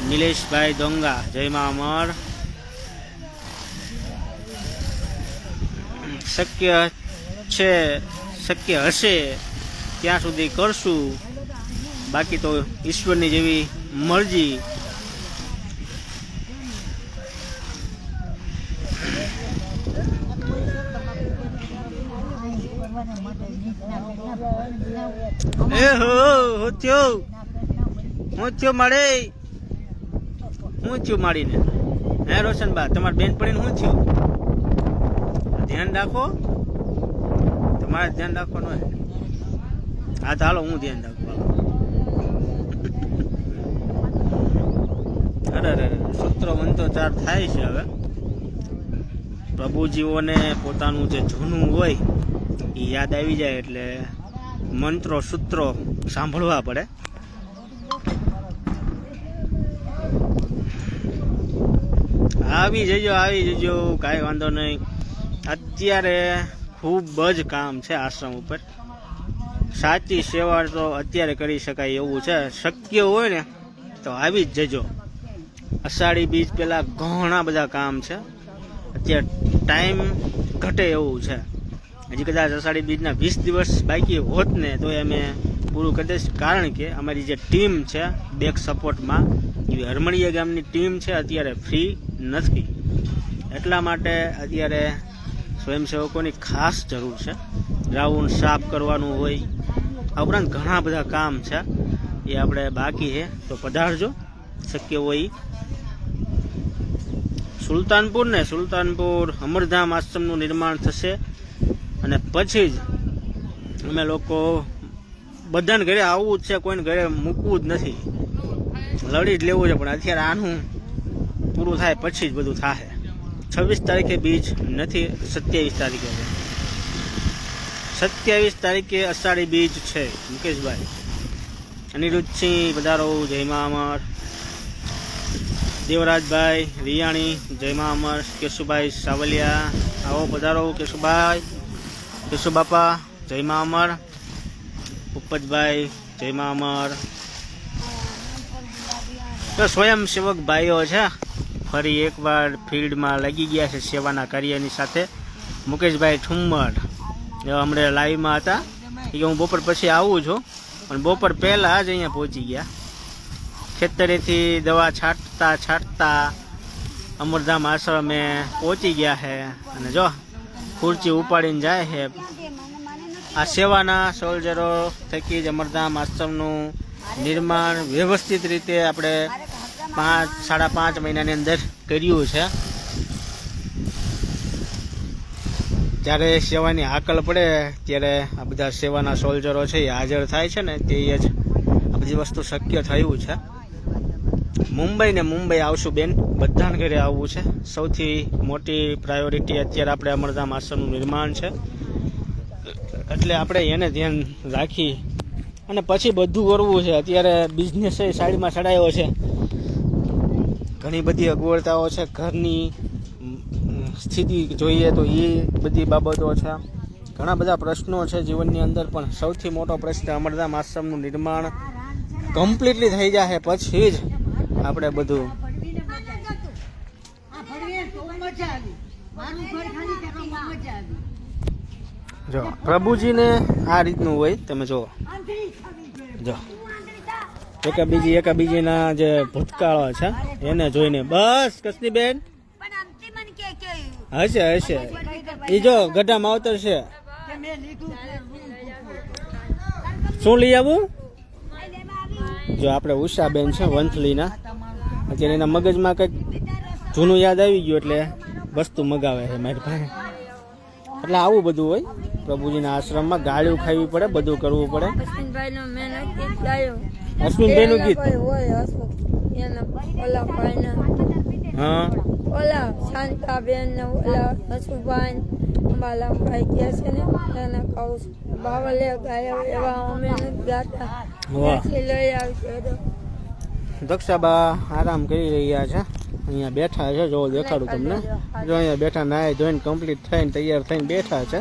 નિલેશભાઈ દોંગા, જયમાં અમર. શક્ય હશે ત્યાં સુધી કરશું, બાકી તો ઈશ્વરની જેવી મરજી. એ હો હું થયો માડીને. હે રોશનબા, તમારે બેન પડીને શું થયું? ધ્યાન રાખો, તમારે ધ્યાન રાખવાનું હોય. હા તો હાલો, હું ધ્યાન રાખું. અરે સૂત્રો મંત્રોચ્ચાર થાય છે. હવે પ્રભુજીઓને પોતાનું જે જૂનું હોય એ યાદ આવી જાય એટલે મંત્રો સૂત્રો સાંભળવા પડે. આવી જજો, કાંઈ વાંધો નહીં. અત્યારે ખૂબ જ કામ છે આશ્રમ ઉપર. સાચી સેવા તો અત્યારે કરી શકાય એવું છે. શક્ય હોય ને તો આવી જ જજો. અષાઢી બીજ પહેલાં ઘણા બધા કામ છે. અત્યારે ટાઈમ ઘટે એવું છે. હજી કદાચ અષાઢી બીજના 20 દિવસ બાકી હોત ને તો અમે પૂરું કરી દઈશ, કારણ કે અમારી જે ટીમ છે બેક સપોર્ટમાં, એવી હરમણીયા ગામની ટીમ છે, અત્યારે ફ્રી નથી. એટલા માટે અત્યારે સ્વયંસેવકોની ખાસ જરૂર છે. ગ્રાઉન્ડ સાફ કરવાનું હોય, આ ઉપરાંત ઘણા બધા કામ છે એ આપણે બાકી છે. તો પધારજો, શક્ય હોય. સુલતાનપુર અમરધામ આશ્રમનું નિર્માણ થશે અને પછી જ અમે લોકો બધાને ઘરે આવવું જ છે, કોઈને ઘરે મૂકવું જ નથી. લડી જ લેવું છે, પણ અત્યારે આનું પૂરું થાય પછી જ બધું થાય. 26 તારીખે બીજ નથી, 27 તારીખે છે. 27 તારીખે અષાઢી બીજ છે. મુકેશભાઈ, અનિરુદ્ધસિંહ પધારો, જયમાં અમર. દેવરાજભાઈ રિયાણી, જયમાં અમર. કેશુભાઈ સાવલિયા, આવો પધારો. કેશુબાપા, જયમાં અમર. ઉપજભાઈ, જયમા અમર, તો સ્વયંસેવક ભાઈઓ છે ફરી એકવાર ફિલ્ડમાં લાગી ગયા છે સેવાના કાર્યની સાથે. મુકેશભાઈ ઠુમ્મર હમણાં લાઈવમાં હતા કે હું બપોર પછી આવું છું, પણ બપોર પહેલાં જ અહીંયા પહોંચી ગયા. ખેતરેથી દવા છાંટતા અમરધામ આશ્રમે પહોંચી ગયા છે. અને જો ખુરચી ઉપાડીને જાય છે. આ સેવાના સોલ્જરો થકી જ અમરધામ આશ્રમનું નિર્માણ વ્યવસ્થિત રીતે આપણે 5.5 મહિનાની અંદર કર્યું છે. જ્યારે સેવાની હાકલ પડે ત્યારે આ બધા સેવાના સોલ્જરો છે એ હાજર થાય છે ને તે જ આ બધી વસ્તુ શક્ય થયું છે. મુંબઈ આવશું બેન, બધાને ઘરે આવવું છે. સૌથી મોટી પ્રાયોરિટી અત્યારે આપણે અમરધામ આશ્રમનું નિર્માણ છે, એટલે આપણે એને ધ્યાન રાખી અને પછી બધું કરવું છે. અત્યારે બિઝનેસ સાઈડમાં ચડાયો છે, ઘણી બધી અગવડતાઓ છે, ઘરની સ્થિતિ જોઈએ તો એ બધી બાબતો છે, ઘણા બધા પ્રશ્નો છે જીવનની અંદર. પણ સૌથી મોટો પ્રશ્ન અમરધામ આશ્રમનું નિર્માણ કમ્પ્લીટલી થઈ જાય પછી જ આપણે બધું. જો પ્રભુજીને આ રીતનું હોય, તમે જો એકાબીજીના જે ભૂતકાળો છે એને જોઈને બસ કસની બેન હશે એ જો ગઢા માવતર છે. શું લઈ આવું? જો આપણે ઉષાબેન છે વંથલીના, અત્યારે એના મગજમાં કંઈક જૂનું યાદ આવી ગયું એટલે વસ્તુ મગાવે છે મારી પાસે. એટલે આવું બધું હોય પ્રભુજીના આશ્રમમાં. ગાળ્યું ખાવી પડે, બધું કરવું પડે. અશ્વિનભાઈનું ગીત હા ઓલા શાંતાબેન ને ઓલા હસુભાઈ અંબાલાભાઈ કે છે ને એને કહું છું બાવલે ગાયા એવા અમે નથી ગાતા. લઈ આવશે. દક્ષાબા આરામ કરી રહ્યા છે, અહીંયા બેઠા છે. જો દેખાડું તમને, જો અહીંયા બેઠા નાય ધોઈને કમ્પ્લીટ થઈને તૈયાર થઈને બેઠા છે.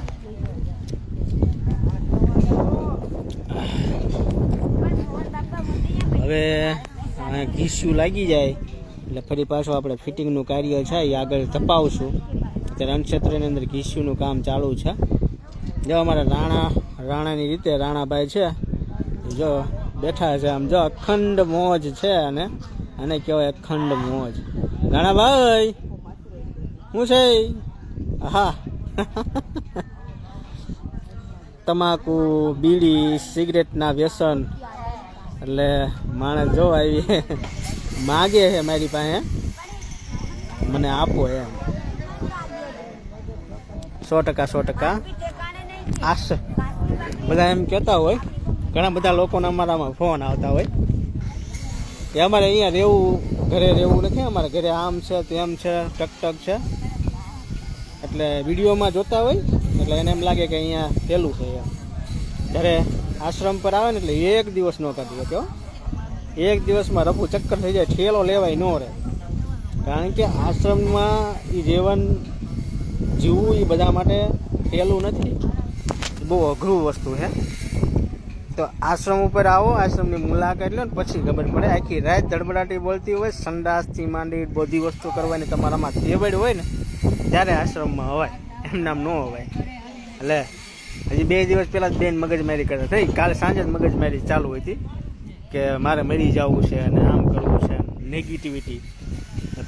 હવે ઘીસ્યું લાગી જાય એટલે ફરી પાછું આપણે ફિટિંગનું કાર્ય છે એ આગળ ધપાવશું. અત્યારે અનક્ષેત્રની અંદર ઘીસ્યુંનું કામ ચાલુ છે. જો અમારા રાણાની રીતે રાણાભાઈ છે, જો બેઠા છે. આમ જો અખંડ મોજ છે, અને કહેવાય અખંડ મોજ. રાણાભાઈ શું છે? હા તમાકુ, બીડી, સિગરેટના વ્યસન એટલે માણસ જો આવી માગે છે મારી પાસે, મને આપો એમ. 100% આશ બધા એમ કહેતા હોય. ઘણા બધા લોકોને અમારામાં ફોન આવતા હોય કે અમારે અહીંયા રહેવું, ઘરે રહેવું નથી, અમારે ઘરે આમ છે તેમ છે, ટકટક છે. એટલે વિડીયોમાં જોતા હોય એટલે એને એમ લાગે કે અહીંયા પેલું છે એમ. જ્યારે આશ્રમ પર આવે ને એટલે એક દિવસ ન કાઢી શક્યો. એક દિવસમાં રફુ ચક્કર થઈ જાય, ઠેલો લેવાય ન રહે. કારણ કે આશ્રમમાં એ જીવવું એ બધા માટે ઠેલું નથી, બહુ અઘરું વસ્તુ છે. તો આશ્રમ ઉપર આવો, આશ્રમની મુલાકાત લો ને પછી ખબર પડે. આખી રાત ધડબડાટી બોલતી હોય, સંડાસથી માંડી બધી વસ્તુ કરવાની તમારામાં તેવડ હોય ને ત્યારે આશ્રમમાં હવાય, એમ નામ ન હવાય. એટલે હજી 2 દિવસ પહેલાં જ બેન મગજમારી કરતા થઈ. કાલે સાંજે જ મગજમારી ચાલુ હતી કે મારે મરી જવું છે અને આમ કરવું છે, નેગેટિવિટી.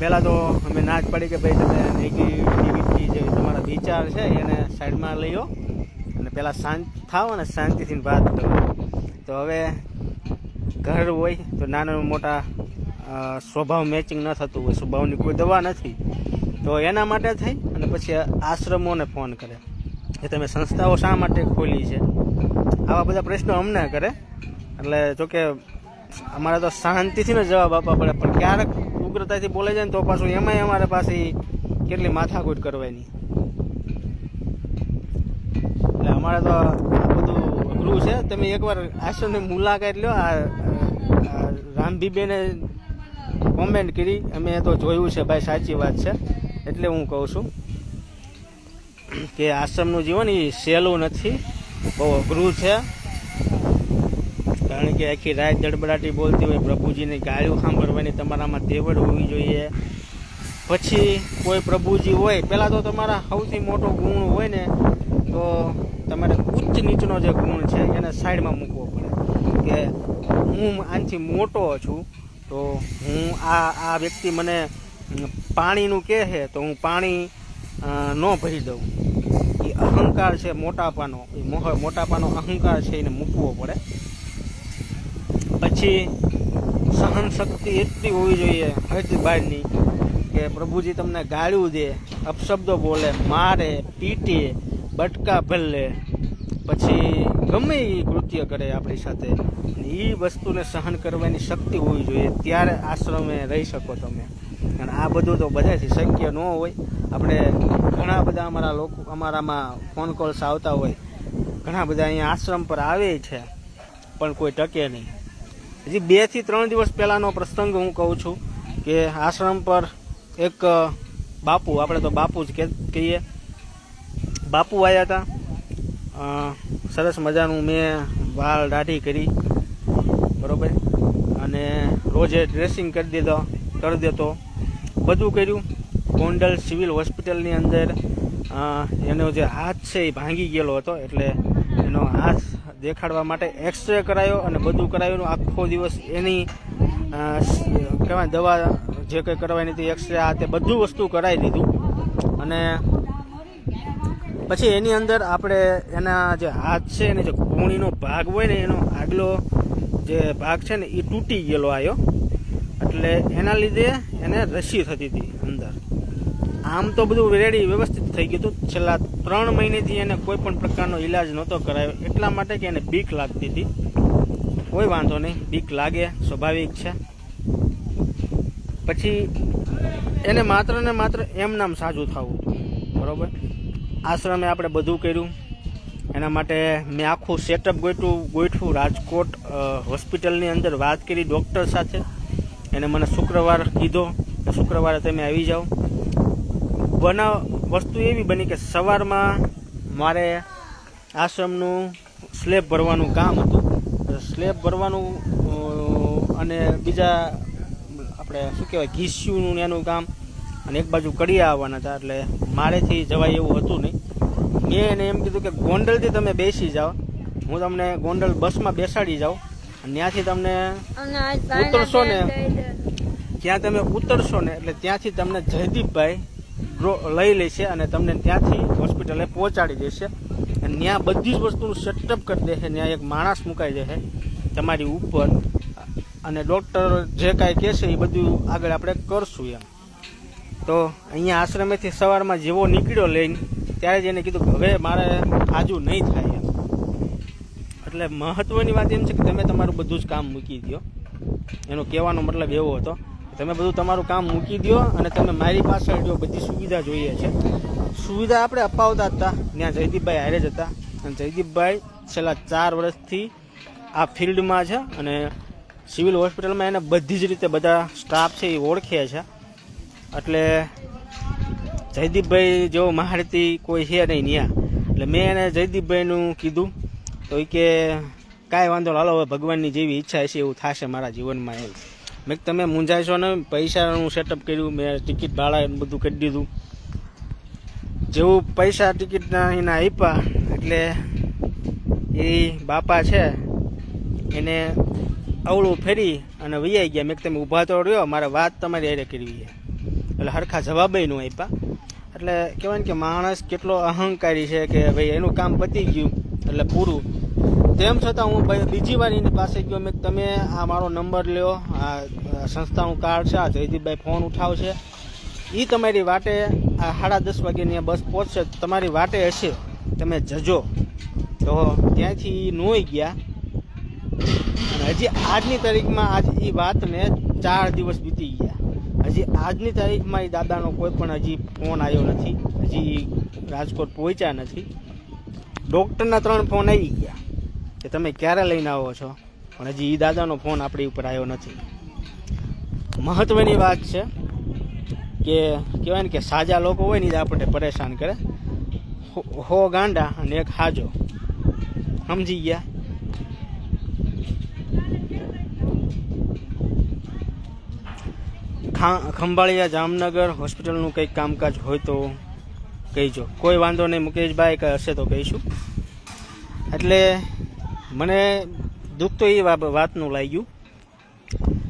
પહેલાં તો અમે ના જ પડી કે ભાઈ તમે નેગેટિવિટી જે તમારા વિચાર છે એને સાઈડમાં લઈ લો અને પહેલાં શાંત થાવ અને શાંતિથી વાત કરો. તો હવે ઘર હોય તો નાના મોટા સ્વભાવ મેચિંગ ન થતું હોય, સ્વભાવની કોઈ દવા નથી, તો એના માટે થઈ અને પછી આશ્રમોને ફોન કરે કે તમે સંસ્થાઓ શા માટે ખોલી છે, આવા બધા પ્રશ્નો અમને કરે. એટલે જોકે અમારે તો શાંતિથી ને જવાબ આપવા પડે, પણ ક્યારેક ઉગ્રતાથી બોલે જાય ને તો પાછું એમાંય અમારે પાસે કેટલી માથાકૂટ કરવાની. એટલે અમારે તો બધું અઘરું છે. તમે એકવાર આશ્રમની મુલાકાત લો. આ રામભીબેને કોમેન્ટ કરી, અમે તો જોયું છે ભાઈ, સાચી વાત છે. એટલે હું કહું છું કે આશ્રમનું જીવન એ સહેલું નથી, બહુ અઘરું છે. કારણ કે આખી રાત દડબડાટી બોલતી હોય, પ્રભુજીની ગાળ્યું સાંભળવાની તમારામાં તેવડ હોવી જોઈએ. પછી કોઈ પ્રભુજી હોય, પહેલાં તો તમારા સૌથી મોટો ગુણ હોય ને તો તમારે ઉચ્ચ નીચનો જે ગુણ છે એને સાઈડમાં મૂકવો પડે કે હું આનાથી મોટો છું, તો હું આ વ્યક્તિ મને પાણીનું કહે છે તો હું પાણી ન ભરી દઉં. એ અહંકાર છે મોટાપાનો, એ મોટાપાનો અહંકાર છે એને મૂકવો પડે. પછી સહન શક્તિ એટલી હોવી જોઈએ હજ બહારની કે પ્રભુજી તમને ગાળ્યું દે, અપશબ્દો બોલે, મારે, પીટે, બટકા ભલે, પછી ગમે એ કૃત્ય કરે આપણી સાથે, એ વસ્તુને સહન કરવાની શક્તિ હોવી જોઈએ. ત્યારે આશ્રમે રહી શકો તમે. અને આ બધું તો બધાથી શક્ય ન હોય. આપણે ઘણા બધા અમારામાં ફોન કોલ્સ આવતા હોય, ઘણા બધા અહીંયા આશ્રમ પર આવે છે પણ કોઈ ટકે નહીં. હજી 2 થી 3 દિવસ પહેલાંનો પ્રસંગ હું કહું છું કે આશ્રમ પર એક બાપુ, આપણે તો બાપુ જ કહીએ, બાપુ આવ્યા હતા. સરસ મજાનું મેં વાળ દાઢી કરી, બરાબર, અને રોજે ડ્રેસિંગ કરી દેતો, બધું કર્યું. ગોંડલ સિવિલ હોસ્પિટલની અંદર એનો જે હાથ છે એ ભાંગી ગયેલો હતો, એટલે એનો હાથ દેખાડવા માટે એક્સરે કરાયો અને બધું કરાયું. આખો દિવસ એની કહેવાય દવા જે કંઈ કરવાની હતી, એક્સરે આ તે બધું વસ્તુ કરાવી દીધું. અને પછી એની અંદર આપણે એના જે હાથ છે એને જે કોણીનો ભાગ હોય ને એનો આગલો જે ભાગ છે ને એ તૂટી ગયેલો આવ્યો, એટલે એના લીધે એને રસી થતી હતી અંદર. આમ તો બધું રેડી વ્યવસ્થિત થઈ ગયું હતું. છેલ્લા 3 મહિનેથી એને કોઈ પણ પ્રકારનો ઈલાજ નહોતો કરાયો, એટલા માટે કે એને બીક લાગતી હતી. કોઈ વાંધો નહીં, બીક લાગે, સ્વાભાવિક છે. પછી એને માત્ર ને માત્ર એમ નામ સાજું થવું હતું, બરાબર. આશ્રમે આપણે બધું કર્યું, એના માટે મેં આખું સેટઅપ ગોઠવું. રાજકોટ હોસ્પિટલની અંદર વાત કરી ડૉક્ટર સાથે, એને મને શુક્રવાર કીધો કે શુક્રવારે તમે આવી જાઓ. વસ્તુ એવી બની કે સવારમાં મારે આશ્રમનું સ્લેબ ભરવાનું કામ હતું. સ્લેબ ભરવાનું અને બીજા આપણે શું કહેવાય ઘીસ્યુનું એનું કામ, અને એક બાજુ કડિયા આવવાના હતા, એટલે મારેથી જવાય એવું હતું નહીં. મેં એને એમ કીધું કે ગોંડલથી તમે બેસી જાઓ, હું તમને ગોંડલ બસમાં બેસાડી જાઉં, અને ત્યાંથી તમને ઉતરશો ને, ત્યાં તમે ઉતરશો ને એટલે ત્યાંથી તમને જયદીપભાઈ લઈ લેશે અને તમને ત્યાંથી હોસ્પિટલે પહોંચાડી દેશે. અને ત્યાં બધી જ વસ્તુનું સેટઅપ કરી દેશે. ત્યાં એક માણસ મુકાઈ જશે તમારી ઉપર, અને ડૉક્ટર જે કાંઈ કહેશે એ બધું આગળ આપણે કરશું એમ. તો અહીંયા આશ્રમેથી સવારમાં જેવો નીકળ્યો લઈને ત્યારે જ એને કીધું કે હવે મારે આજુ નહીં થાય એમ. એટલે મહત્ત્વની વાત એમ છે કે તમે તમારું બધું જ કામ મૂકી દો. એનો કહેવાનો મતલબ એવો હતો તમે બધું તમારું કામ મૂકી દો અને તમે મારી પાછળ જો બધી સુવિધા જોઈએ છે. સુવિધા આપણે અપાવતા હતા, ત્યાં જયદીપભાઈ હારે જ હતા. અને જયદીપભાઈ છેલ્લા 4 વર્ષથી આ ફિલ્ડમાં છે અને સિવિલ હોસ્પિટલમાં એને બધી જ રીતે બધા સ્ટાફ છે એ ઓળખે છે. એટલે જયદીપભાઈ જેવો માહિતી કોઈ છે નહીં ત્યાં. એટલે મેં એને જયદીપભાઈનું કીધું તો એ કે કાંઈ વાંધો હાલો, હવે ભગવાનની જેવી ઈચ્છા હશે એવું થશે મારા જીવનમાં એમ. મેં તમે મૂંઝાશો ને, પૈસાનું સેટઅપ કર્યું, મેં ટિકિટ ભાડા બધું કરી દીધું. જેવું પૈસા ટિકિટના એના આપ્યા એટલે એ બાપા છે એને અવળું ફેરી અને વૈયાઈ ગયા. મેં તમે ઊભા તો રહ્યો, મારે વાત તમારી હારે કરવી છે. એટલે હરખા જવાબે ન આપ્યા. એટલે કહેવાય કે માણસ કેટલો અહંકારી છે કે ભાઈ એનું કામ પતી ગયું એટલે પૂરું. તેમ છતાં હું બીજી વાર એની પાસે ગયો. મેં તમે આ મારો નંબર લ્યો, આ સંસ્થાનું કાર્ડ છે, આ જયદીપભાઈ ફોન ઉઠાવશે, એ તમારી વાટે આ 10:30 વાગ્યાની બસ પહોંચશે, તમારી વાટે હશે, તમે જજો. તો ત્યાંથી નોઈ ગયા. અને હજી આજની તારીખમાં આજ એ વાતને 4 દિવસ બીતી ગયા. હજી આજની તારીખમાં એ દાદાનો કોઈ પણ હજી ફોન આવ્યો નથી, હજી રાજકોટ પહોંચ્યા નથી. ડૉક્ટરના 3 ફોન આવી ગયા કે તમે ક્યારે લઈને આવો છો, પણ હજી એ દાદાનો ફોન આપણી ઉપર આવ્યો નથી. મહત્ત્વની વાત છે કે કહેવાય ને કે સાજા લોકો હોય ને એ આપણને પરેશાન કરે. 100 ગાંડા અને 1 હાજો, સમજી ગયા. ખંભાળિયા જામનગર હોસ્પિટલનું કંઈક કામકાજ હોય તો કહીજો. કોઈ વાંધો નહીં મુકેશભાઈ, કંઈ હશે તો કહીશું. એટલે મને દુઃખ તો એ વાતનું લાગ્યું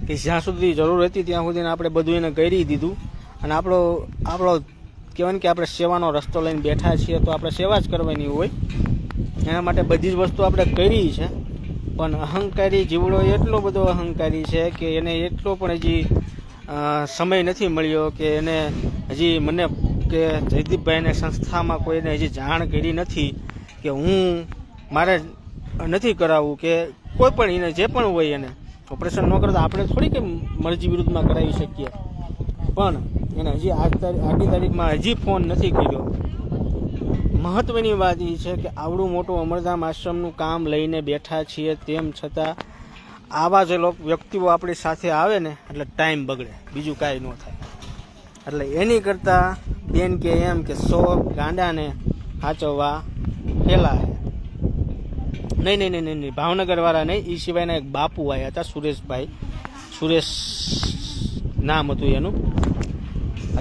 કે જ્યાં સુધી જરૂર હતી ત્યાં સુધી આપણે બધું એને કરી દીધું, અને આપણો કહેવાય ને કે આપણે સેવાનો રસ્તો લઈને બેઠા છીએ તો આપણે સેવા જ કરવાની હોય. એના માટે બધી જ વસ્તુ આપણે કરી છે, પણ અહંકારી જીવડો એટલો બધો અહંકારી છે કે એને એટલો પણ હજી સમય નથી મળ્યો કે એને હજી મને કે જયદીપભાઈને સંસ્થામાં કોઈને હજી જાણ કરી નથી કે હું મારે નથી કરાવવું, કે કોઈ પણ એને જે પણ હોય એને ઓપરેશન ન કરતા આપણે થોડી કે મરજી વિરુદ્ધમાં કરાવી શકીએ, પણ એને હજી આજની તારીખમાં હજી ફોન નથી કર્યો. મહત્વની વાત એ છે કે આવડું મોટું અમરધામ આશ્રમનું કામ લઈને બેઠા છીએ, તેમ છતાં આવા જે વ્યક્તિઓ આપણી સાથે આવે ને એટલે ટાઈમ બગડે, બીજું કાંઈ ન થાય. એટલે એની કરતાં બેન કે એમ કે 100 ગાંડાને સાચવવા હેલા હે. નહીં, ભાવનગરવાળા નહીં, એ સિવાયના એક બાપુ આવ્યા હતા, સુરેશભાઈ, સુરેશ નામ હતું એનું.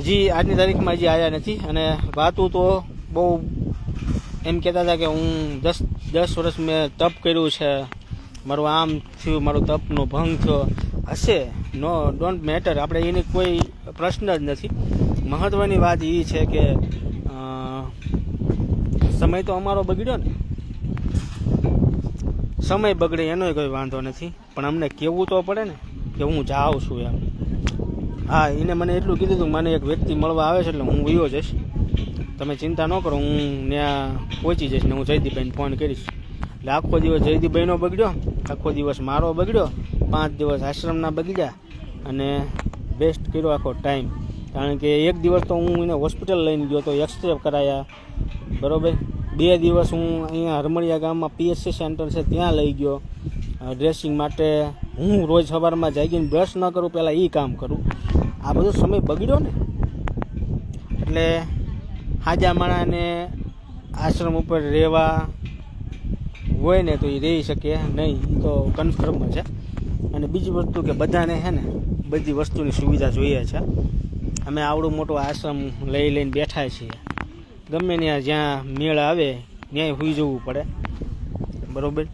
હજી આજની તારીખમાં હજી આવ્યા નથી, અને વાતું તો બહુ એમ કહેતા હતા કે હું 10 વર્ષ મેં તપ કર્યું છે, મારું આમ થયું, મારું તપનો ભંગ થયો હશે. નો ડોન્ટ મેટર, આપણે એની કોઈ પ્રશ્ન જ નથી. મહત્વની વાત એ છે કે સમય તો અમારો બગડ્યો ને, સમય બગડે એનો કોઈ વાંધો નથી, પણ અમને કહેવું તો પડે ને કે હું જાઉં છું એમ. હા, એને મને એટલું કીધું હતું, મને એક વ્યક્તિ મળવા આવે છે એટલે હું વયો જઈશ, તમે ચિંતા ન કરો, હું ત્યાં પહોંચી જઈશ ને હું જયદીપભાઈને ફોન કરીશ. એટલે આખો દિવસ જયદીપભાઈનો બગડ્યો, આખો દિવસ મારો બગડ્યો, 5 દિવસ આશ્રમના બગડ્યા, અને બેસ્ટ કર્યો આખો ટાઈમ. કારણ કે એક દિવસ તો હું એને હોસ્પિટલ લઈને ગયો તો એક્સરે કરાયા, બરાબર. 2 દિવસ હું અહીંયા હરમળિયા ગામમાં PSC સેન્ટર છે ત્યાં લઈ ગયો ડ્રેસિંગ માટે. હું રોજ સવારમાં જાગીને બ્રશ ન કરું, પહેલાં એ કામ કરું. આ બધો સમય બગડ્યો ને, એટલે હાજા માણાને આશ્રમ ઉપર રહેવા હોય ને તો એ રહી શકે નહીં, એ તો કન્ફર્મ છે. અને બીજી વસ્તુ કે બધાને છે ને બધી વસ્તુની સુવિધા જોઈએ છે. અમે આવડું મોટું આશ્રમ લઈને બેઠા છીએ, ગમે ત્યાં જ્યાં મેળ આવે ત્યાંય સુઈ જવું પડે, બરાબર.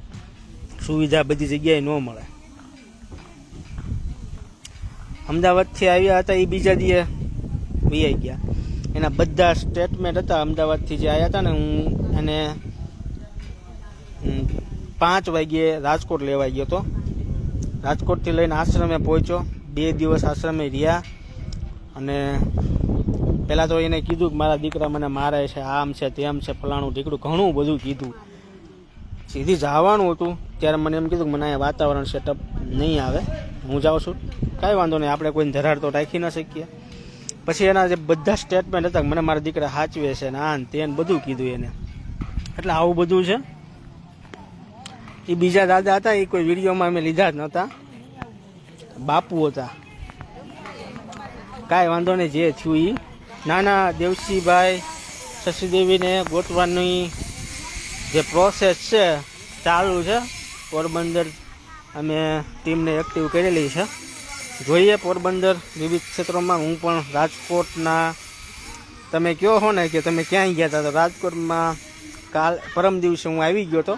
સુવિધા બધી જગ્યાએ ન મળે. અમદાવાદથી આવ્યા હતા એ બીજા દિવસે વૈયા ગયા. એના બધા સ્ટેટમેન્ટ હતા અમદાવાદથી જે આવ્યા હતા ને, હું એને 5 વાગ્યે રાજકોટ લેવા ગયો હતો. રાજકોટથી લઈને આશ્રમે પહોંચ્યો, 2 દિવસ આશ્રમે રહ્યા. અને પહેલાં તો એને કીધું કે મારા દીકરા મને મારે છે, આમ છે, તેમ છે, ફલાણું ઢીકડું ઘણું બધું કીધું. સીધી જવાનું હતું ત્યારે મને એમ કીધું કે મને અહીંયા વાતાવરણ સેટઅપ નહીં આવે, હું જાઉં છું. કાંઈ વાંધો નહીં, આપણે કોઈને ધરાર તો રાખી ન શકીએ. પછી એના જે બધા સ્ટેટમેન્ટ હતા મને મારા દીકરા સાચવે છે ને આ તેને બધું કીધું એને. એટલે આવું બધું છે. એ બીજા દાદા હતા, એ કોઈ વિડીયોમાં અમે લીધા જ નહોતા, બાપુ હતા. કાંઈ વાંધો નહીં, જે થયું એ. નાના દેવસીભાઈ શશીદેવીને ગોતવાની જે પ્રોસેસ છે ચાલુ છે. પોરબંદર અમે ટીમને એક્ટિવ કરેલી છે. જોઈએ પોરબંદર વિવિધ ક્ષેત્રોમાં. હું પણ રાજકોટના, તમે કહો છો ને કે તમે ક્યાંય ગયા હતા, તો રાજકોટમાં પરમ દિવસે હું આવી ગયો હતો.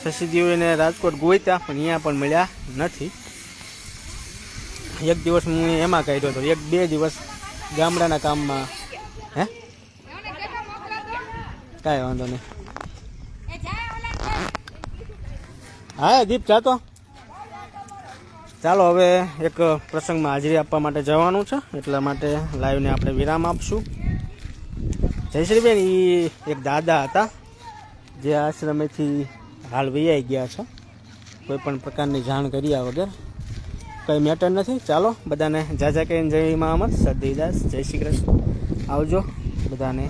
શશીદેવીને રાજકોટ ગોત્યા પણ અહીંયા પણ મળ્યા નથી. એક દિવસ હું એમાં કાઢ્યો હતો, 1-2 દિવસ ગામડાના કામમાં. હે, કાંઈ વાંધો નહીં. હા દીપ જાતો. ચાલો હવે એક પ્રસંગમાં હાજરી આપવા માટે જવાનું છે, એટલા માટે લાઈવને આપણે વિરામ આપશું. જયશ્રીબેન એ એક દાદા હતા જે આશ્રમેથી હાલ વૈયાઈ ગયા છે, કોઈ પણ પ્રકારની જાણ કર્યા વગર. કંઈ મેટર નથી. ચાલો બધાને જાજા કહીને જય મા અમર, સદૈદાસ, જય શ્રી કૃષ્ણ. આવજો બધાને.